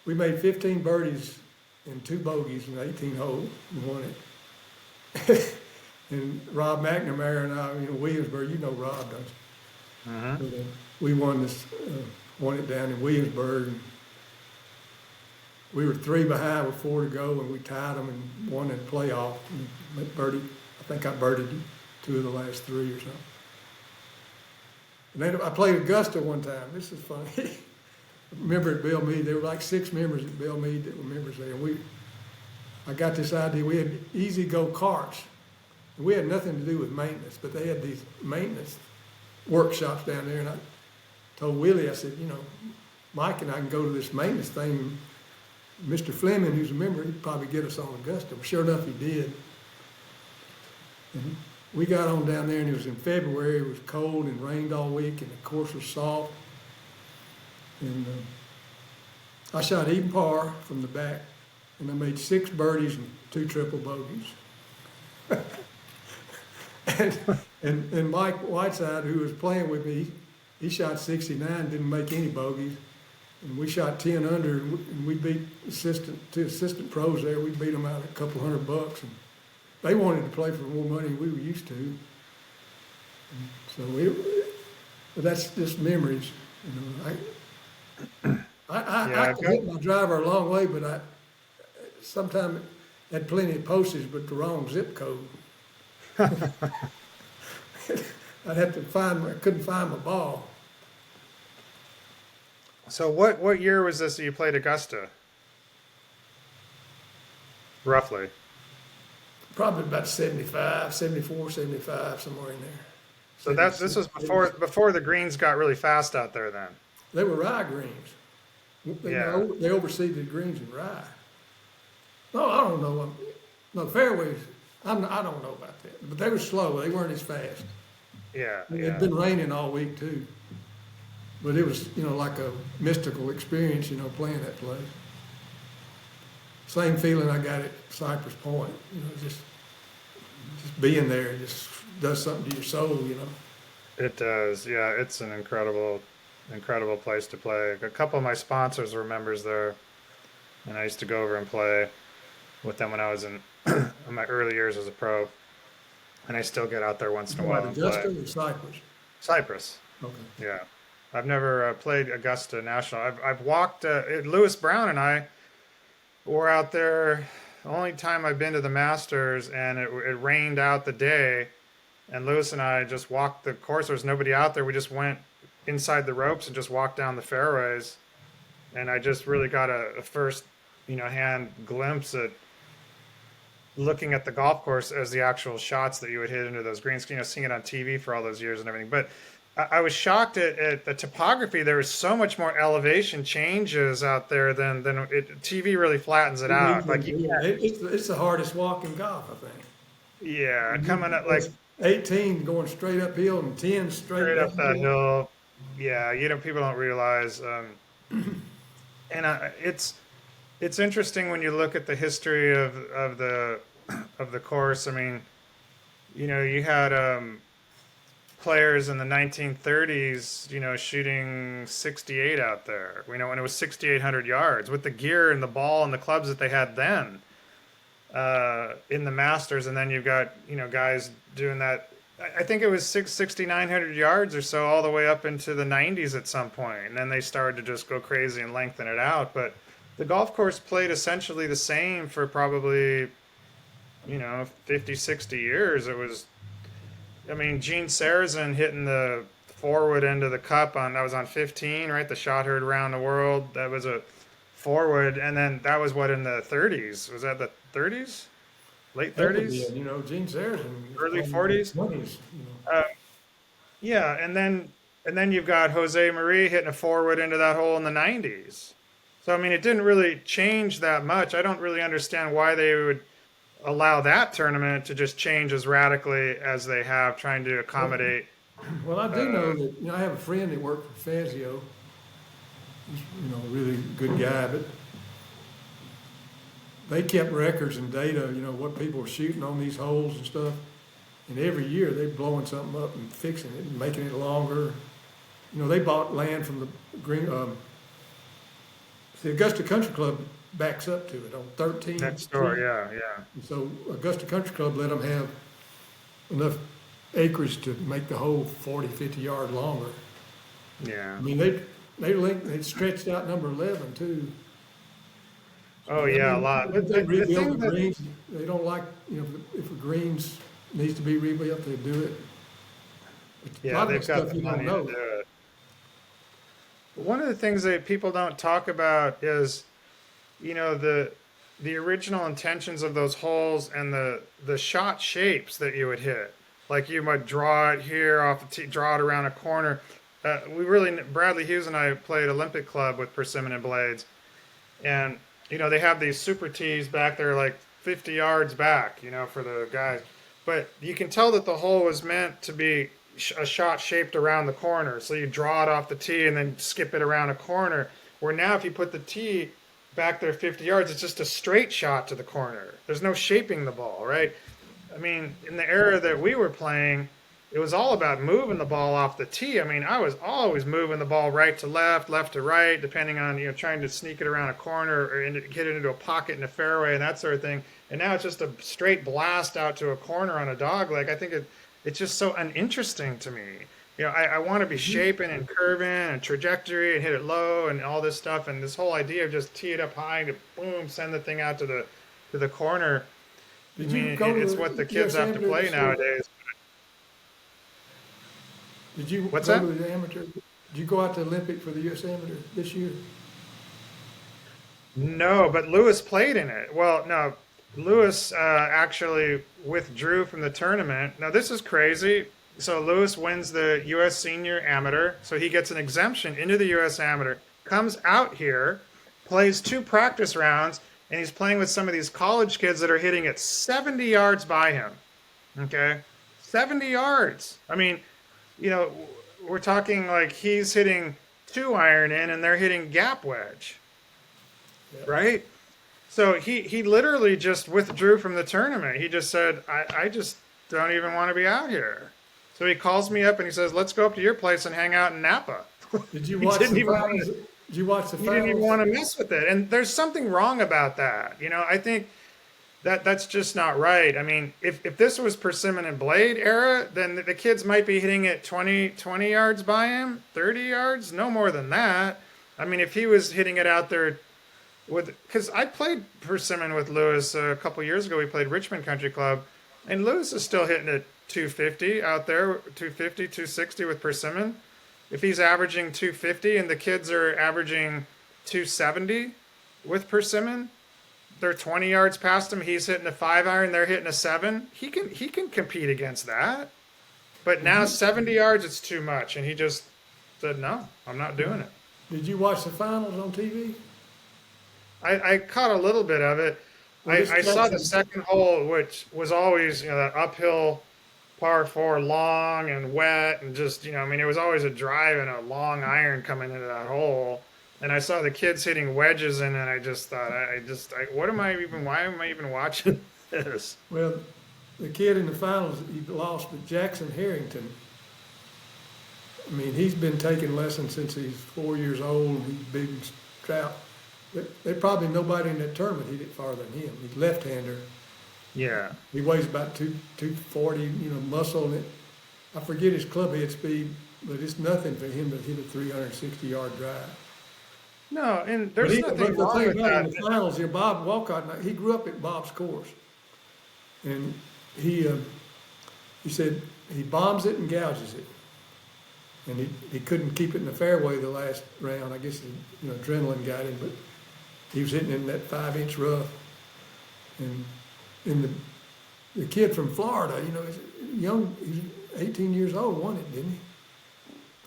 We made 15 birdies and 2 bogeys in 18 holes and won it. And Rob McNamara and I, you know, Williamsburg, you know Rob, don't you? But, we won it down in Williamsburg. And we were 3 behind with 4 to go, and we tied them and won in the playoff. And I think I birdied 2 of the last 3 or something. And then I played Augusta one time. This is funny. Remember at Belle Meade, there were like 6 members at Belle Meade that were members there. And I got this idea. We had easy go karts. And we had nothing to do with maintenance, but they had these maintenance workshops down there. And I told Willie, I said, you know, Mike and I can go to this maintenance thing. Mr. Fleming, who's a member, he'd probably get us on Augusta. Well, sure enough, he did. And we got on down there, and it was in February. It was cold and rained all week, and the course was soft. And I shot even par from the back, and I made 6 birdies and 2 triple bogeys. and Mike Whiteside, who was playing with me, he shot 69, didn't make any bogeys. And we shot 10 under, and we beat two assistant pros there. We beat them out a couple $100. And they wanted to play for more money than we were used to. And so but that's just memories. You know, I can hit my driver a long way, but I sometimes had plenty of postage, but the wrong zip code. I couldn't find my ball. So what year was this that you played Augusta? Roughly. Probably about 75, 74, 75, somewhere in there. So this was before the greens got really fast out there then. They were rye greens. They overseed the greens in rye. No, I don't know. No, fairways, I don't know about that. But they were slow. They weren't as fast. Yeah. It had been raining all week too. But it was, you know, like a mystical experience, you know, playing that place. Same feeling I got at Cypress Point, you know, just being there just does something to your soul, you know. It does. Yeah, it's an incredible place to play. A couple of my sponsors were members there, and I used to go over and play with them when I was in my early years as a pro. And I still get out there once in a while and Augusta play. or Cypress? Cypress. Okay. Yeah. I've never played Augusta National. I've walked. Lewis Brown and I were out there. The only time I've been to the Masters, and it rained out the day, and Lewis and I just walked the course. There was nobody out there. We just went inside the ropes and just walked down the fairways, and I just really got a first, hand glimpse at looking at the golf course as the actual shots that you would hit into those greens. Seeing it on TV for all those years and everything, but. I was shocked at the topography. There was so much more elevation changes out there than TV really flattens it out. Like it's the hardest walk in golf, I think. Yeah, coming up like 18 going straight uphill and 10 straight up that hill. Yeah, people don't realize. And it's interesting when you look at the history of the course. I mean, you had players in the 1930s, shooting 68 out there, when it was 6,800 yards with the gear and the ball and the clubs that they had then in the Masters. And then you've got, guys doing that I think it was 6,900 yards or so, all the way up into the 90s at some point, and then they started to just go crazy and lengthen it out. But the golf course played essentially the same for probably 50, 60 years. It was, I mean, Gene Sarazen hitting the forward end of the cup on that was on 15, right? The shot heard around the world. That was a forward, and then that was what in the 30s. Was that the 30s? Late Heck of it, 30s? Gene Saracen was Early playing in the 40s? 20s, Uh, yeah, and then you've got Jose Marie hitting a forward into that hole in the 90s. So I mean, it didn't really change that much. I don't really understand why they would allow that tournament to just change as radically as they have, trying to Well, accommodate. well, I do Uh, know that, I have a friend that worked for Fazio. He's, a really good guy, but they kept records and data, what people were shooting on these holes and stuff. And every year they're blowing something up and fixing it and making it longer. They bought land from the green, the Augusta Country Club backs up to it on 13th Next door, Street. yeah, yeah, And so Augusta Country Club let them have enough acreage to make the hole 40, 50 yards longer. yeah. I mean, they stretched out number 11 too. Oh I yeah, a mean, lot. But they the rebuild thing the that, greens. They don't like, if a greens needs to be rebuilt, they do it. It's a yeah, lot of the they've got stuff the you don't money to know. do it. One of the things that people don't talk about is, the original intentions of those holes and the shot shapes that you would hit. Like you might draw it here off the tee, draw it around a corner. Bradley Hughes and I played Olympic Club with persimmon and blades, and they have these super tees back there like 50 yards back, for the guys. But you can tell that the hole was meant to be a shot shaped around the corner. So you draw it off the tee and then skip it around a corner. Where now, if you put the tee back there 50 yards, it's just a straight shot to the corner. There's no shaping the ball, right? I mean, in the era that we were playing, it was all about moving the ball off the tee. I mean, I was always moving the ball right to left, left to right, depending on, trying to sneak it around a corner or get it into a pocket in a fairway and that sort of thing. And now it's just a straight blast out to a corner on a dog leg. I think it's just so uninteresting to me. I want to be shaping and curving and trajectory and hit it low and all this stuff. And this whole idea of just tee it up high to boom, send the thing out to the corner. I Did you mean, go to it's what the the kids US have to Amateur play this year? nowadays. Did you What's go that? to the amateur? Did you go out to the Olympic for the US Amateur this year? No, but Lewis played in it. Well, no, Lewis actually withdrew from the tournament. Now, this is crazy. So, Lewis wins the U.S. Senior Amateur, so he gets an exemption into the U.S. Amateur, comes out here, plays 2 practice rounds, and he's playing with some of these college kids that are hitting it 70 yards by him. Okay? 70 yards. I mean, you know, we're talking like he's hitting 2 iron in and they're hitting gap wedge, right? So he literally just withdrew from the tournament. He just said, I just don't even want to be out here. So he calls me up and he says, let's go up to your place and hang out in Napa. Did you He watch didn't the even want finals? to, Did you watch the he didn't even finals? want to mess with it. And there's something wrong about that. I think that's just not right. I mean, if this was Persimmon and Blade era, then the kids might be hitting it 20 yards by him, 30 yards, no more than that. I mean, if he was hitting it out there because I played Persimmon with Lewis a couple years ago. We played Richmond Country Club, and Lewis is still hitting it 250 out there, 250, 260 with Persimmon. If he's averaging 250 and the kids are averaging 270 with Persimmon, they're 20 yards past him. He's hitting a 5 iron. They're hitting a 7. He can compete against that. But now 70 yards, it's too much, and he just said, "No, I'm not doing it." Did you watch the finals on TV? I caught a little bit of it. Well, this I saw the Jackson, second hole, which was always, that uphill par 4, long and wet, and just, I mean, it was always a drive and a long iron coming into that hole. And I saw the kids hitting wedges in, and I just thought, why am I even watching this? well, the kid in the finals, he lost, but Jackson Harrington. I mean, he's been taking lessons since he's 4 years old. And he's big and stout. There probably nobody in that tournament hit it farther than him. He's left-hander. Yeah. He weighs about 240, muscle in it. I forget his club head speed, but it's nothing for him to hit a 360-yard drive. No, and But there's nothing the wrong thing with about it, in that. the finals here, Bob Walcott, he grew up at Bob's course, and he said he bombs it and gouges it, and he couldn't keep it in the fairway the last round. I guess adrenaline got him, but he was hitting in that 5-inch rough, and the kid from Florida, he's young, he's 18 years old, won it, didn't he?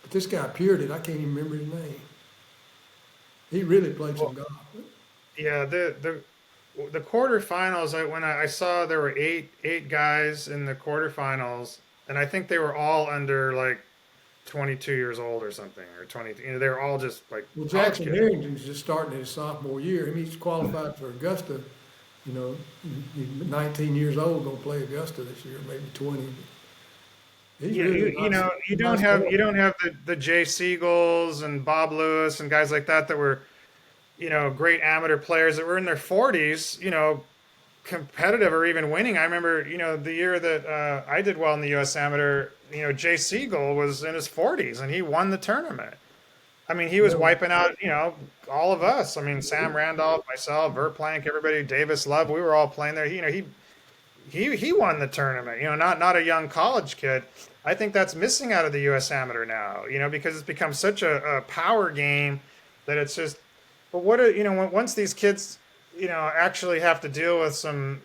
But this guy pured it. I can't even remember his name. He really played some Well, golf. yeah, the quarterfinals. When I saw there were eight guys in the quarterfinals, and I think they were all under like 22 years old or something, or 20. They were all just like Well, college Jackson kids. Harrington's just starting his sophomore year. I mean, he's qualified for Augusta. He's 19 years old, gonna play Augusta this year, maybe 20. He's Yeah, really nice, nice you boy. don't have the Jay Siegels and Bob Lewis and guys like that were great amateur players that were in their 40s, competitive or even winning. I remember, the year that I did well in the U.S. Amateur, Jay Siegel was in his 40s and he won the tournament. I mean, he was Yeah, wiping out, all of us. I mean, Sam Randolph, myself, Verplank, everybody, Davis Love, we were all playing there. He won the tournament. Not a young college kid. I think that's missing out of the U.S. Amateur now. Because it's become such a power game that it's just. But once these kids, actually have to deal with some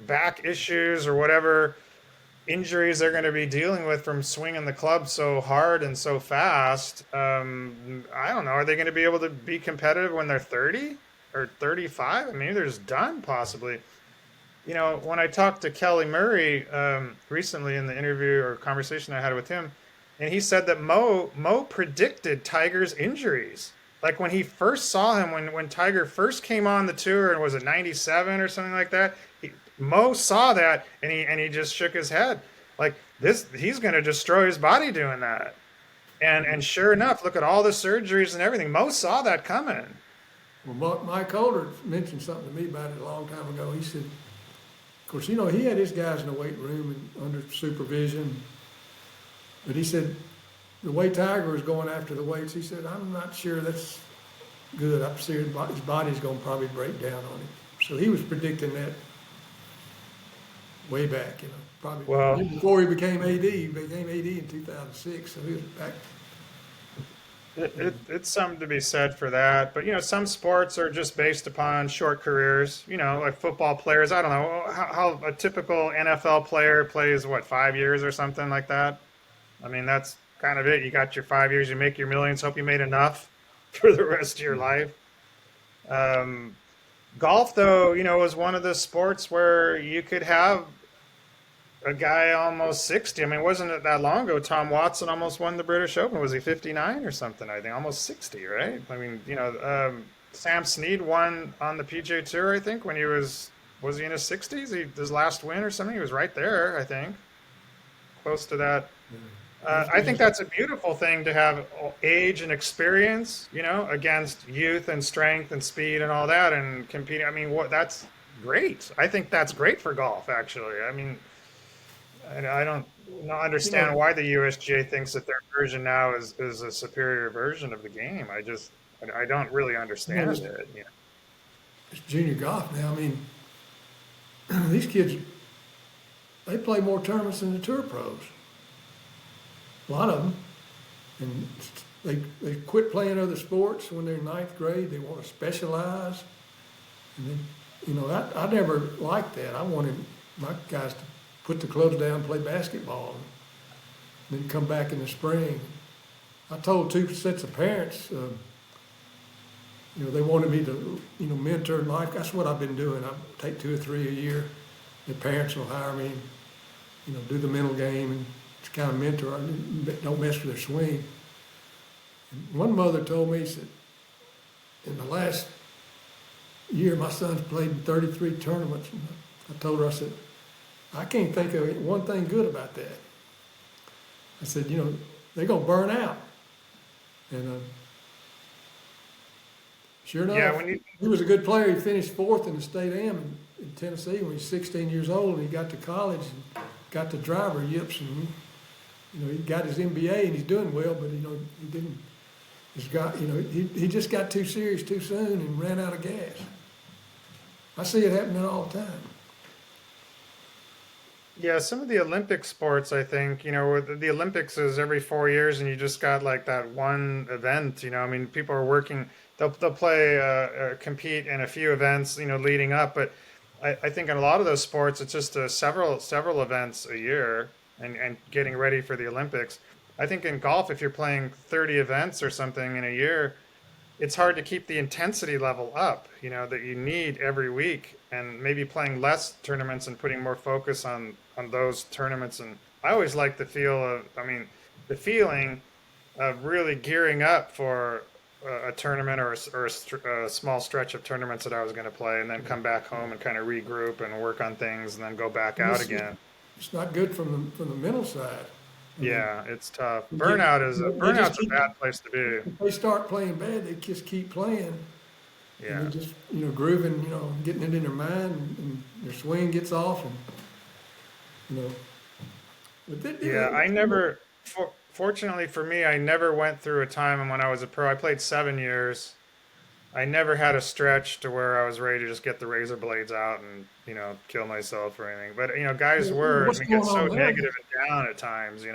back issues or whatever injuries they're going to be dealing with from swinging the club so hard and so fast. I don't know. Are they going to be able to be competitive when they're 30 or 35? I mean, they're just done possibly. When I talked to Kelly Murray recently in the interview or conversation I had with him, and he said that Mo predicted Tiger's injuries. Like when he first saw him, when Tiger first came on the tour, and was it '97 or something like that? Mo saw that, and he just shook his head, like he's going to destroy his body doing that. And sure enough, look at all the surgeries and everything. Mo saw that coming. well, Mike Holder mentioned something to me about it a long time ago. He said, of course, he had his guys in the weight room and under supervision, but he said the way Tiger was going after the weights, he said, I'm not sure that's good. I'm serious. His body's going to probably break down on him. So he was predicting that way back, probably Well, before he became AD. He became AD in 2006, so he was back. it's something to be said for that. But some sports are just based upon short careers. Like football players. I don't know how a typical NFL player plays. What, 5 years or something like that? I mean, that's kind of it. You got your 5 years. You make your millions. Hope you made enough for the rest of your life. Um, Golf, though, was one of the sports where you could have a guy almost 60. I mean, wasn't it that long ago? Tom Watson almost won the British Open. Was he 59 or something? I think almost 60, right? I mean, Sam Snead won on the PGA Tour, I think, when was he in his 60s? His last win or something? He was right there, I think, close to that. I think that's a beautiful thing to have age and experience, against youth and strength and speed and all that and competing. I mean, that's great. I think that's great for golf, actually. I mean, I don't You understand know, why the USGA thinks that their version now is a superior version of the game. I don't really understand this, it. this junior golf now. I mean, these kids, they play more tournaments than the tour pros. A lot of them, and they quit playing other sports when they're in ninth grade. They want to specialize, and then I never liked that. I wanted my guys to put the clubs down, play basketball, and then come back in the spring. I told two sets of parents, they wanted me to, mentor in life. That's what I've been doing. I take 2 or 3 a year. The parents will hire me, do the mental game and to kind of mentor. I don't mess with their swing. And one mother told me, she said, in the last year, my son's played in 33 tournaments. And I told her, I said, I can't think of one thing good about that. I said, they're going to burn out. And sure Yeah, enough, he was a good player. He finished fourth in the state am in Tennessee when he was 16 years old. And he got to college and got the driver yips. And He got his MBA and he's doing well, but he didn't. He just got too serious too soon and ran out of gas. I see it happening all the time. Yeah, some of the Olympic sports, I think, where the Olympics is every 4 years, and you just got like that one event. I mean, people are working. They'll play, compete in a few events, leading up. But I think in a lot of those sports, it's just several events a year, and getting ready for the Olympics. I think in golf, if you're playing 30 events or something in a year, it's hard to keep the intensity level up, that you need every week, and maybe playing less tournaments and putting more focus on those tournaments. And I always like the feeling of really gearing up for a tournament or a small stretch of tournaments that I was going to play, and then come back home and kind of regroup and work on things, and then go back And out again. it's not good from the mental side. I mean, Yeah, it's tough. you get, they just Burnout's a keep, bad place to be. if they start playing bad, they just keep playing, and Yeah. they just, grooving, getting it in their mind, and their swing gets off, and, you know, but Yeah, fortunately for me, I never went through a time when I was a pro. I played 7 years. I never had a stretch to where I was ready to just get the razor blades out and, kill myself or anything. But, guys were, and what's it going gets so on there? negative and down at times,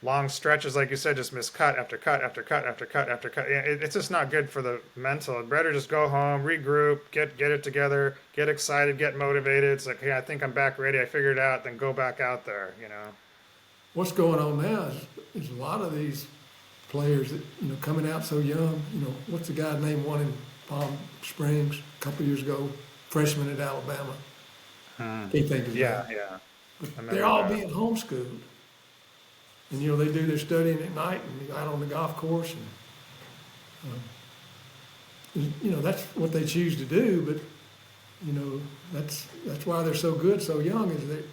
long stretches, like you said, just miss cut after cut after cut after cut after cut. Yeah, it's just not good for the mental. I'd better just go home, regroup, get it together, get excited, get motivated. It's like, hey, I think I'm back ready. I figured it out. Then go back out there. What's going on now is a lot of these players that, coming out so young, what's the guy's name won in Palm Springs a couple years ago, freshman at Alabama. Can't think of his Yeah, name. yeah. I They're remember all that. being homeschooled. And, they do their studying at night and out on the golf course. And, that's what they choose to do. But, that's why they're so good so young is that,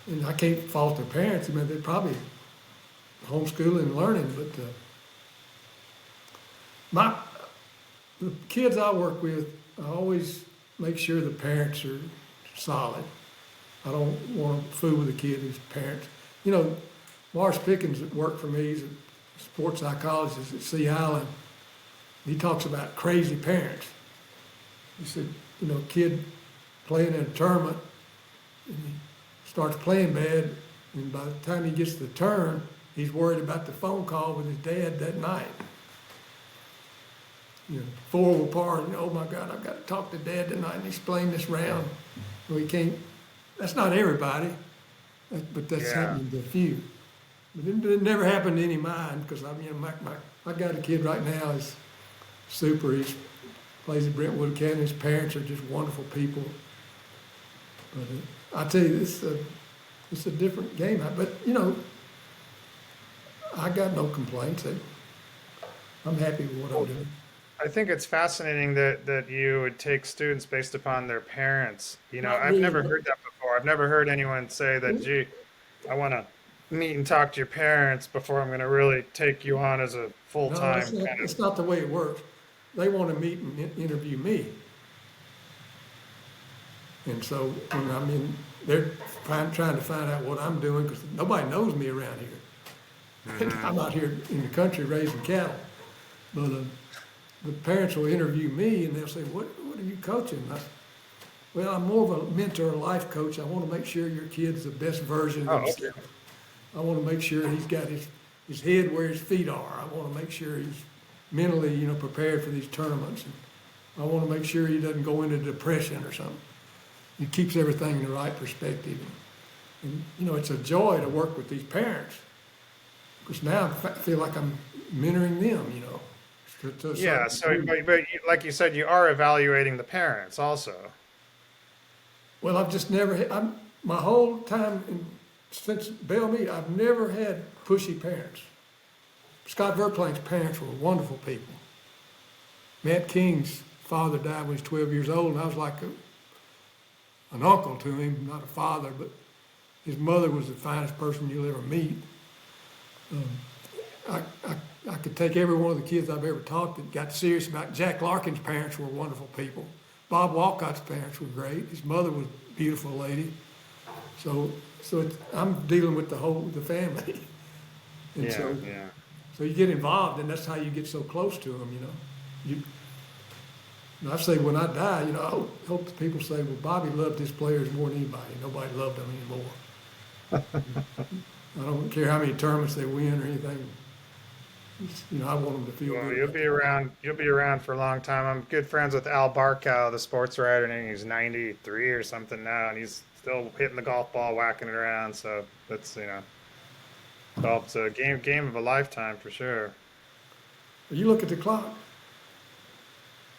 and I can't fault their parents. I mean, they're probably homeschooling and learning, but the kids I work with, I always make sure the parents are solid. I don't want to fool with a kid whose parents. Morris Pickens that worked for me, he's a sports psychologist at Sea Island. He talks about crazy parents. He said, kid playing in a tournament, and he starts playing bad, and by the time he gets to the turn, he's worried about the phone call with his dad that night. 4 par, oh my God, I've got to talk to Dad tonight and explain this round. Well, he can't, that's not everybody, but that's Yeah. happening to a few. But it never happened to any of mine, because I got a kid right now is super. He plays at Brentwood Academy. His parents are just wonderful people. But I tell you, it's a different game. But I got no complaints. I'm happy with what I'm doing. I think it's fascinating that you would take students based upon their parents. Not I've me, never but heard that before. I've never heard anyone say that, gee, I want to meet and talk to your parents before I'm going to really take you on as a no, full-time kind of. that's not the way it works. They want to meet and interview me. And so when I'm in, they're trying to find out what I'm doing, because nobody knows me around here. I'm out here in the country raising cattle. But the parents will interview me and they'll say, what are you coaching? Well, I'm more of a mentor, a life coach. I want to make sure your kid's the best version Oh, of okay. himself. I want to make sure he's got his head where his feet are. I want to make sure he's mentally, prepared for these tournaments. And I want to make sure he doesn't go into depression or something. It keeps everything in the right perspective. And it's a joy to work with these parents, because now I feel like I'm mentoring them, to a Yeah, certain so degree. like you said, you are evaluating the parents also. Well, I've just never had, my whole time since Bell Mead, I've never had pushy parents. Scott Verplank's parents were wonderful people. Matt King's father died when he was 12 years old, and I was like an uncle to him, not a father, but his mother was the finest person you'll ever meet. I could take every one of the kids I've ever taught that got serious about. Jack Larkin's parents were wonderful people. Bob Walcott's parents were great. His mother was a beautiful lady. So I'm dealing with the family. And Yeah, so, yeah. so you get involved, and that's how you get so close to them, and I say when I die, I hope the people say, well, Bobby loved his players more than anybody. Nobody loved them anymore. I don't care how many tournaments they win or anything. I want them to feel Well, good you'll about be that. around. You'll be around for a long time. I'm good friends with Al Barkow, the sports writer, and I think he's 93 or something now, and he's still hitting the golf ball, whacking it around. So golf's a game of a lifetime for sure. You look at the clock.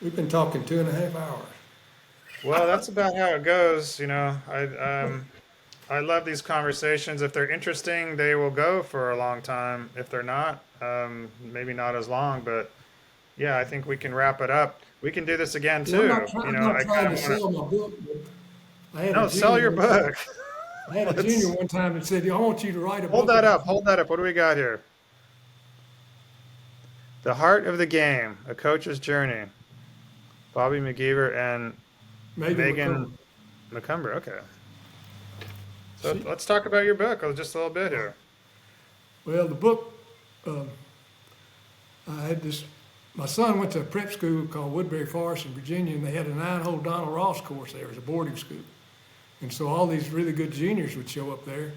We've been talking 2.5 hours. Well, that's about how it goes. I love these conversations. If they're interesting, they will go for a long time. If they're not, maybe not as long. But yeah, I think we can wrap it up. We can do this again Yeah, I'm too. not, try, I'm not I trying kind to of want sell my book, but I had to. a No, sell junior your one time. book. I had a junior Let's one time that said, I want you to write a hold book that about up. Hold that up. What do we got here? The Heart of the Game: A Coach's Journey. Bobby McIver and Megan Megan McCumber. McCumber. Okay. So She, let's talk about your book just a little bit here. well, the book, um, I had this, my son went to a prep school called Woodbury Forest in Virginia, and they had a 9-hole Donald Ross course there. It was a boarding school. And so all these really good juniors would show up there,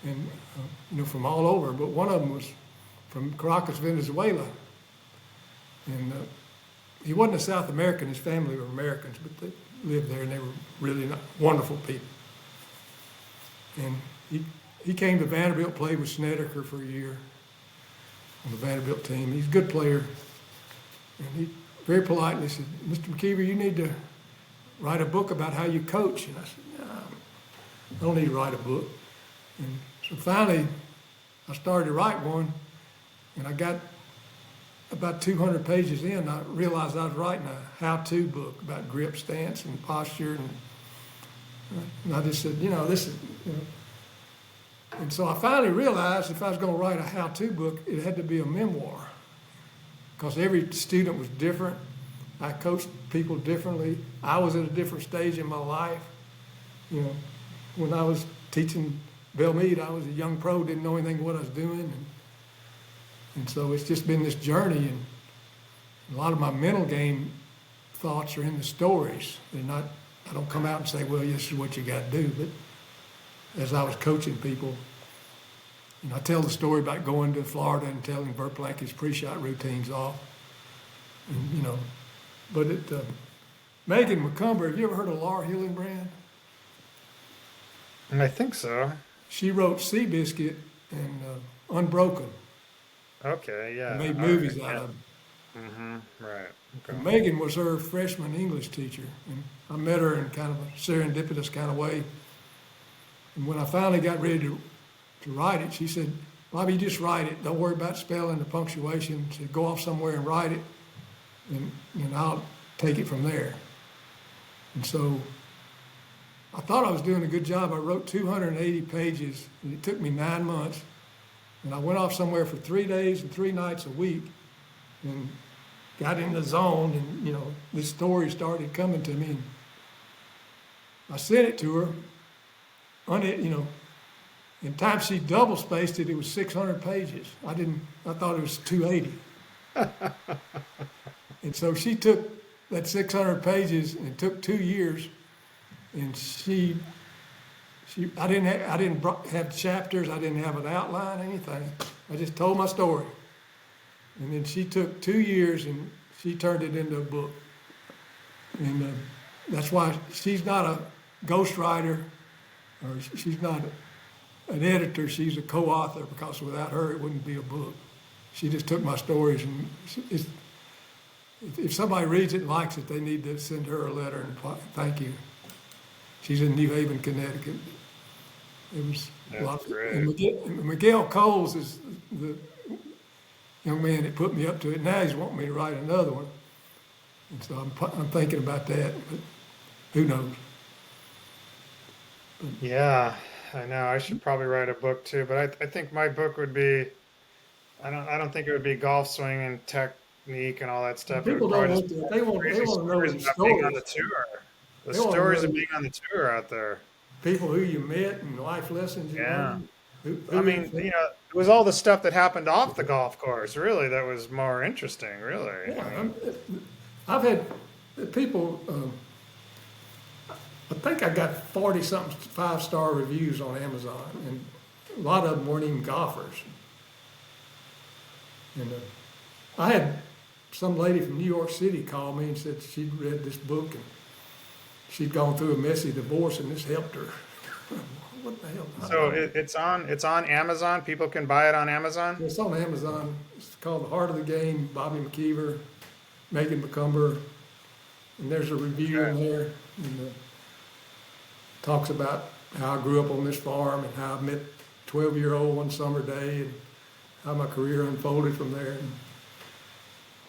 and from all over. But one of them was from Caracas, Venezuela, and he wasn't a South American. His family were Americans, but they lived there, and they were really wonderful people. And he came to Vanderbilt, played with Snedeker for a year on the Vanderbilt team. He's a good player, and he very politely said, "Mr. McIver, you need to write a book about how you coach." And I said, "No, I don't need to write a book." And so finally, I started to write one, and I got about 200 pages in. I realized I was writing a how-to book about grip, stance, and posture, and I just said, this is, and so I finally realized if I was going to write a how-to book, it had to be a memoir, because every student was different. I coached people differently. I was at a different stage in my life. When I was teaching Bellmead, I was a young pro, didn't know anything what I was doing. And so it's just been this journey. And a lot of my mental game thoughts are in the stories. They're not, I don't come out and say, well, this is what you got to do. But as I was coaching people, I tell the story about going to Florida and telling Verplank his pre-shot routines off. And, but Megan McCumber, have you ever heard of Laura Hillenbrand? I think so. She wrote Seabiscuit and Unbroken, Okay, yeah. and made All movies right, out yeah. of them. Right. And Okay. Megan was her freshman English teacher, and I met her in kind of a serendipitous kind of way. And when I finally got ready to write it, she said, "Bobby, you just write it. Don't worry about spelling the punctuation. She said, go off somewhere and write it, and I'll take it from there." And so I thought I was doing a good job. I wrote 280 pages, and it took me 9 months. And I went off somewhere for 3 days and 3 nights a week, and got in the zone, and this story started coming to me. And I sent it to her. In time she double spaced it. It was 600 pages. I thought it was 280. And so she took that 600 pages and took 2 years, and I didn't have chapters. I didn't have an outline, anything. I just told my story. And then she took 2 years and she turned it into a book. And that's why she's not a ghostwriter, or she's not an editor. She's a co-author, because without her it wouldn't be a book. She just took my stories, and if somebody reads it and likes it, they need to send her a letter and thank you. She's in New Haven, Connecticut. It was a lot. That's great. And Miguel Coles is the young man that put me up to it. Now he's wanting me to write another one, and so I'm thinking about that. But who knows? Yeah, I know. I should probably write a book too, but I think my book would be. I don't think it would be golf swing and technique and all that stuff. It would People don't probably want just be that. They want crazy to know stories the about being on the stories. tour. The They want to stories of know. being on the tour out there. people who you met and life lessons you Yeah. learned. I Who mean, it was all the stuff that happened off the golf course, really, that was more interesting, really. I yeah, mean, I've had people. I think I got 40 something 5-star reviews on Amazon, and a lot of them weren't even golfers. And I had some lady from New York City call me and said she'd read this book and she'd gone through a messy divorce and this helped her. What the hell? so it's on Amazon. People can buy it on Amazon. It's on Amazon. It's called The Heart of the Game, Bobby McIver, Megan McCumber, and there's a review in Okay. there. And talks about how I grew up on this farm and how I met 12-year-old one summer day and how my career unfolded from there. And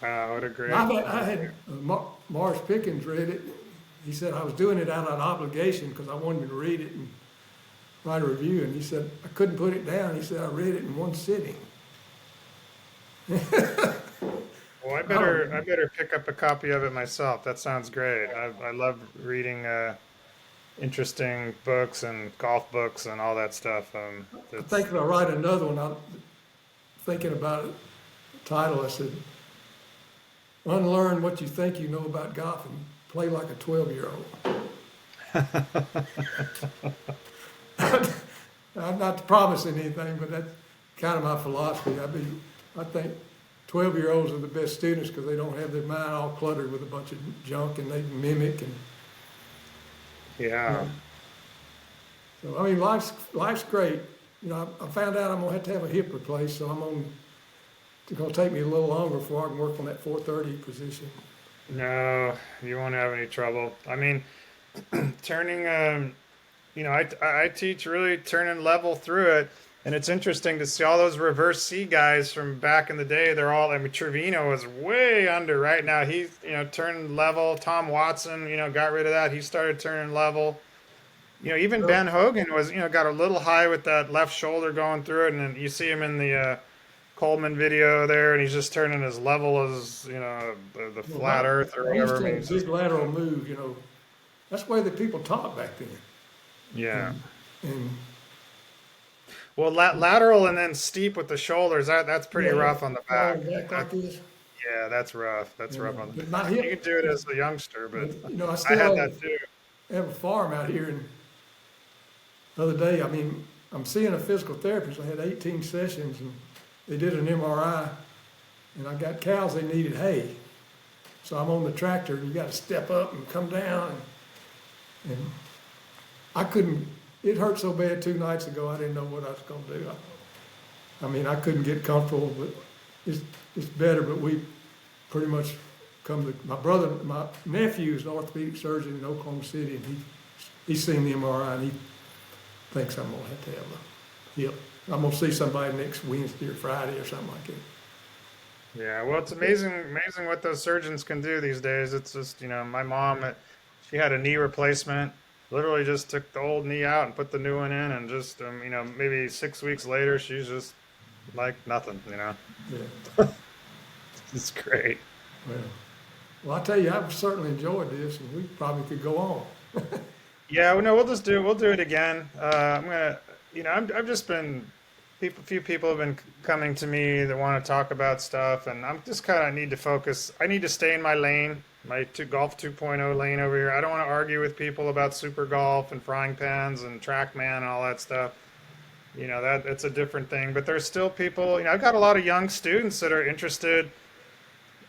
Wow, what a great. I had Morris Pickens read it. He said I was doing it out of obligation because I wanted him to read it and write a review. And he said I couldn't put it down. He said I read it in one sitting. Well, I better pick up a copy of it myself. That sounds great. I love reading interesting books and golf books and all that stuff. I think if I write another one, I'm thinking about it. The title, I said, unlearn what you think you know about golf and play like a 12-year-old. I'm not promising anything, but that's kind of my philosophy. I think 12-year-olds are the best students because they don't have their mind all cluttered with a bunch of junk and they mimic and Yeah. so I mean life's great. I found out I'm gonna have a hip replaced, so it's gonna take me a little longer before I can work on that 430 position. No, you won't have any trouble. I mean, turning, I teach really turning level through it. And it's interesting to see all those reverse C guys from back in the day. They're all, I mean, Trevino was way under right now. He's, turned level. Tom Watson, got rid of that. He started turning level. Even Ben Hogan was, got a little high with that left shoulder going through it. And then you see him in the Coleman video there, and he's just turning as level as, the flat earth or I used whatever. to I mean, have he's a big just, lateral move, That's the way that people taught back then. yeah. And Well, lateral and then steep with the shoulders. That's pretty yeah, rough on the back. falling back like this. Yeah, that's rough. That's Yeah. rough on But the. my You hip, can do it as a youngster, but I I had still that too. have a farm out here. And the other day, I'm seeing a physical therapist. I had 18 sessions, and they did an MRI, and I got cows that needed hay. So I'm on the tractor, and you got to step up and come down. And I couldn't. It hurt so bad 2 nights ago. I didn't know what I was going to do. I couldn't get comfortable, but it's better. But we pretty much come to my nephew is an orthopedic surgeon in Oklahoma City, and he's seen the MRI, and he thinks I'm gonna have to have a hip. I'm gonna see somebody next Wednesday or Friday or something like that. Yeah, well, it's amazing what those surgeons can do these days. It's just, my mom, she had a knee replacement. Literally just took the old knee out and put the new one in, and just, maybe 6 weeks later, she's just like nothing. Yeah. It's great. Well, I tell you, I've certainly enjoyed this, and we probably could go on. Yeah, well, no, we'll do it again. I'm gonna, I've just been, few people have been coming to me that want to talk about stuff, and I'm just kind of need to focus. I need to stay in my lane, my golf 2.0 lane over here. I don't want to argue with people about super golf and frying pans and TrackMan and all that stuff. It's a different thing. But there's still people. I've got a lot of young students that are interested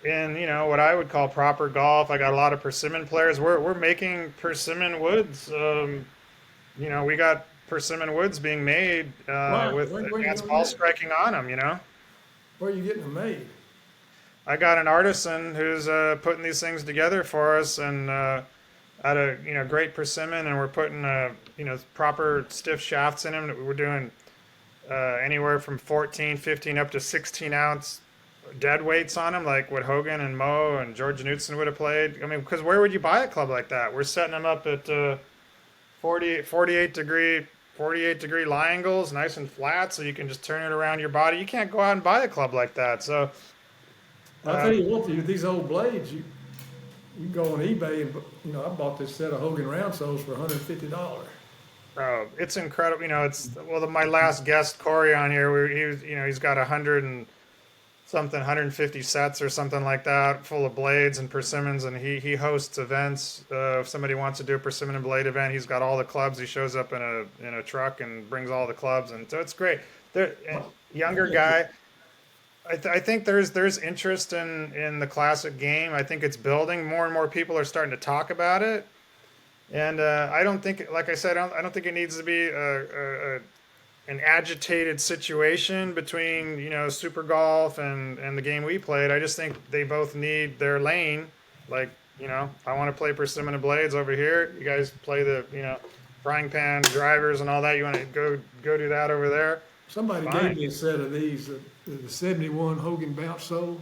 in what I would call proper golf. I got a lot of persimmon players. We're making persimmon woods. We got persimmon woods being made Wow, with where you advanced doing ball that? striking on them. Where are you getting them made? I got an artisan who's putting these things together for us, and out of great persimmon, and we're putting proper stiff shafts in them. We're doing anywhere from 14, 15 up to 16 ounce dead weights on them, like what Hogan and Mo and George Knudson would have played. I mean, because where would you buy a club like that? We're setting them up at 48 degree lie angles, nice and flat, so you can just turn it around your body. You can't go out and buy a club like that. So I'll tell you what, these old blades, you can go on eBay and I bought this set of Hogan round soles for $150. Oh, it's incredible. My last guest, Corey, on here, he's got 150 sets or something like that, full of blades and persimmons, and he hosts events. If somebody wants to do a persimmon and blade event, he's got all the clubs. He shows up in a truck and brings all the clubs, and so it's great. The younger guy. I think there's interest in the classic game. I think it's building. More and more people are starting to talk about it. And I don't think, like I said, I don't think it needs to be an agitated situation between Super Golf and the game we played. I just think they both need their lane. Like I want to play Persimmon and Blades over here. You guys play the frying pan drivers and all that. You want to go do that over there. Somebody Fine. gave me a set of these, the 71 Hogan Bounce Soul,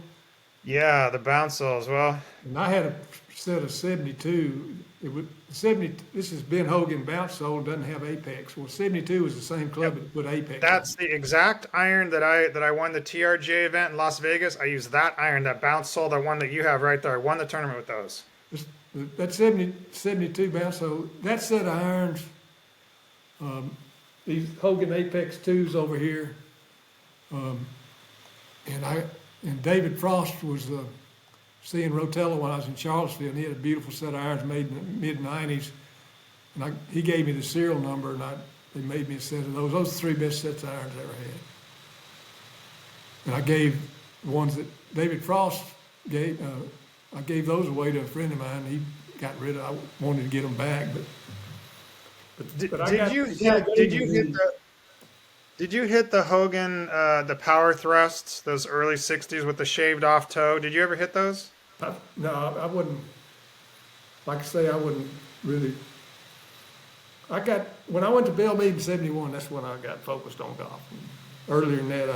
Yeah, the bounce souls. Well, and I had a set of 72. It would 70. This is Ben Hogan Bounce Soul, doesn't have Apex. Well, 72 is the same club that put Apex on. that's the exact iron that I won the TRGA event in Las Vegas. I used that iron, that bounce soul, the one that you have right there. I won the tournament with those. That 72 Bounce Soul, that set of irons, these Hogan Apex 2s over here, and David Frost was seeing Rotella when I was in Charlottesville, and he had a beautiful set of irons made in the mid-90s. And he gave me the serial number, and they made me a set of those. Those are the three best sets of irons I ever had. And I gave the ones that David Frost gave, I gave those away to a friend of mine. He got rid of. I wanted to get them back, Did, but I did got. you Yeah, hit did you hit the Hogan the power thrusts, those early 60s with the shaved off toe? Did you ever hit those? No, I wouldn't. Like I say, I wouldn't really. When I went to Bell Mead in '71. That's when I got focused on golf. Earlier than that,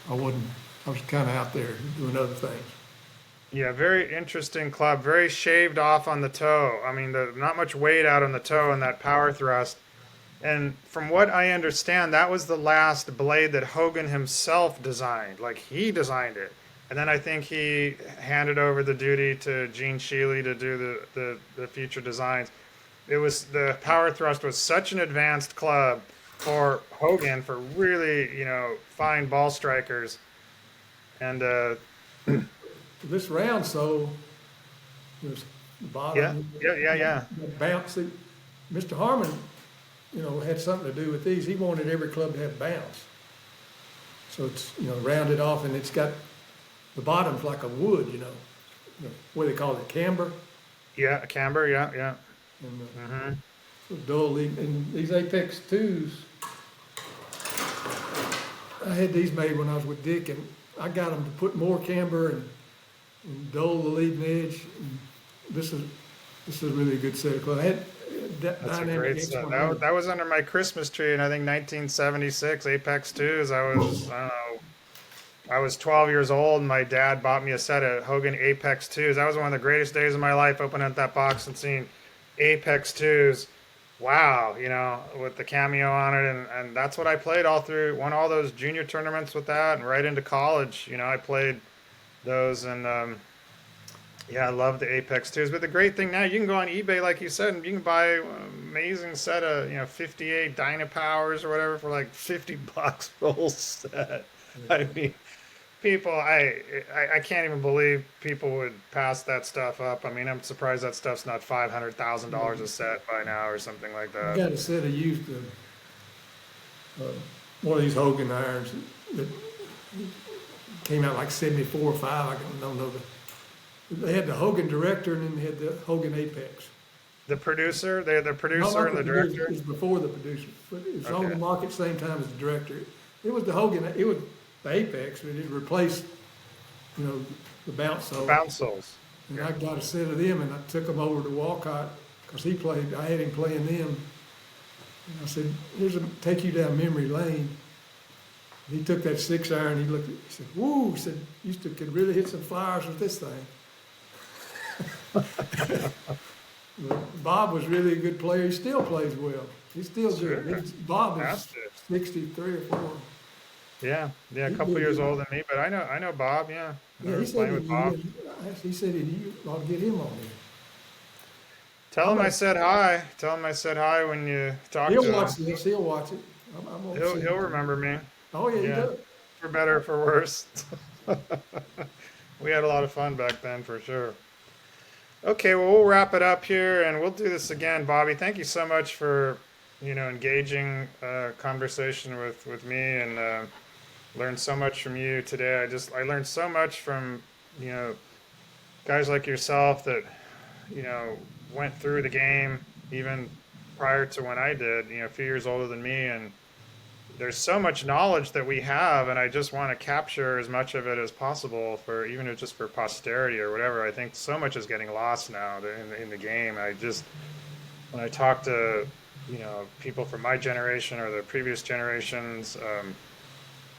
I wasn't. I was kind of out there doing other things. Yeah, very interesting club. Very shaved off on the toe. I mean, not much weight out on the toe in that power thrust. And from what I understand, that was the last blade that Hogan himself designed. Like he designed it. And then I think he handed over the duty to Gene Sheely to do the future designs. The power thrust was such an advanced club for Hogan for really, fine ball strikers. And This round sole, this yeah, bottom, yeah. bouncy. Mr. Harmon, had something to do with these. He wanted every club to have bounce. So it's, rounded off, and it's got the bottom's like a wood, what they call it, camber. Yeah, a camber, yeah. And Hmm. so dull. And these Apex 2s, I had these made when I was with Dick, and I got them to put more camber and dull the leading edge. And this is really a good set of clubs. I had That's a Dynamic great set. X100. That was under my Christmas tree in I think 1976, Apex 2s. I don't know, I was 12 years old and my dad bought me a set of Hogan Apex 2s. That was one of the greatest days of my life, opening up that box and seeing Apex 2s. Wow, with the cameo on it. And that's what I played all through. Won all those junior tournaments with that and right into college. I played those and yeah, I love the Apex 2s. But the great thing now, you can go on eBay, like you said, and you can buy an amazing set of, 58 Dynapowers or whatever for like $50 whole set. I mean, people, I can't even believe people would pass that stuff up. I mean, I'm surprised that stuff's not $500,000 a set by now or something like I that. got a set of used one of these Hogan irons that came out like 74 or 5. I don't know. They had the Hogan director and then they had the Hogan Apex. The producer, they're the No, producer not and the producer, director. it was before the producer. But it was on Okay. the market same time as the director. It was the Hogan, it was the Apex, but it replaced, the bounce The soul. bounce souls. And I got a set of them and I took them over to Walcott because I had him playing them. And I said, take you down memory lane. He took that 6-iron, he looked at he said, woo, he said, could really hit some flyers with this thing. Bob was really a good player. He still plays well. He's still good. Sure. Bob is Fantastic. 63 or 4. Yeah, a He couple did years good. older than me, but I know Bob. Yeah, I Yeah, was playing with Bob. he said you ought to get him on here. Tell I'm him I gonna, said hi. Tell him I said hi when you talk he'll to watch him. this. He'll watch it. I'm gonna He'll send he'll it to him. remember me. Oh yeah, he Yeah, does. for better or for worse. We had a lot of fun back then for sure. Okay, well we'll wrap it up here and we'll do this again, Bobby. Thank you so much for engaging conversation with me and learned so much from you today. I learned so much from you know guys like yourself that you know went through the game even prior to when I did. A few years older than me, and there's so much knowledge that we have, and I just want to capture as much of it as possible for even if just for posterity or whatever. I think so much is getting lost now in the game. I just when I talk to people from my generation or the previous generations,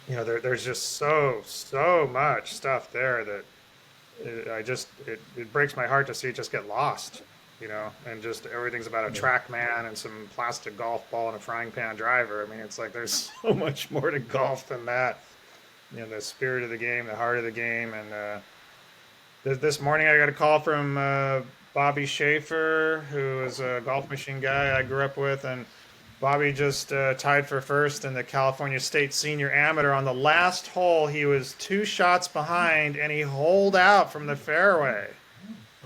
there's just so much stuff there that it breaks my heart to see it just get lost. And just everything's about a track man and some plastic golf ball and a frying pan driver. I mean, it's like there's so much more to golf than that. The spirit of the game, the heart of the game. And this morning I got a call from Bobby Schaefer, who is a golf machine guy I grew up with, and Bobby just tied for first in the California State Senior Amateur. On the last hole, he was 2 shots behind, and he holed out from the fairway.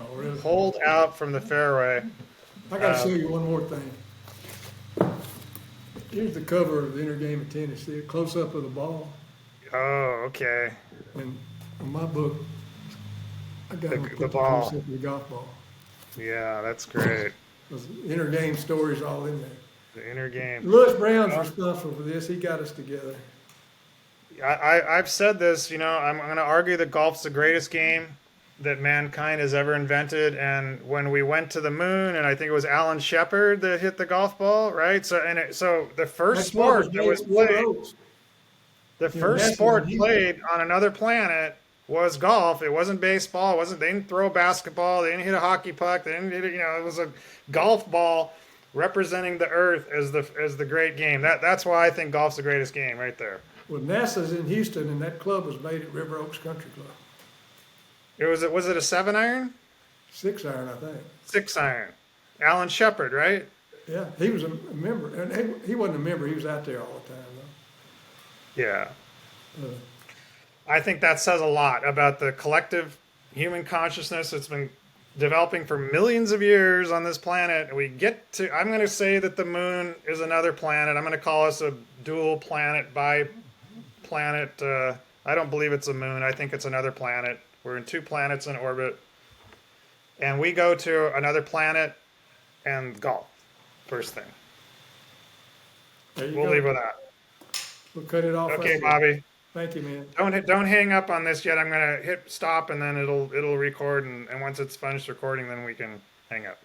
Oh really? Holed out from the fairway. I got to show you one more thing. Here's the cover of the inner game of tennis. See a close up of the ball. Oh, okay. And in my book, I got The, to the put the ball. close up of the golf ball. Yeah, that's great. Because the inner game stories all in there. The inner game. Lewis Brown's responsible for this. He got us together. I've said this, I'm going to argue that golf's the greatest game that mankind has ever invented. And when we went to the moon, and I think it was Alan Shepard that hit the golf ball, right? So the first That's what sport that made was Wood played, Oaks. the You know, first that's sport what he- played on another planet was golf. It wasn't baseball. They didn't throw a basketball. They didn't hit a hockey puck. They didn't hit it. It was a golf ball representing the Earth as the great game. That's why I think golf's the greatest game right there. Well, NASA's in Houston, and that club was made at River Oaks Country Club. Was it a 7-iron? 6-iron, I think. 6-iron. Alan Shepard, right? Yeah, he was a member, and he wasn't a member. He was out there all the time, Yeah. though. I think that says a lot about the collective human consciousness that's been developing for millions of years on this planet. I'm going to say that the moon is another planet. I'm going to call us a dual planet, bi-planet. I don't believe it's a moon. I think it's another planet. We're in 2 planets in orbit. And we go to another planet and golf, first thing. There you We'll go. leave with that. We'll cut it off. Okay, right there. Bobby. Thank you, man. Don't hang up on this yet. I'm gonna hit stop and then it'll record and once it's finished recording then we can hang up.